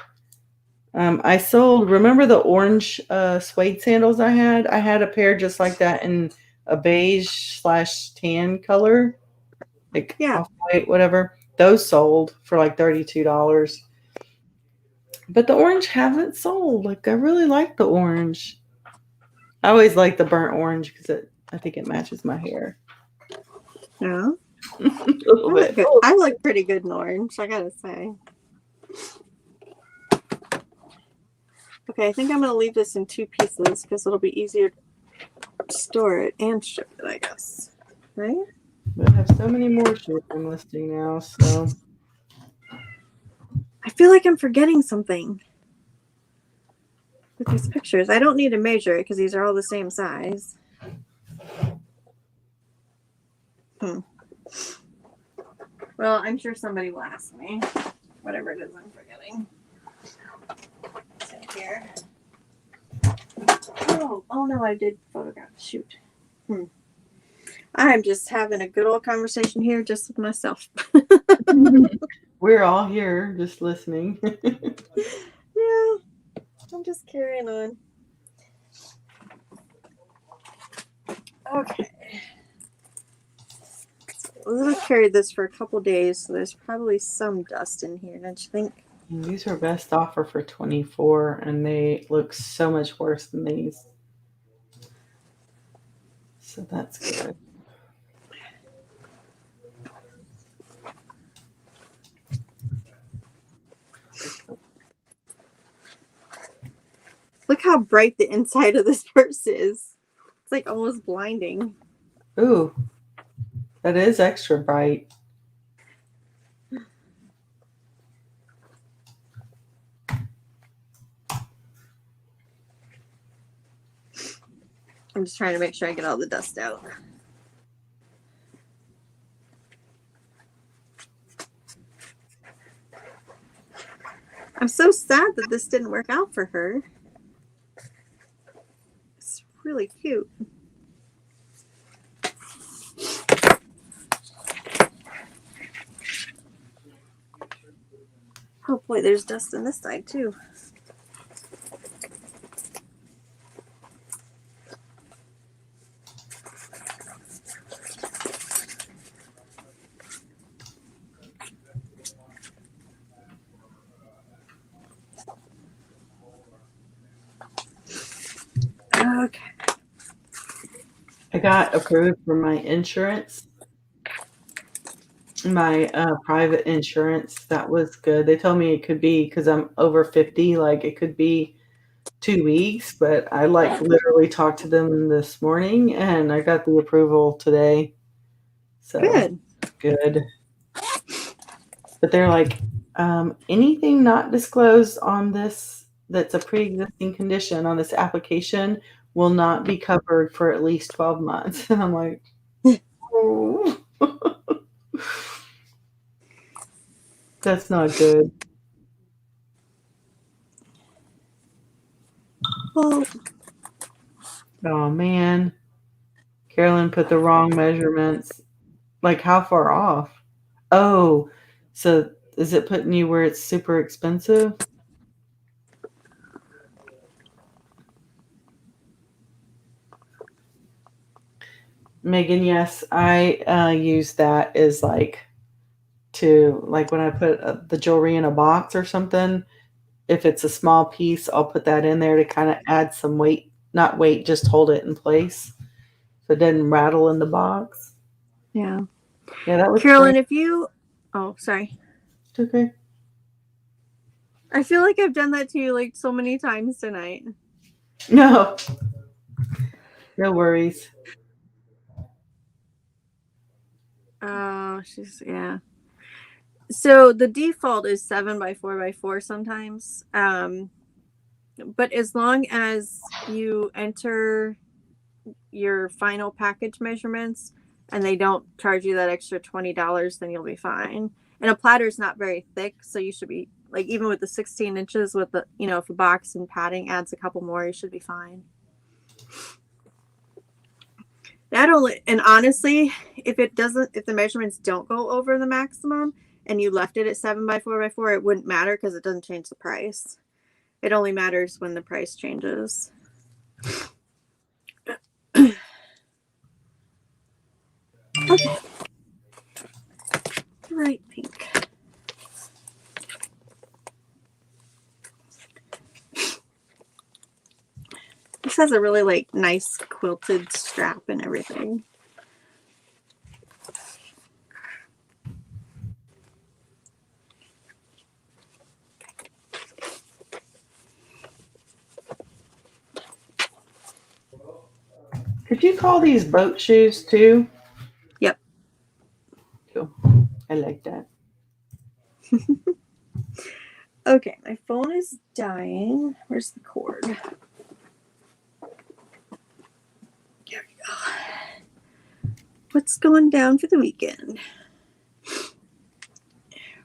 I sold. Remember the orange suede sandals I had? I had a pair just like that in a beige/tan color, like Yeah. off white, whatever. Those sold for like $32. But the orange haven't sold. Like I really like the orange. I always like the burnt orange because I think it matches my hair Yeah. a little bit. I look pretty good in orange, I gotta say. Okay, I think I'm gonna leave this in 2 pieces because it'll be easier to store it and ship it, I guess. Right? But I have so many more shit I'm listing now, so I feel like I'm forgetting something with these pictures. I don't need to measure it because these are all the same size. Well, I'm sure somebody will ask me. Whatever it is I'm forgetting. It's in here. Oh no, I did photograph. Shoot. I'm just having a good old conversation here just with myself. we're all here just listening. Yeah, I'm just carrying on. Okay. I'm going to carry this for a couple days, so there's probably some dust in here, don't you think? These are best offer for 24 and they look so much worse than these. So that's good. Look how bright the inside of this purse is. It's like almost blinding. Ooh, that is extra bright. I'm just trying to make sure I get all the dust out. I'm so sad that this didn't work out for her. It's really cute. Oh boy, there's dust on this side too. Okay. I got approved for my insurance. My private insurance. That was good. They told me it could be because I'm over 50, like it could be 2 weeks, but I like literally talked to them this morning and I got the approval today. So good. But they're like, anything not disclosed on this that's a pre-existing condition on this application will not be covered for at least 12 months. And I'm like, oh. That's not good. Well, Oh man. Carolyn put the wrong measurements. Like how far off? Oh, so is it putting you where it's super expensive? Megan, yes, I use that as like to like when I put the jewelry in a box or something. If it's a small piece, I'll put that in there to kind of add some weight, not weight, just hold it in place so it doesn't rattle in the box. yeah. Yeah, that was Carolyn, great. if you, oh, sorry. It's okay. I feel like I've done that to you like so many times tonight. No. No worries. Oh, yeah. So the default is 7x4x4 sometimes. But as long as you enter your final package measurements and they don't charge you that extra $20, then you'll be fine. And a platter is not very thick, so you should be like, even with the 16 inches with the, if a box and padding adds a couple more, you should be fine. And honestly, if the measurements don't go over the maximum and you left it at 7x4x4, it wouldn't matter because it doesn't change the price. It only matters when the price changes. Okay. Bright pink. This has a really like nice quilted strap and everything. Could you call these boat shoes too? Yep. Cool. I like that. Okay, my phone is dying. Where's the cord? There we go. What's going down for the weekend?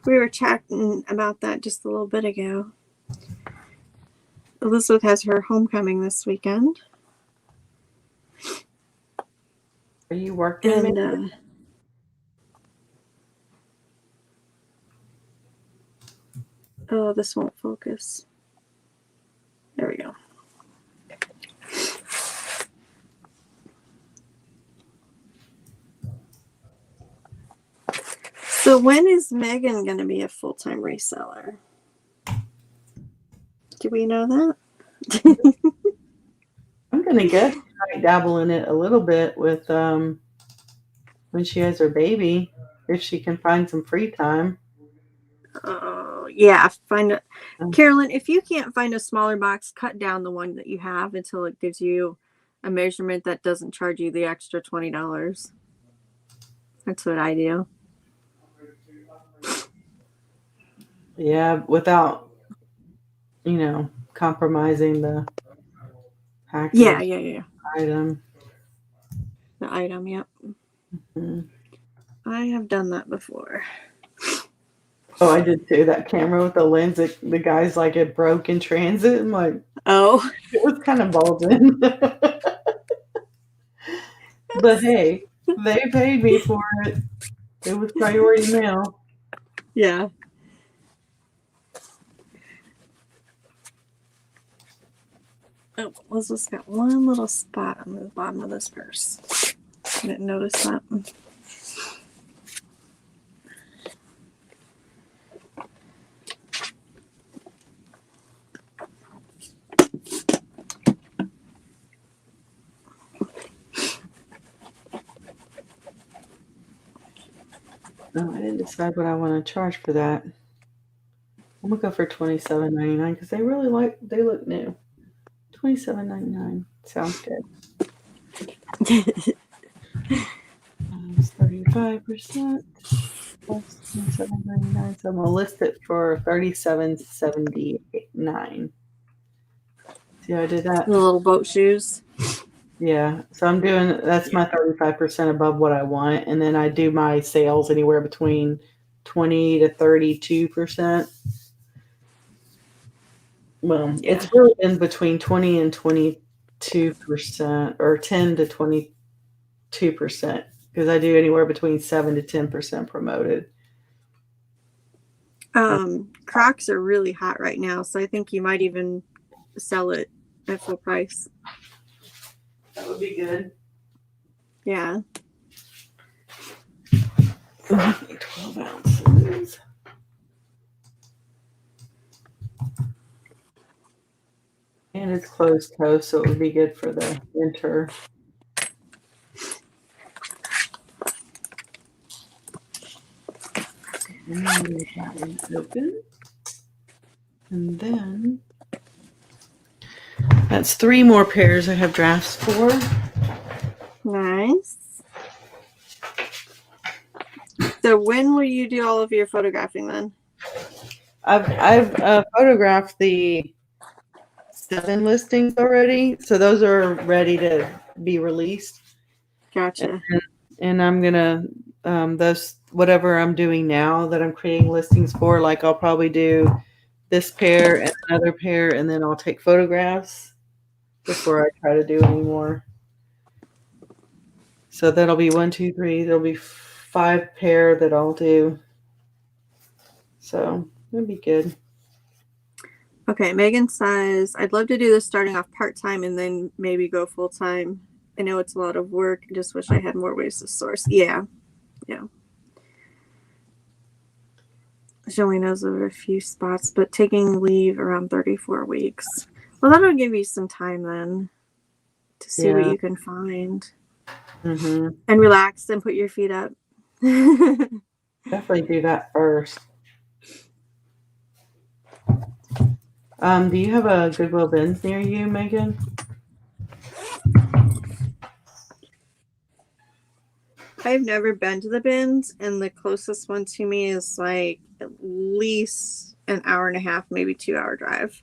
We were chatting about that just a little bit ago. Elizabeth has her homecoming this weekend. Are you working? And oh, this won't focus. There we go. So when is Megan going to be a full-time reseller? Do we know that? I'm gonna might dabble in it a little bit with when she has her baby, if she can find some free time. Oh, yeah. Carolyn, if you can't find a smaller box, cut down the one that you have until it gives you a measurement that doesn't charge you the extra $20. That's what I do. Yeah, without, compromising the package. Yeah. Item. The item, yep. Mm-hmm. I have done that before. Oh, I did too. That camera with the lens, the guy's like, it broke in transit. I'm like, oh, it was kind of bulging. But hey, they paid me for it. It was priority mail. Yeah. Oh, Elizabeth's got one little spot on the bottom of this purse. I didn't notice that. No, I didn't decide what I want to charge for that. I'm gonna go for $27.99 because they look new. $27.99 sounds good. It's 35% plus $27.99. So I'm gonna list it for $37.79. See how I did that? The little boat shoes. Yeah. So I'm doing that's my 35% above what I want, and then I do my sales anywhere between 20 to 32%. Well, it's really been between 20 and 22%, or 10 to 22%, because I do anywhere between 7 to 10% promoted. Crocs are really hot right now, so I think you might even sell it at full price. That would be good. Yeah. 12 ounces. And it's closed toe, so it would be good for the winter. And that one's open. And then that's 3 more pairs I have drafts for. Nice. So when will you do all of your photographing then? I've photographed the 7 listings already, so those are ready to be released. Gotcha. And I'm gonna those whatever I'm doing now that I'm creating listings for, like I'll probably do this pair and another pair, and then I'll take photographs before I try to do any more. So that'll be 1, 2, 3. There'll be 5 pair that I'll do. So that'd be good. Okay, Megan says, I'd love to do this starting off part-time and then maybe go full-time. I know it's a lot of work. I just wish I had more ways to source. Yeah. She only knows of a few spots, but taking leave around 34 weeks. Well, that'll give you some time then to see what you can find. Mm-hmm. And relax and put your feet up. Definitely do that first. Do you have a Goodwill Bins near you, Megan? I've never been to the bins, and the closest one to me is like at least an hour and a half, maybe 2-hour drive.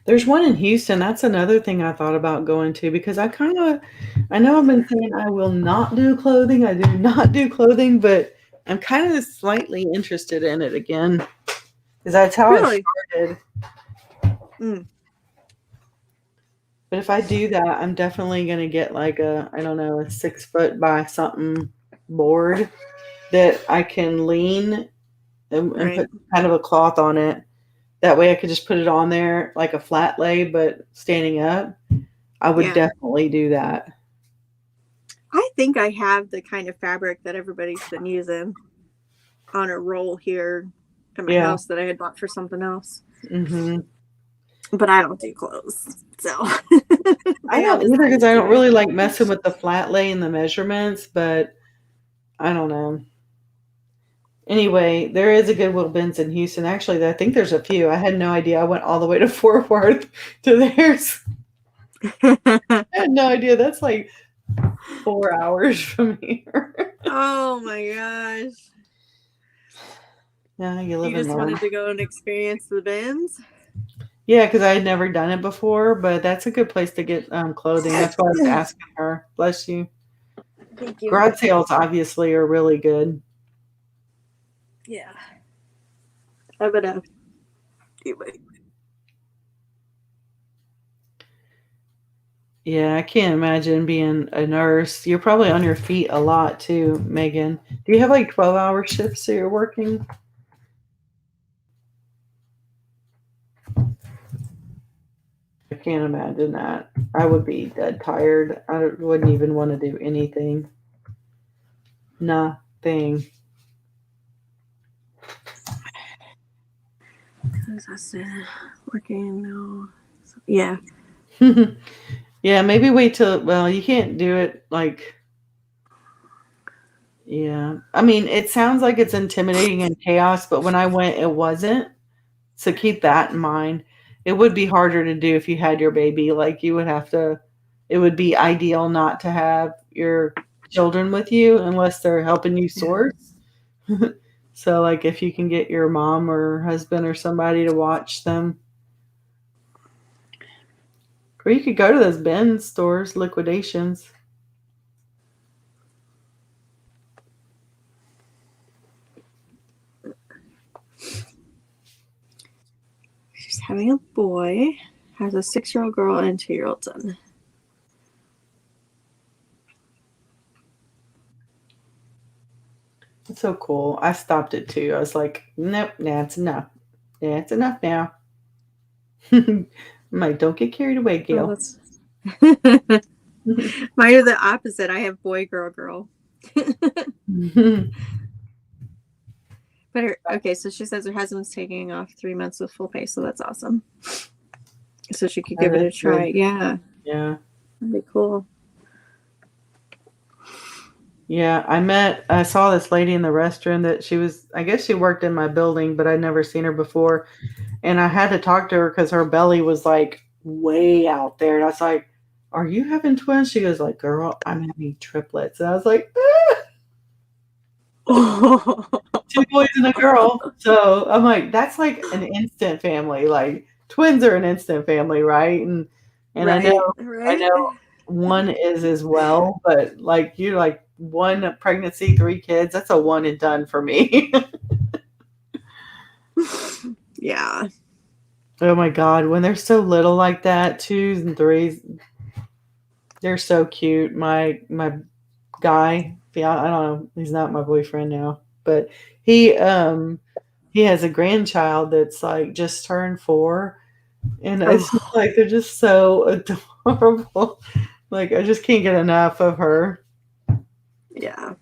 There's one in Houston. That's another thing I thought about going to, because I know I've been saying I will not do clothing. I do not do clothing, but I'm kind of slightly interested in it again, because that's how Really? it started. But if I do that, I'm definitely going to get like a 6 foot by something board that I can lean and put kind of a cloth on it. That way I could just put it on there like a flat lay, but standing up. I would definitely do that. I think I have the kind of fabric that everybody's been using on a roll here at my house that I had bought for something else. Mm-hmm. But I don't do clothes, so I don't either, because I don't really like messing with the flat lay and the measurements. But I don't know. Anyway, there is a Goodwill Bins in Houston. Actually, I think there's a few. I had no idea. I went all the way to Fort Worth to theirs. I had no idea. That's like 4 hours from here. Oh my gosh. Yeah, You just wanted to go and experience the bins? Yeah, because I had never done it before, but that's a good place to get clothing. That's why I was asking her. Bless you. Thank you. Garage sales obviously are really good. Yeah. I would have. Yeah, I can't imagine being a nurse. You're probably on your feet a lot too, Megan. Do you have like 12-hour shifts that you're working? I can't imagine that. I would be dead tired. I wouldn't even want to do anything. Nothing. Working no. Yeah. Yeah, maybe wait till, well, you can't do it like, yeah. I mean, it sounds like it's intimidating and chaos, but when I went, it wasn't. So keep that in mind. It would be harder to do if you had your baby. Like you would have to, it would be ideal not to have your children with you unless they're helping you source. So like if you can get your mom or husband or somebody to watch them. Or you could go to those bin stores, liquidations. She's having a boy, has a 6-year-old girl and a 2-year-old son. It's so cool. I stopped it too. I was like, nope, that's enough. That's enough now. I'm like, don't get carried away, Gail. Mine are the opposite. I have boy, girl, girl. But okay, so she says her husband's taking off 3 months with full pay, so that's awesome. So she could give it a try. Good. Yeah. Yeah. That'd be cool. Yeah, I saw this lady in the restroom that I guess she worked in my building, but I'd never seen her before. And I had to talk to her because her belly was like way out there. And I was like, "Are you having twins?" She goes like, "Girl, I'm having triplets." And I was like, "Two boys and a girl." So I'm like, that's like an instant family. Like twins are an instant family, right? And Right, I right. know one is as well, but like you like one pregnancy, 3 kids, that's a one and done for me. Yeah. Oh my God, when they're so little like that, 2s and 3s, they're so cute. My guy, yeah, I don't know, he's not my boyfriend now, but he has a grandchild that's like just turned 4, and it's just Oh, like they're just so adorable. Like I just can't get enough of her. yeah.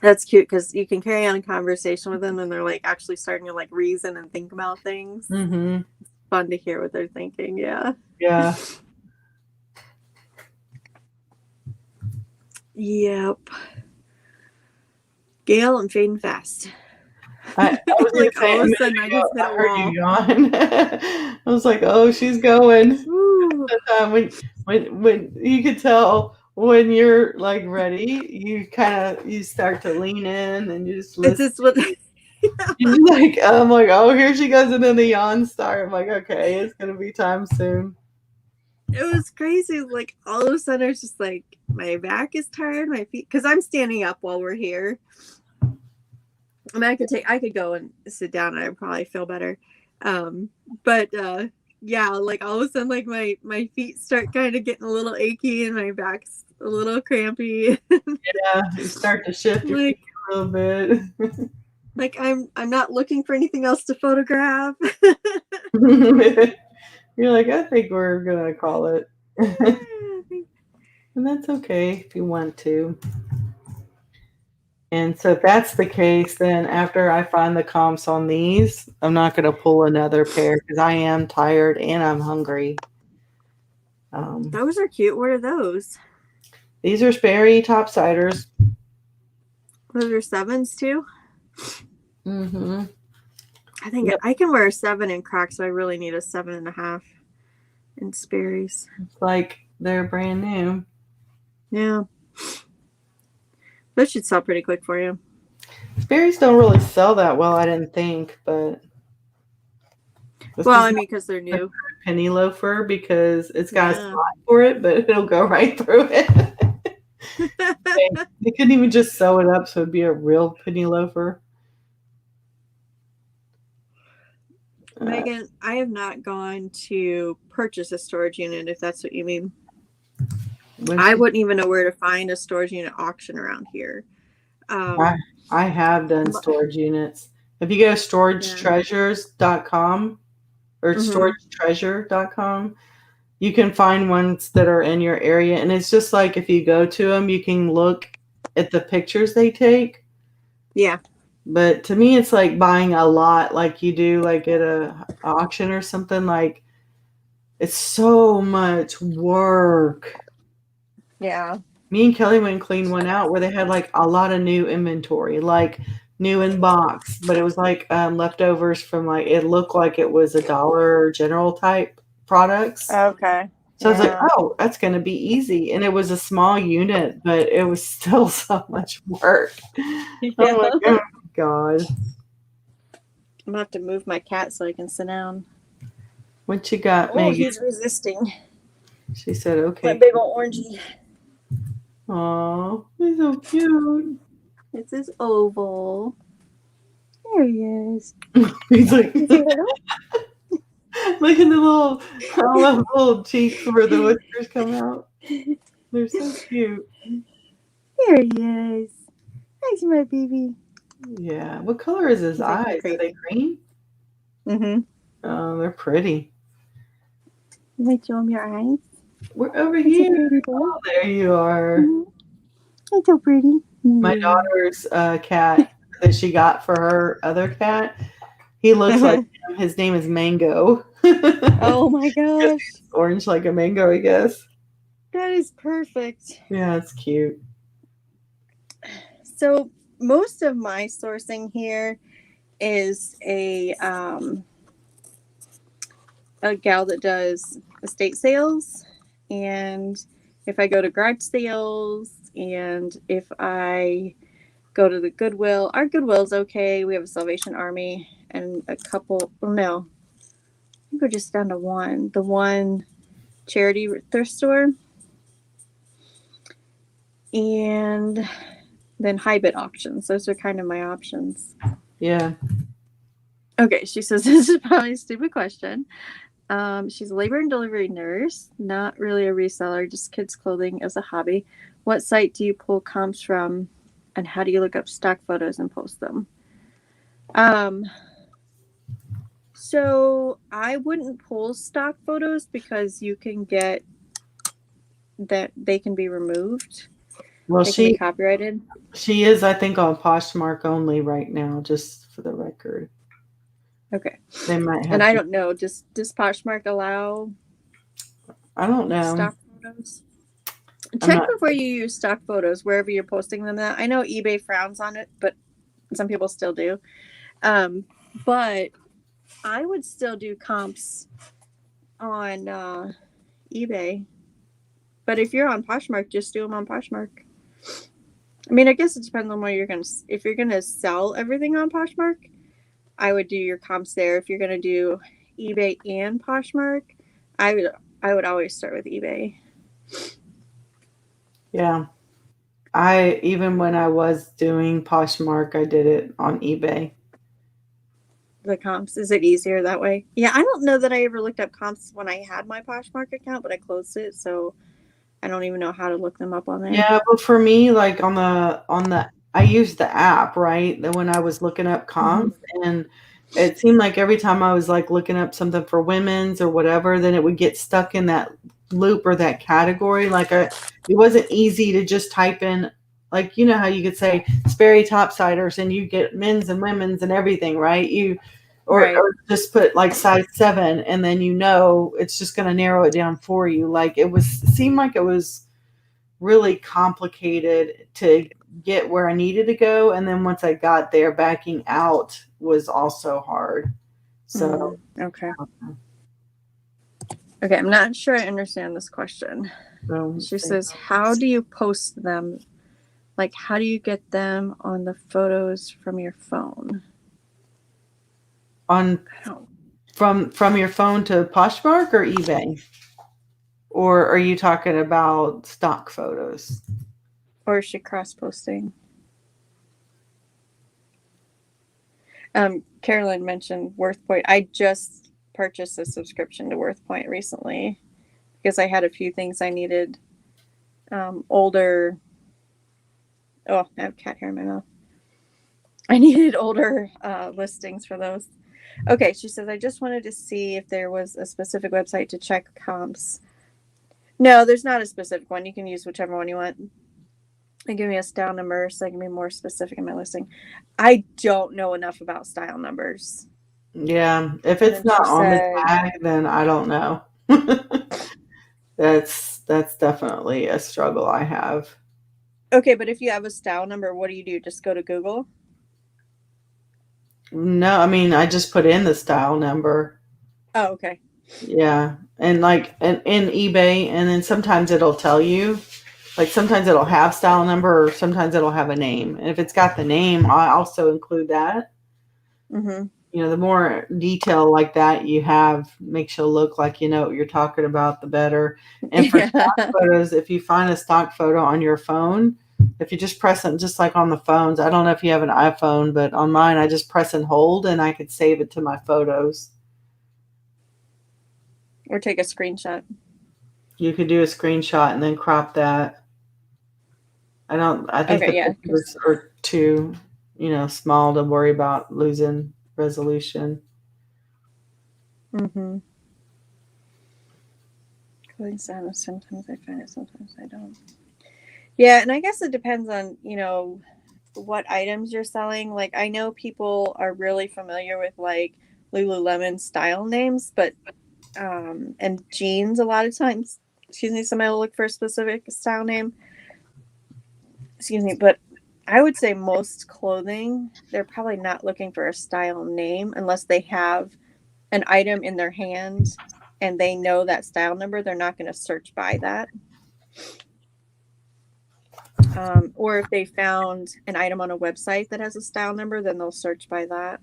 That's cute because you can carry on a conversation with them and they're like actually starting to like reason and think about things. Mm-hmm. Fun to hear what they're thinking. Yeah. Yeah. Yep. Gail, I'm fading fast. I was gonna Like say all a of a minute sudden I ago, just hit I a heard you wall. yawn. I was like, "Oh, she's going." Woo. When you could tell when you're like ready, you start to lean in and you just It's listen. just what You're like, I'm like, "Oh, here she goes," and then the yawn start. I'm like, "Okay, it's gonna be time soon." it was crazy. Like all of a sudden, it's just like my back is tired, my feet, because I'm standing up while we're here. I mean, I could go and sit down. I would probably feel better. Um, but yeah, like all of a sudden, like my feet start kind of getting a little achy and my back's a little crampy. Yeah, you start to shift your feet like a little bit. I'm not looking for anything else to photograph. You're like, I think we're gonna call it. And that's okay if you want to. And so if that's the case, then after I find the comps on these, I'm not going to pull another pair because I am tired and I'm hungry. Those are cute. What are those? These are Sperry topsiders. Those are sevens too. Mm-hmm. I think Yep. I can wear a 7 in Crocs, so I really need a 7.5 in Sperry's. It's like they're brand new. Yeah. Those should sell pretty quick for you. Sperry's don't really sell that well, I didn't think, but this Well, is I not mean, because they're a new. penny loafer because it's got a Yeah. slot for it, but it'll go right through it. They couldn't even just sew it up so it'd be a real penny loafer. Megan, I have not gone to purchase a storage unit, if that's what you mean. I wouldn't even know where to find a storage unit auction around here. I have done storage units. If you go to storagetreasures.com or storagetreasure.com, you can find ones that are in your area. And it's just like if you go to them, you can look at the pictures they take. Yeah. But to me, it's like buying a lot like you do like at a auction or something. Like it's so much work. Yeah. Me and Kelly went and cleaned one out where they had like a lot of new inventory, like new in box, but it was like leftovers from like it looked like it was a Dollar General type products. Okay. So I was like, oh, that's going to be easy. And it was a small unit, but it was still so much work. Yeah. I'm like, oh, God. I'm going to have to move my cat so I can sit down. What you got, Oh, Megan? he's resisting. She said, okay. My big old orangey. Aw, he's so cute. It's his oval. There he is. He's like, Is he little? look at the little cheeks where the whiskers come out. They're so cute. There he is. Thanks, my baby. Yeah. What color is his eyes? Are they green? Mm-hmm. Oh, they're pretty. You want to show him your eyes? We're over It's a here. pretty boy. Oh, there you are. Mm-hmm. It's so pretty. My daughter's cat that she got for her other cat, he looks like him. His name is Mango. Oh my gosh. Orange like a mango, I guess. That is perfect. Yeah, it's cute. So most of my sourcing here is a gal that does estate sales, and if I go to garage sales, and if I go to the Goodwill, our Goodwill's okay. We have a Salvation Army and a couple. Oh no, I think we're just down to one. The one charity thrift store, and then high bid auctions. Those are kind of my options. Yeah. Okay, she says this is probably a stupid question. She's a labor and delivery nurse, not really a reseller, just kids' clothing as a hobby. What site do you pull comps from, and how do you look up stock photos and post them? So I wouldn't pull stock photos because you can get that they can be removed. Well, They can be copyrighted. she is, I think, on Poshmark only right now, just for the record. Okay. They might have. And I don't know. Does Poshmark allow I don't know. stock photos? Check before you use stock photos wherever you're posting them at. I know eBay frowns on it, but some people still do. But I would still do comps on eBay. But if you're on Poshmark, just do them on Poshmark. I mean, I guess it depends on what you're gonna. If you're gonna sell everything on Poshmark, I would do your comps there. If you're gonna do eBay and Poshmark, I would always start with eBay. Yeah. Even when I was doing Poshmark, I did it on eBay. The comps, is it easier that way? Yeah, I don't know that I ever looked up comps when I had my Poshmark account, but I closed it, so I don't even know how to look them up on there. Yeah, but for me, like on the I used the app, right? That when I was looking up comps, and it seemed like every time I was like looking up something for women's or whatever, then it would get stuck in that loop or that category. It wasn't easy to just type in, like, you know how you could say Sperry topsiders and you get men's and women's and everything, right? Right. Or just put like size 7, and then it's just going to narrow it down for you. Like it seemed like it was really complicated to get where I needed to go, and then once I got there, backing out was also hard. So okay, I'm not sure I understand this question. She says, how do you post them? Like, how do you get them on the photos from your phone? From your phone to Poshmark or eBay? Or are you talking about stock photos? Or is she cross-posting? Carolyn mentioned WorthPoint. I just purchased a subscription to WorthPoint recently because I had a few things I needed older. Oh, I have cat hair in my mouth. I needed older listings for those. Okay, she says, I just wanted to see if there was a specific website to check comps. No, there's not a specific one. You can use whichever one you want. And give me a style number so I can be more specific in my listing. I don't know enough about style numbers. Yeah, if it's not on the tag, then I don't know. That's definitely a struggle I have. Okay, but if you have a style number, what do? Just go to Google? No, I mean, I just put in the style number. Oh, okay. Yeah, and like in eBay, and then sometimes it'll tell you. Like sometimes it'll have style number, or sometimes it'll have a name. And if it's got the name, I also include that. Mm-hmm. You know, the more detail like that you have, makes you look like you know what you're talking about, the better. And for stock photos, if you find a stock photo on your phone, if you just press it, just like on the phones, I don't know if you have an iPhone, but on mine, I just press and hold, and I could save it to my photos. Or take a screenshot. You could do a screenshot and then crop that. I think the pictures are too, small to worry about losing resolution. Mm-hmm. Clothing stylist, sometimes I find it, sometimes I don't. Yeah, and I guess it depends on, what items you're selling. Like, I know people are really familiar with, like, Lululemon style names, but, and jeans a lot of times. Somebody will look for a specific style name. But I would say most clothing, they're probably not looking for a style name unless they have an item in their hand and they know that style number. They're not going to search by that. Or if they found an item on a website that has a style number, then they'll search by that.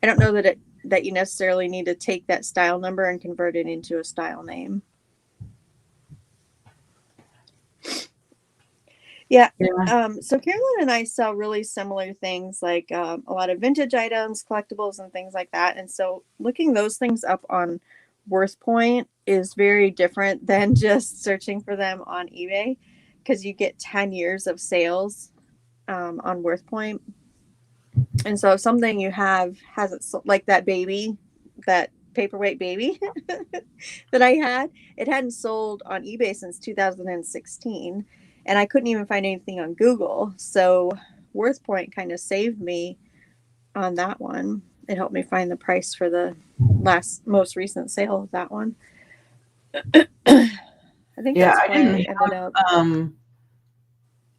I don't know that you necessarily need to take that style number and convert it into a style name. Yeah. So Carolyn and I sell really similar things, like a lot of vintage items, collectibles, and things like that. And so looking those things up on WorthPoint is very different than just searching for them on eBay, because you get 10 years of sales on WorthPoint. And so if something you have hasn't sold, like that baby, that paperweight baby that I had, it hadn't sold on eBay since 2016, and I couldn't even find anything on Google. So WorthPoint kind of saved me on that one. It helped me find the price for the most recent sale of that one. I think that's why I ended up.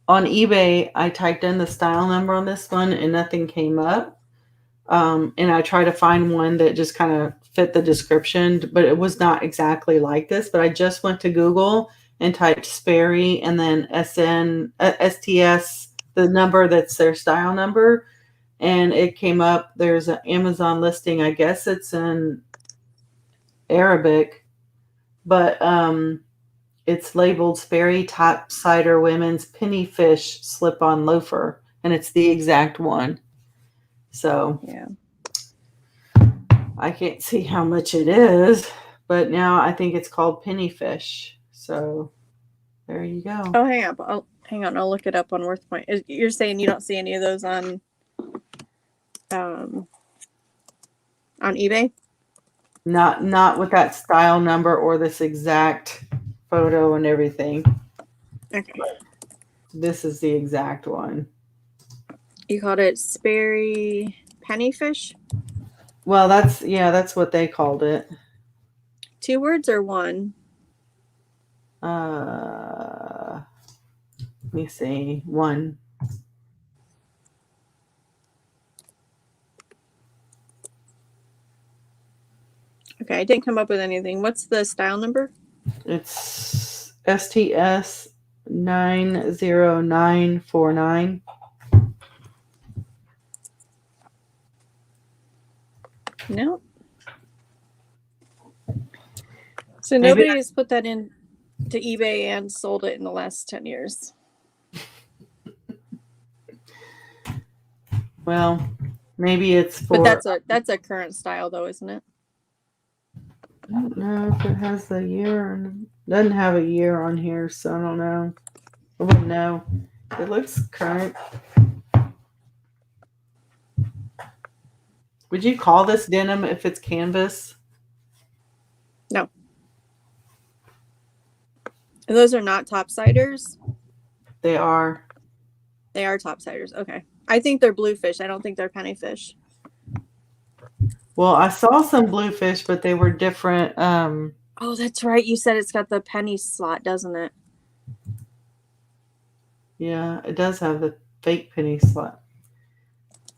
On eBay, I typed in the style number on this one and nothing came up. And I tried to find one that just kind of fit the description, but it was not exactly like this. But I just went to Google and typed Sperry and then STS, the number that's their style number. And it came up. There's an Amazon listing. I guess it's in Arabic, but it's labeled Sperry Topsider Women's Penny Fish Slip-On Loafer, and it's the exact one. So yeah, I can't see how much it is, but now I think it's called Penny Fish. So there you go. Oh, hang on. I'll look it up on WorthPoint. You're saying you don't see any of those on eBay? Not with that style number or this exact photo and everything. Okay. This is the exact one. You called it Sperry Pennyfish? Well, that's what they called it. 2 words or one? Let me see. One. Okay, I didn't come up with anything. What's the style number? It's STS 90949. No. So nobody has put that in to eBay and sold it in the last 10 years. Well, maybe it's for. But that's a current style though, isn't it? I don't know if it has the year. Doesn't have a year on here, so I don't know. I wouldn't know. It looks current. Would you call this denim if it's canvas? No. And those are not topsiders? They are. They are topsiders. Okay. I think they're bluefish. I don't think they're pennyfish. Well, I saw some bluefish, but they were different. Oh, that's right. You said it's got the penny slot, doesn't it? Yeah, it does have the fake penny slot.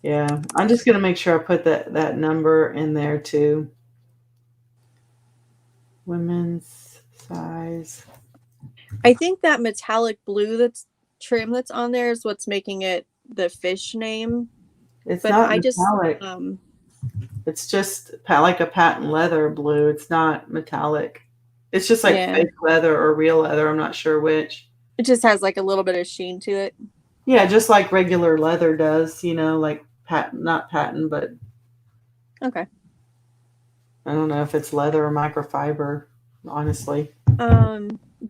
Yeah, I'm just going to make sure I put that number in there too. Women's size. I think that metallic blue trim that's on there is what's making it the fish name. It's not metallic. It's just like a patent leather blue. It's not metallic. It's just like fake leather or real leather. I'm not sure which. It just has like a little bit of sheen to it. Yeah, just like regular leather does, like not patent, but. Okay. I don't know if it's leather or microfiber, honestly.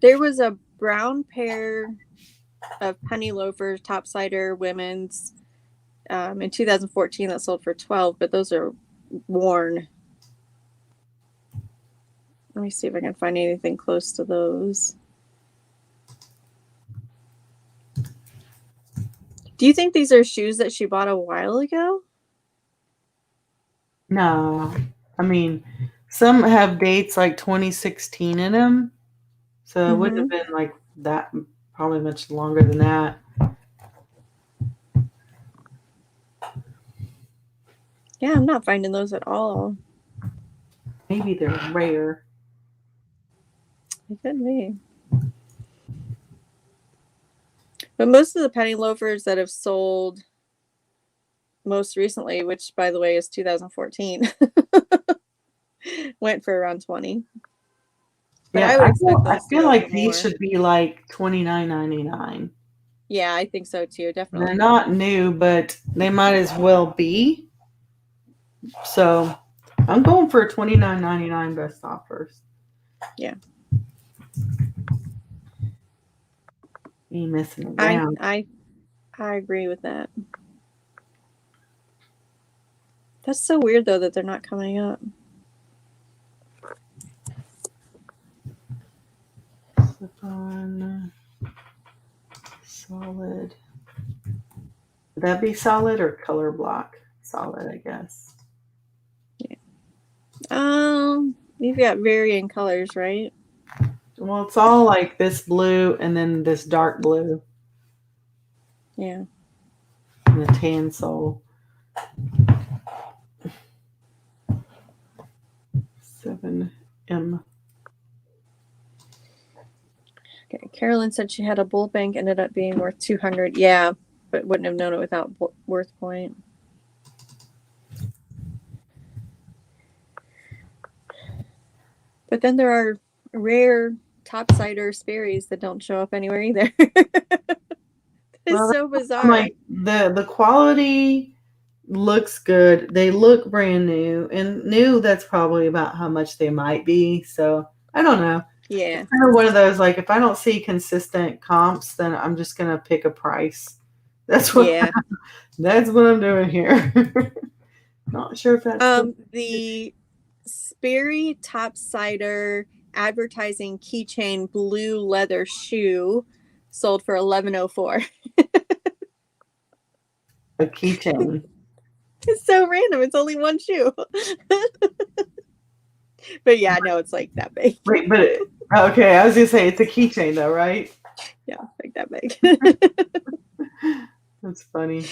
There was a brown pair of penny loafers, topsider women's, in 2014 that sold for $12, but those are worn. Let me see if I can find anything close to those. Do you think these are shoes that she bought a while ago? No. I mean, some have dates like 2016 in them. So it wouldn't have been like that, probably much longer than that. Yeah, I'm not finding those at all. Maybe they're rare. It could be. But most of the penny loafers that have sold most recently, which by the way is 2014, went for around 20. But Yeah, I would expect I those to feel go like for these more. should be like $29.99. Yeah, I think so too. They're Definitely. not new, but they might as well be. So I'm going for a $29.99 best offers. Yeah. Ain't messing around. I agree with that. That's so weird though that they're not coming up. Slip-on, solid. Would that be solid or color block? Solid, I guess. You've got varying colors, right? Well, it's all like this blue and then this dark blue Yeah. and the tan sole. 7M. Okay. Carolyn said she had a bull bank, ended up being worth 200. Yeah, but wouldn't have known it without worth point. But then there are rare topsider Sperry's that don't show up anywhere either. It's so bizarre. Like the quality looks good. They look brand new, and new. That's probably about how much they might be. So I don't know. Yeah. It's kind of one of those like if I don't see consistent comps, then I'm just gonna pick a price. That's what. Yeah. That's what I'm doing here. Not sure if that's the Sperry topsider advertising keychain blue leather shoe sold for $11.04. a keychain. It's so random. It's only one shoe. But yeah, no, it's like that big. Wait, but okay, I was gonna say it's a keychain though, right? Yeah, like that big. That's funny.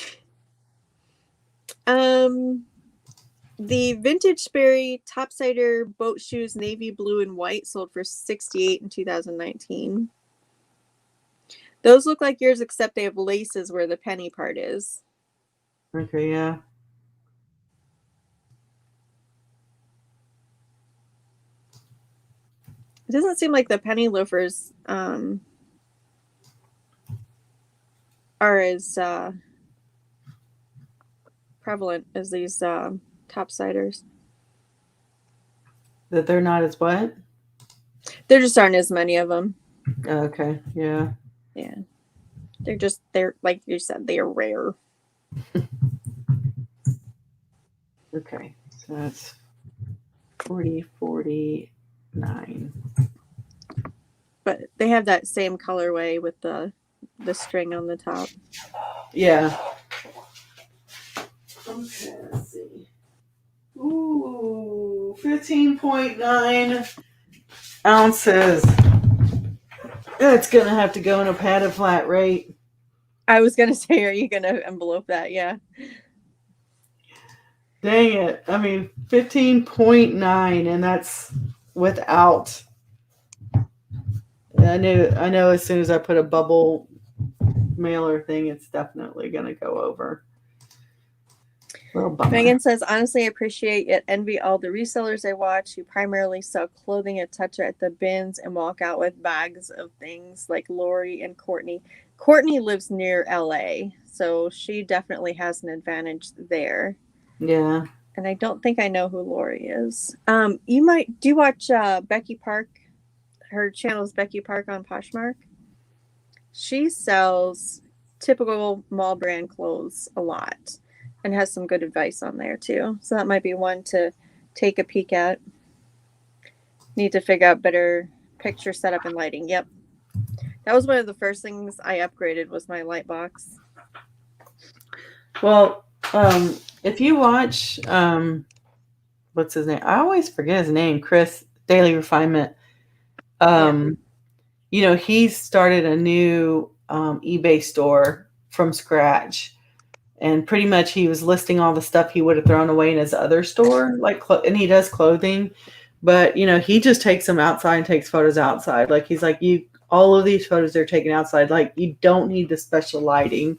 The vintage Sperry topsider boat shoes, navy blue and white, sold for $68 in 2019. Those look like yours, except they have laces where the penny part is. Okay, yeah. It doesn't seem like the penny loafers are as prevalent as these topsiders. That they're not as what? There just aren't as many of them. Okay, yeah. Yeah. They're like you said, they are rare. Okay, so that's 49. But they have that same colorway with the string on the top. Yeah. Okay, let's see. Ooh, 15.9 ounces. That's gonna have to go in a padded flat rate. I was gonna say, are you gonna envelope that? Yeah. Dang it. I mean, 15.9, and that's without. I know as soon as I put a bubble mailer thing, it's definitely going to go over. Megan says, honestly, I appreciate it. Envy all the resellers I watch who primarily sell clothing, etc. at the bins and walk out with bags of things like Lori and Courtney. Courtney lives near LA, so she definitely has an advantage there. Yeah. And I don't think I know who Lori is. Do you watch Becky Park? Her channel is Becky Park on Poshmark. She sells typical mall brand clothes a lot and has some good advice on there too. So that might be one to take a peek at. Need to figure out better picture setup and lighting. Yep. That was one of the first things I upgraded was my light box. Well, if you watch, what's his name? I always forget his name. Chris Daily Refinement. You know, he started a new eBay store from scratch, And pretty much he was listing all the stuff he would have thrown away in his other store, like, and he does clothing, but he just takes them outside and takes photos outside. Like, he's like, all of these photos are taken outside. Like, you don't need the special lighting.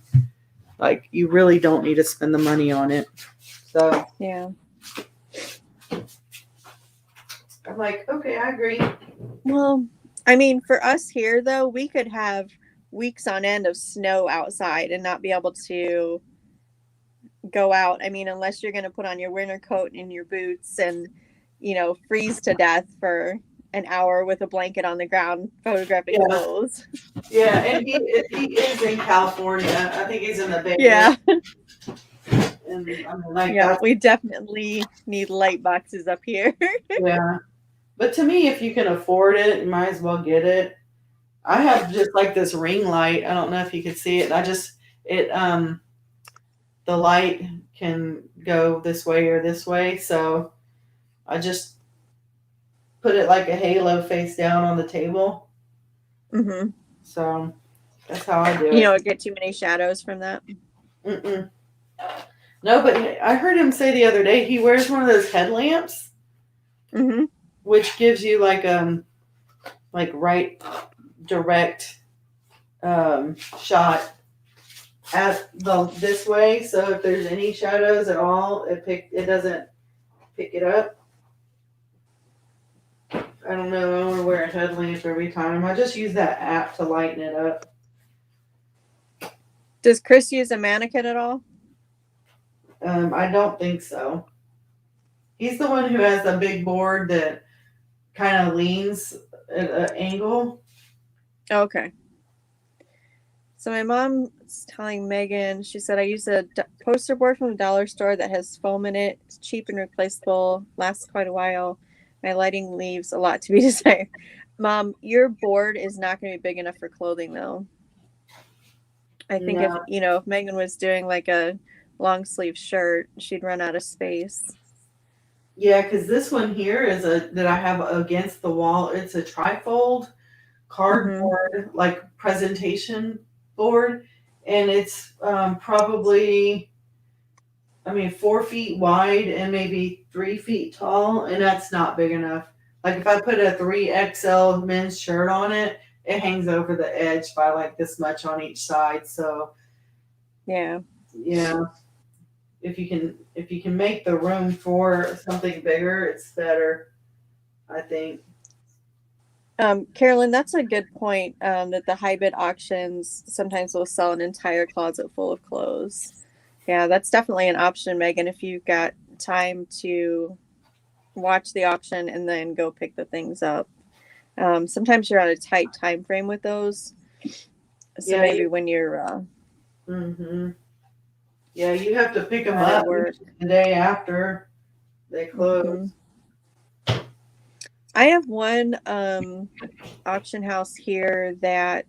Like, you really don't need to spend the money on it. So Yeah. I'm like, okay, I agree. Well, I mean, for us here, though, we could have weeks on end of snow outside and not be able to go out. I mean, unless you're going to put on your winter coat and your boots and, freeze to death for an hour with a blanket on the ground photographing clothes. Yeah, and he is in California. I think he's in the Bay Yeah. And I mean, like, Yeah, we definitely need light boxes up here. yeah. But to me, if you can afford it, you might as well get it. I have just like this ring light. I don't know if you could see it. The light can go this way or this way. So I just put it like a halo face down on the table. Mm-hmm. So that's how I do it. You don't get too many shadows from that? Mm-mm. No, but I heard him say the other day he wears one of those headlamps, Mm-hmm. which gives you like right direct shot at this way. So if there's any shadows at all, it doesn't pick it up. I don't know. I want to wear a headlamp every time. I just use that app to lighten it up. Does Chris use a mannequin at all? I don't think so. He's the one who has the big board that kind of leans at an angle. Okay. So my mom was telling Megan, she said, I use a poster board from the dollar store that has foam in it. It's cheap and replaceable, lasts quite a while. My lighting leaves a lot to be desired. Mom, your board is not going to be big enough for clothing, though. I think if Megan was doing like a long sleeve shirt, she'd run out of space. Yeah, because this one here is that I have against the wall. It's a trifold cardboard like presentation board, and it's probably 4 feet wide and maybe 3 feet tall, and that's not big enough. Like if I put a 3XL men's shirt on it, it hangs over the edge by like this much on each side. So yeah, if you can make the room for something bigger, it's better, I think. Carolyn, that's a good point. That the high bid auctions sometimes will sell an entire closet full of clothes. Yeah, that's definitely an option, Megan, if you've got time to watch the auction and then go pick the things up. Sometimes you're on a tight time frame with those. So maybe when you're yeah, you have to pick them up the day after they close. I have one auction house here that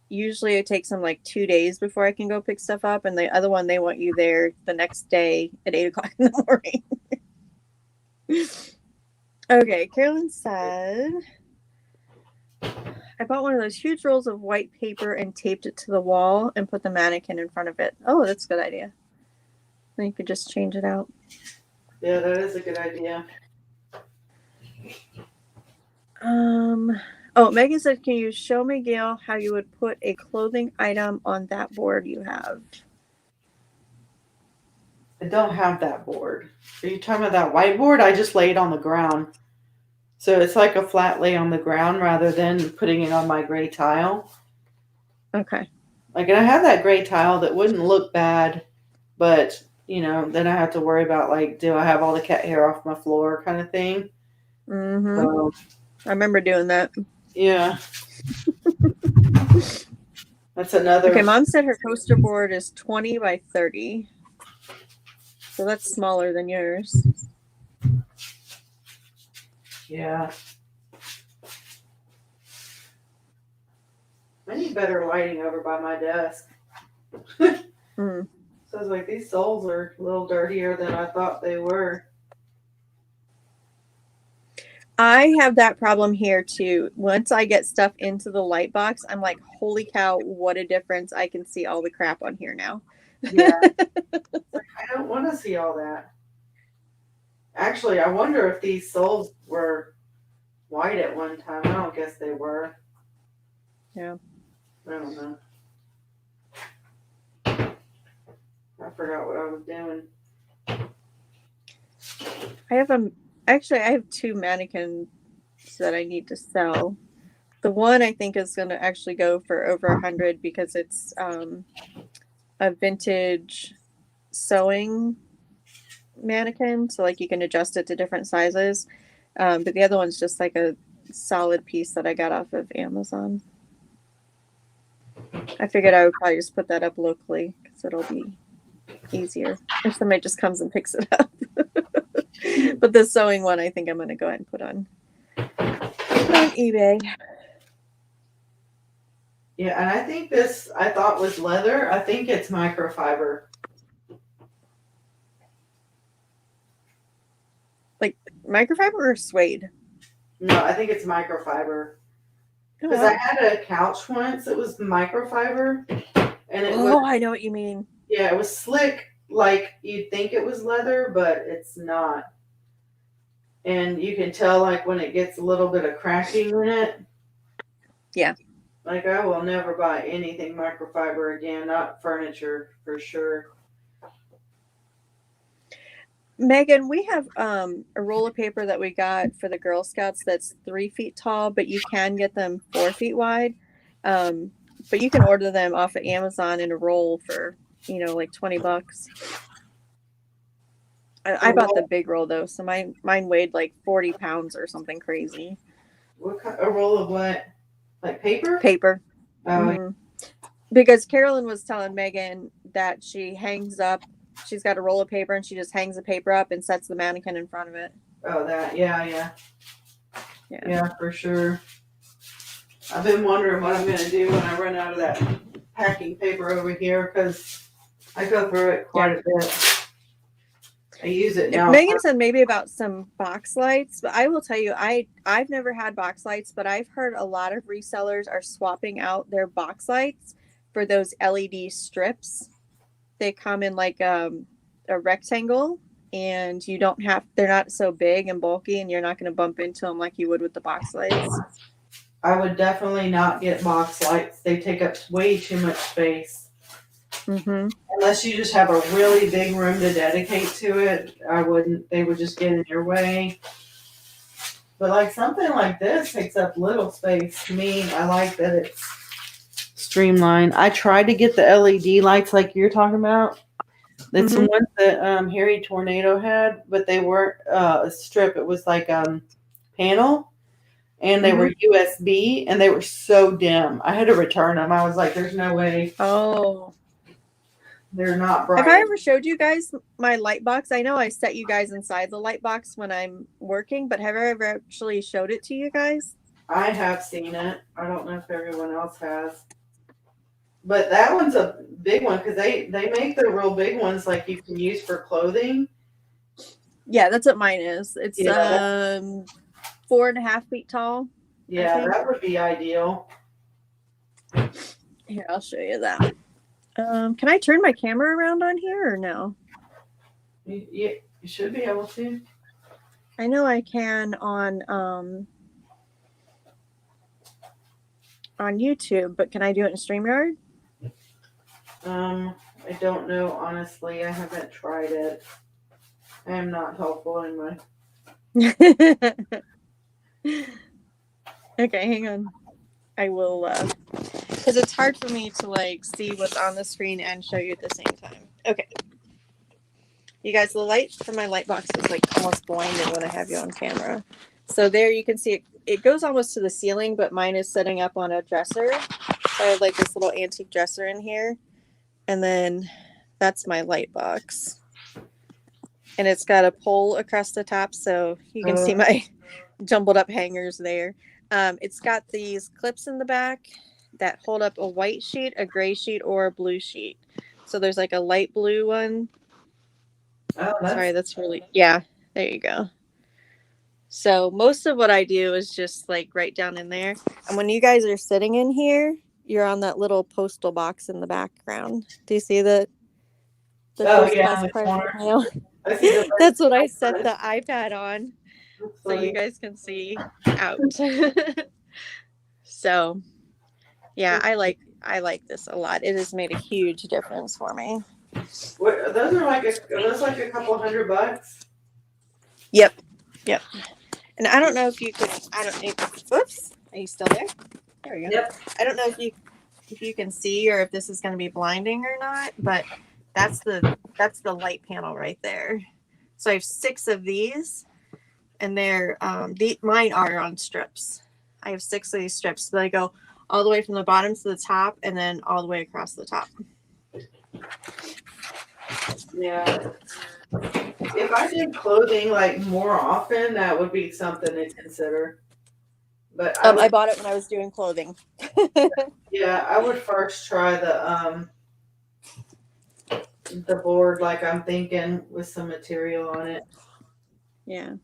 usually it takes them like 2 days before I can go pick stuff up, and the other one they want you there the next day at 8:00 in the morning. Okay, Carolyn said, I bought one of those huge rolls of white paper and taped it to the wall and put the mannequin in front of it. Oh, that's a good idea. Then you could just change it out. Yeah, that is a good idea. Megan said, can you show me, Gail, how you would put a clothing item on that board you have? I don't have that board. Are you talking about that whiteboard? I just lay it on the ground. So it's like a flat lay on the ground rather than putting it on my gray tile. Okay. Like, and I have that gray tile that wouldn't look bad, but, then I have to worry about, like, do I have all the cat hair off my floor kind of thing? I remember doing that. Yeah. That's another. Okay, Mom said her poster board is 20 by 30. So that's smaller than yours. Yeah. I need better lighting over by my desk. So I was like, these soles are a little dirtier than I thought they were. I have that problem here too. Once I get stuff into the light box, I'm like, holy cow, what a difference. I can see all the crap on here now. Yeah. I don't want to see all that. Actually, I wonder if these soles were white at one time. I don't guess they were. Yeah. I don't know. I forgot what I was doing. I have two mannequins that I need to sell. The one I think is going to actually go for over 100 because it's a vintage sewing mannequin, so like you can adjust it to different sizes. But the other one's just like a solid piece that I got off of Amazon. I figured I would probably just put that up locally because it'll be easier if somebody just comes and picks it up. But the sewing one, I think I'm going to go ahead and put on eBay. Yeah, and I think this I thought was leather. I think it's microfiber. Like microfiber or suede? No, I think it's microfiber. Because Oh, I had a couch once. It was microfiber, and it was I know what you mean. yeah, it was slick like you'd think it was leather, but it's not. And you can tell like when it gets a little bit of cracking in it. Yeah. Like I will never buy anything microfiber again, not furniture for sure. Megan, we have a roll of paper that we got for the Girl Scouts that's 3 feet tall, but you can get them 4 feet wide. But you can order them off of Amazon in a roll for, like $20. I bought the big roll though, so mine weighed like 40 pounds or something crazy. What kind, a roll of what? Like paper? Paper. Oh, Mm-hmm. Because Carolyn was telling Megan that she's got a roll of paper and she just hangs the paper up and sets the mannequin in front of it. oh, that, yeah, for sure. I've been wondering what I'm going to do when I run out of that packing paper over here because I go through it quite a bit. I use it now. Megan said maybe about some box lights, but I will tell you, I've never had box lights, but I've heard a lot of resellers are swapping out their box lights for those LED strips. They come in like a rectangle, and they're not so big and bulky, and you're not going to bump into them like you would with the box lights. I would definitely not get box lights. They take up way too much space. Mm-hmm. Unless you just have a really big room to dedicate to it, I wouldn't. They would just get in your way. But like something like this takes up little space. To me, I like that it's streamlined. I tried to get the LED lights like you're talking about. It's the ones that Harry Tornado had, but they weren't a strip. It was like panel, and they were USB, and they were so dim. I had to return them. I was like, "There's no way." Oh. They're not bright. Have I ever showed you guys my light box? I know I set you guys inside the light box when I'm working, but have I ever actually showed it to you guys? I have seen it. I don't know if everyone else has. But that one's a big one because they make the real big ones like you can use for clothing. Yeah, that's what mine is. It's 4.5 feet tall. Yeah, that would be ideal. Here, I'll show you that. Can I turn my camera around on here or no? You should be able to. I know I can on YouTube, but can I do it in StreamYard? I don't know, honestly. I haven't tried it. I am not helpful anyway. Okay, hang on. I will, because it's hard for me to like see what's on the screen and show you at the same time. Okay. You guys, the light from my light box is like almost blinding when I have you on camera. So there you can see it goes almost to the ceiling, but mine is setting up on a dresser. So I have like this little antique dresser in here. And then that's my light box. And it's got a pole across the top, so you can see my jumbled up hangers there. It's got these clips in the back that hold up a white sheet, a gray sheet, or a blue sheet. So there's like a light blue one. Oh, that's really, yeah, there you go. So most of what I do is just like right down in there. And when you guys are sitting in here, you're on that little postal box in the background. Do you see that? The Oh, first yeah, class in the part of corner. the nail. I see the That's what I set the iPad on, That's so you funny. guys can see out. So yeah, I like this a lot. It has made a huge difference for me. What, those are like a couple $100. Yep. And I don't know if you can. Whoops. Are you still there? There we go. Yep. I don't know if you can see or if this is going to be blinding or not, but that's the light panel right there. So I have 6 of these, and they're mine are on strips. I have 6 of these strips. So they go all the way from the bottom to the top, and then all the way across the top. Yeah. If I did clothing like more often, that would be something to consider. But I bought it when I was doing clothing. yeah, I would first try the board like I'm thinking with some material on it. Yeah.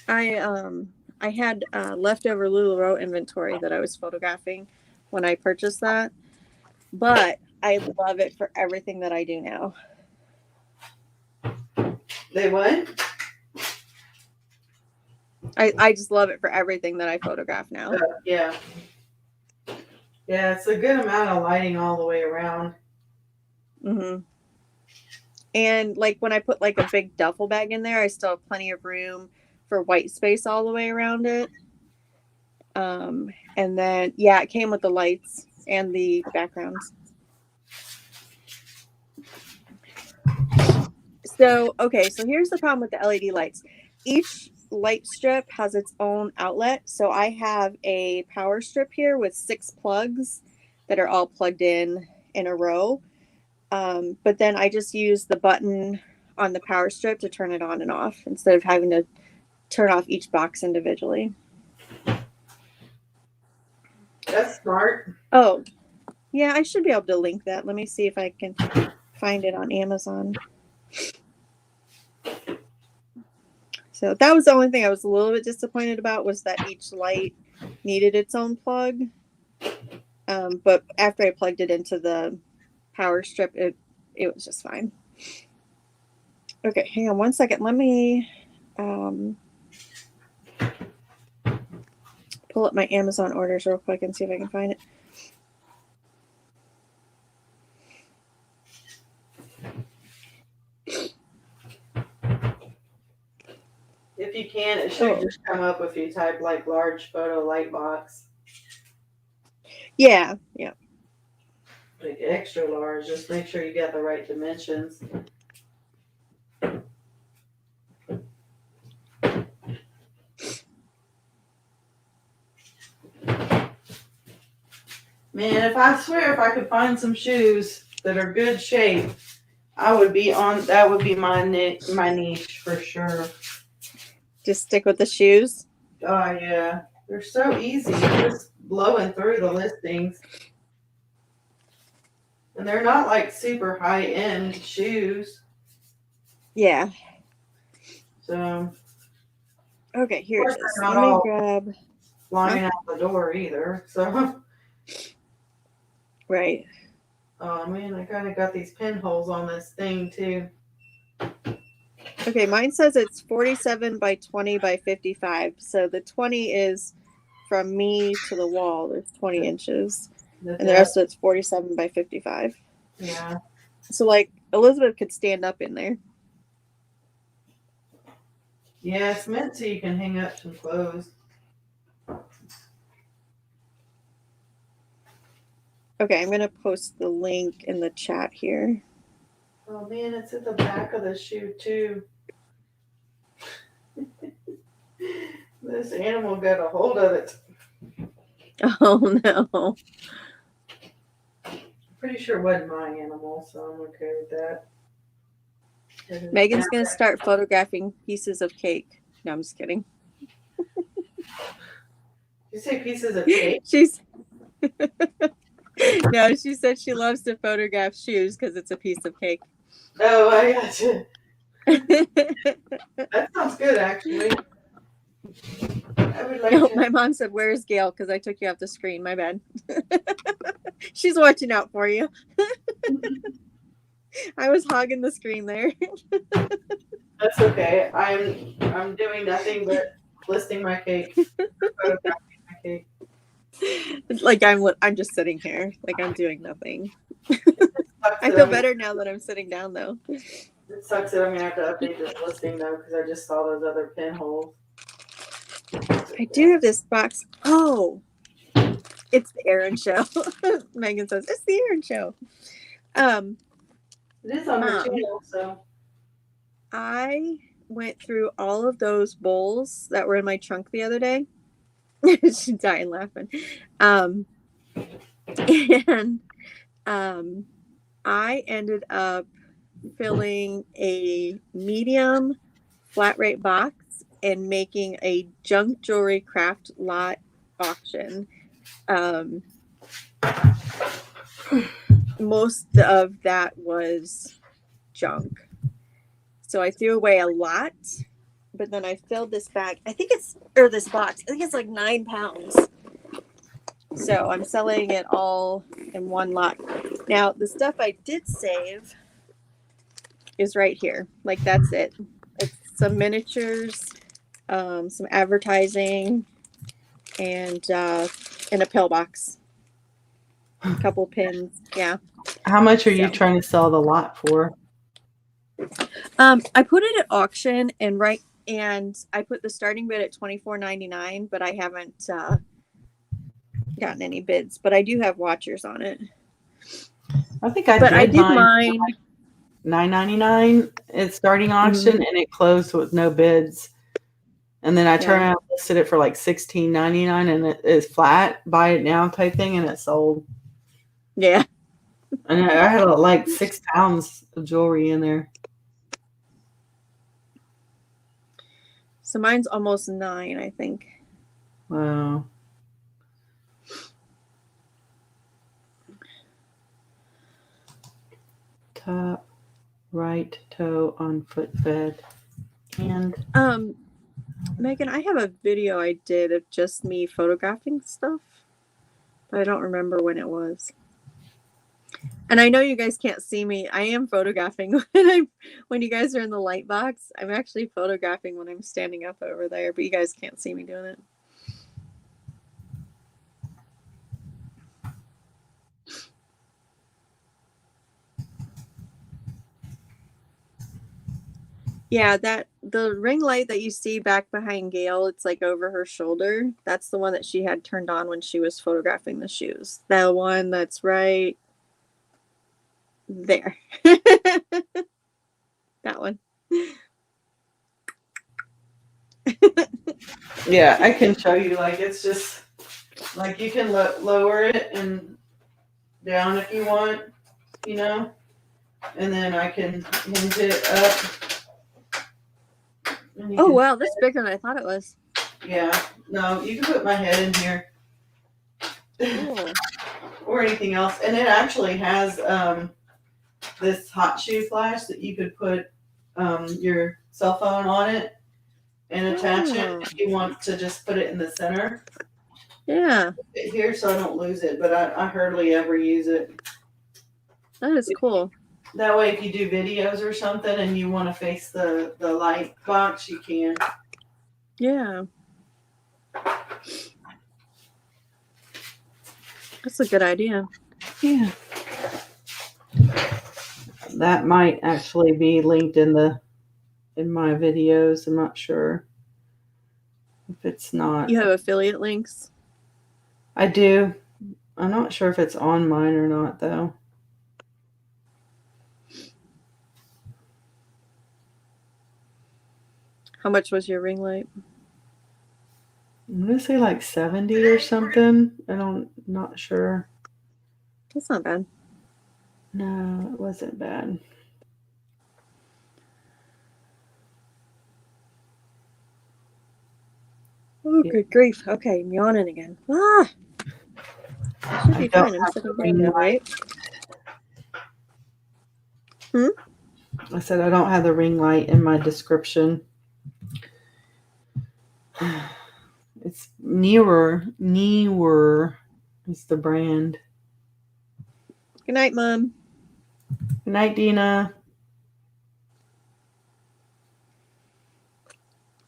I had leftover LuLaRoe inventory that I was photographing when I purchased that, but I love it for everything that I do now. They what? I just love it for everything that I photograph now. Yeah. Yeah, it's a good amount of lighting all the way around. Mm-hmm. And like when I put like a big duffel bag in there, I still have plenty of room for white space all the way around it. And then yeah, it came with the lights and the backgrounds. So okay, so here's the problem with the LED lights. Each light strip has its own outlet. So I have a power strip here with 6 plugs that are all plugged in a row. But then I just use the button on the power strip to turn it on and off instead of having to turn off each box individually. That's smart. Oh, yeah, I should be able to link that. Let me see if I can find it on Amazon. So that was the only thing I was a little bit disappointed about, was that each light needed its own plug. But after I plugged it into the power strip, it was just fine. Okay, hang on one second. Let me pull up my Amazon orders real quick and see if I can find it. If you can, it should just come up if you type like large photo light box. Yeah. Like extra large, just make sure you got the right dimensions. Man, if I could find some shoes that are good shape, that would be my niche for sure. Just stick with the shoes. Oh yeah. They're so easy, just blowing through the listings. And they're not like super high end shoes. Yeah. So okay, here it is. Let me grab flying out the door either. So right. Oh man, I kind of got these pinholes on this thing too. Okay, mine says it's 47 by 20 by 55. So the 20 is from me to the wall. There's 20 inches. And the rest of it's 47 by 55. Yeah. So like Elizabeth could stand up in there. Yeah, it's meant so you can hang up some clothes. Okay, I'm going to post the link in the chat here. Oh man, it's at the back of the shoe too. This animal got a hold of it. Oh no. Pretty sure it wasn't my animal, so I'm okay with that. Megan's going to start photographing pieces of cake. No, I'm just kidding. You say pieces of cake? No, she said she loves to photograph shoes because it's a piece of cake. Oh, I gotcha. That sounds good, actually. I would like to... My mom said, "Where's Gail?" Because I took you off the screen. My bad. She's watching out for you. I was hogging the screen there. That's okay. I'm doing nothing but listing my cake, photographing my cake. Like I'm just sitting here, like I'm doing nothing. Sucks I that feel I'm- better now that I'm sitting down though. It sucks that I'm gonna have to update this listing though because I just saw those other pinholes. I do have this box. Oh, it's the Aaron show. Megan says it's the Aaron show. It is on her Mom. channel, so I went through all of those bowls that were in my trunk the other day. She's dying laughing. And I ended up filling a medium flat rate box and making a junk jewelry craft lot auction. Most of that was junk. So I threw away a lot, but then I filled this bag. This box. I think it's like 9 pounds. So I'm selling it all in one lot. Now, the stuff I did save is right here. Like, that's it. It's some miniatures, some advertising, and in a pillbox. A couple pins. Yeah. how much are you So. trying to sell the lot for? I put it at auction and I put the starting bid at $24.99, but I haven't gotten any bids. But I do have watchers on it. I think I I did did mine mine. $9.99 at starting auction, and it closed with no bids. And then I turned around and listed it for like $16.99, and it is flat, buy it now type thing, and it sold. Yeah. And I had like 6 pounds of jewelry in there. So mine's almost 9, I think. Wow. Top right toe on footbed. And Megan, I have a video I did of just me photographing stuff, but I don't remember when it was. And I know you guys can't see me. I am photographing when you guys are in the light box. I'm actually photographing when I'm standing up over there, but you guys can't see me doing it. Yeah, the ring light that you see back behind Gail, it's like over her shoulder. That's the one that she had turned on when she was photographing the shoes. The one that's right there. That one. yeah, I can show you. Like, it's just like you can lower it and down if you want, and then I can hinge it up. Oh, wow, that's bigger than I thought it was. Yeah, no, you can put my head in here. Cool. Or anything else. And it actually has this hot shoe flash that you could put your cell phone on it and attach it if you want to just put it in the center. Yeah. Here so I don't lose it, but I hardly ever use it. That is cool. That way if you do videos or something and you want to face the light box, you can. Yeah. That's a good idea. Yeah. That might actually be linked in my videos. I'm not sure. If it's not. You have affiliate links? I do. I'm not sure if it's on mine or not, though. How much was your ring light? I'm going to say like 70 or something. Not sure. That's not bad. No, it wasn't bad. Oh, good grief. Okay, I'm yawning again. Ah! I should be fine. I'm sitting down now, right? I said I don't have the ring light in my description. It's Newer is the brand. Good night, Mom. Good night, Dina.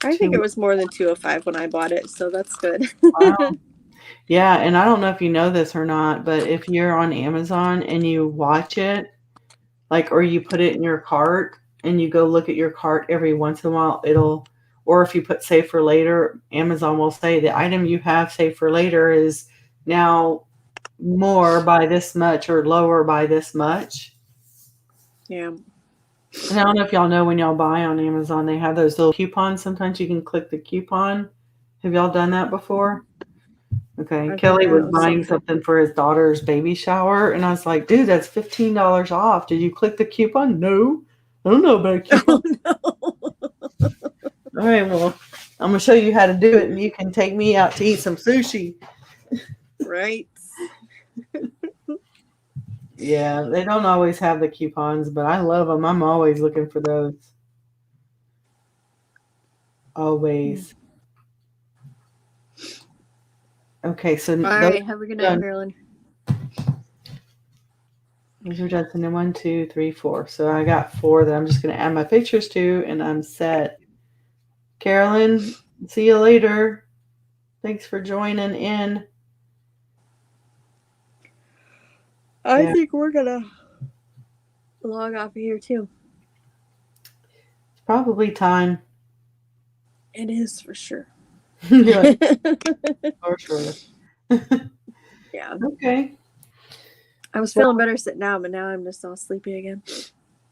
I think it was more than 205 when I bought it, so that's good. Wow. Yeah, and I don't know if you know this or not, but if you're on Amazon and you watch it, like, or you put it in your cart and you go look at your cart every once in a while, or if you put save for later, Amazon will say the item you have saved for later is now more by this much or lower by this much. Yeah. And I don't know if y'all know when y'all buy on Amazon, they have those little coupons. Sometimes you can click the coupon. Have y'all done that before? Okay. I've Kelly done was that with buying something for his daughter's baby shower, and I was like, dude, that's $15 off. Did you click the coupon? No. I don't know about a coupon. Oh, no. All right, well, I'm going to show you how to do it, and you can take me out to eat some sushi. Right. Yeah, they don't always have the coupons, but I love them. I'm always looking for those. Always. Okay, so All those right. Have a good night, done. Marilyn. Those are done. So then 1, 2, 3, 4. So I got 4 that I'm just going to add my pictures to, and I'm set. Carolyn, see you later. Thanks for joining in. I think we're going to log off of here, too. It's probably time. It is for sure. Yeah, for sure. Yeah. Okay. I was feeling better sitting down, but now I'm just all sleepy again.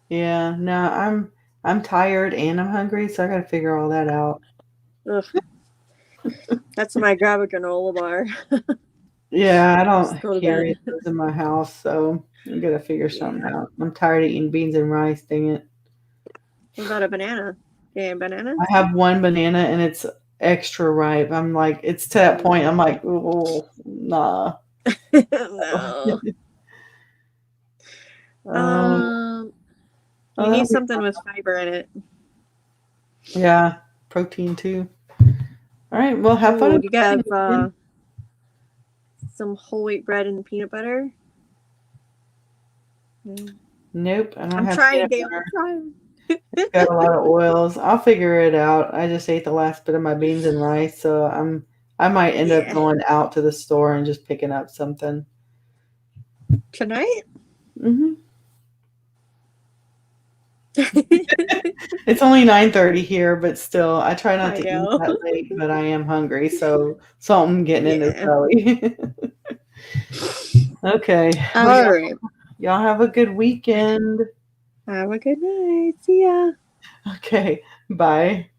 Yeah, no, I'm tired and I'm hungry, so I got to figure all that out. Ugh. That's when I grab a granola bar. Yeah, I Just go don't to carry bed. those in my house, so I got to figure something out. I'm tired of eating beans and rice, dang it. What about a banana? Yeah, banana? I have one banana and it's extra ripe. I'm like, it's to that point, I'm like, oh, nah. No. Oh, You need that'll be something fun. with fiber in it. Yeah, protein too. All right, well, have fun. Ooh, you got some whole wheat bread and peanut butter? Nope, I don't I'm have trying, peanut Gail. butter. I'm trying. It's got a lot of oils. I'll figure it out. I just ate the last bit of my beans and rice, so I might end up Yeah. going out to the store and just picking up something. Tonight? Mm-hmm. It's only 9:30 here, but still, I try not I to eat know. that late, but I am hungry, so something getting in this Yeah. belly. Okay. All Well, right. y'all have a good weekend. Have a good night. See ya. Okay. Bye.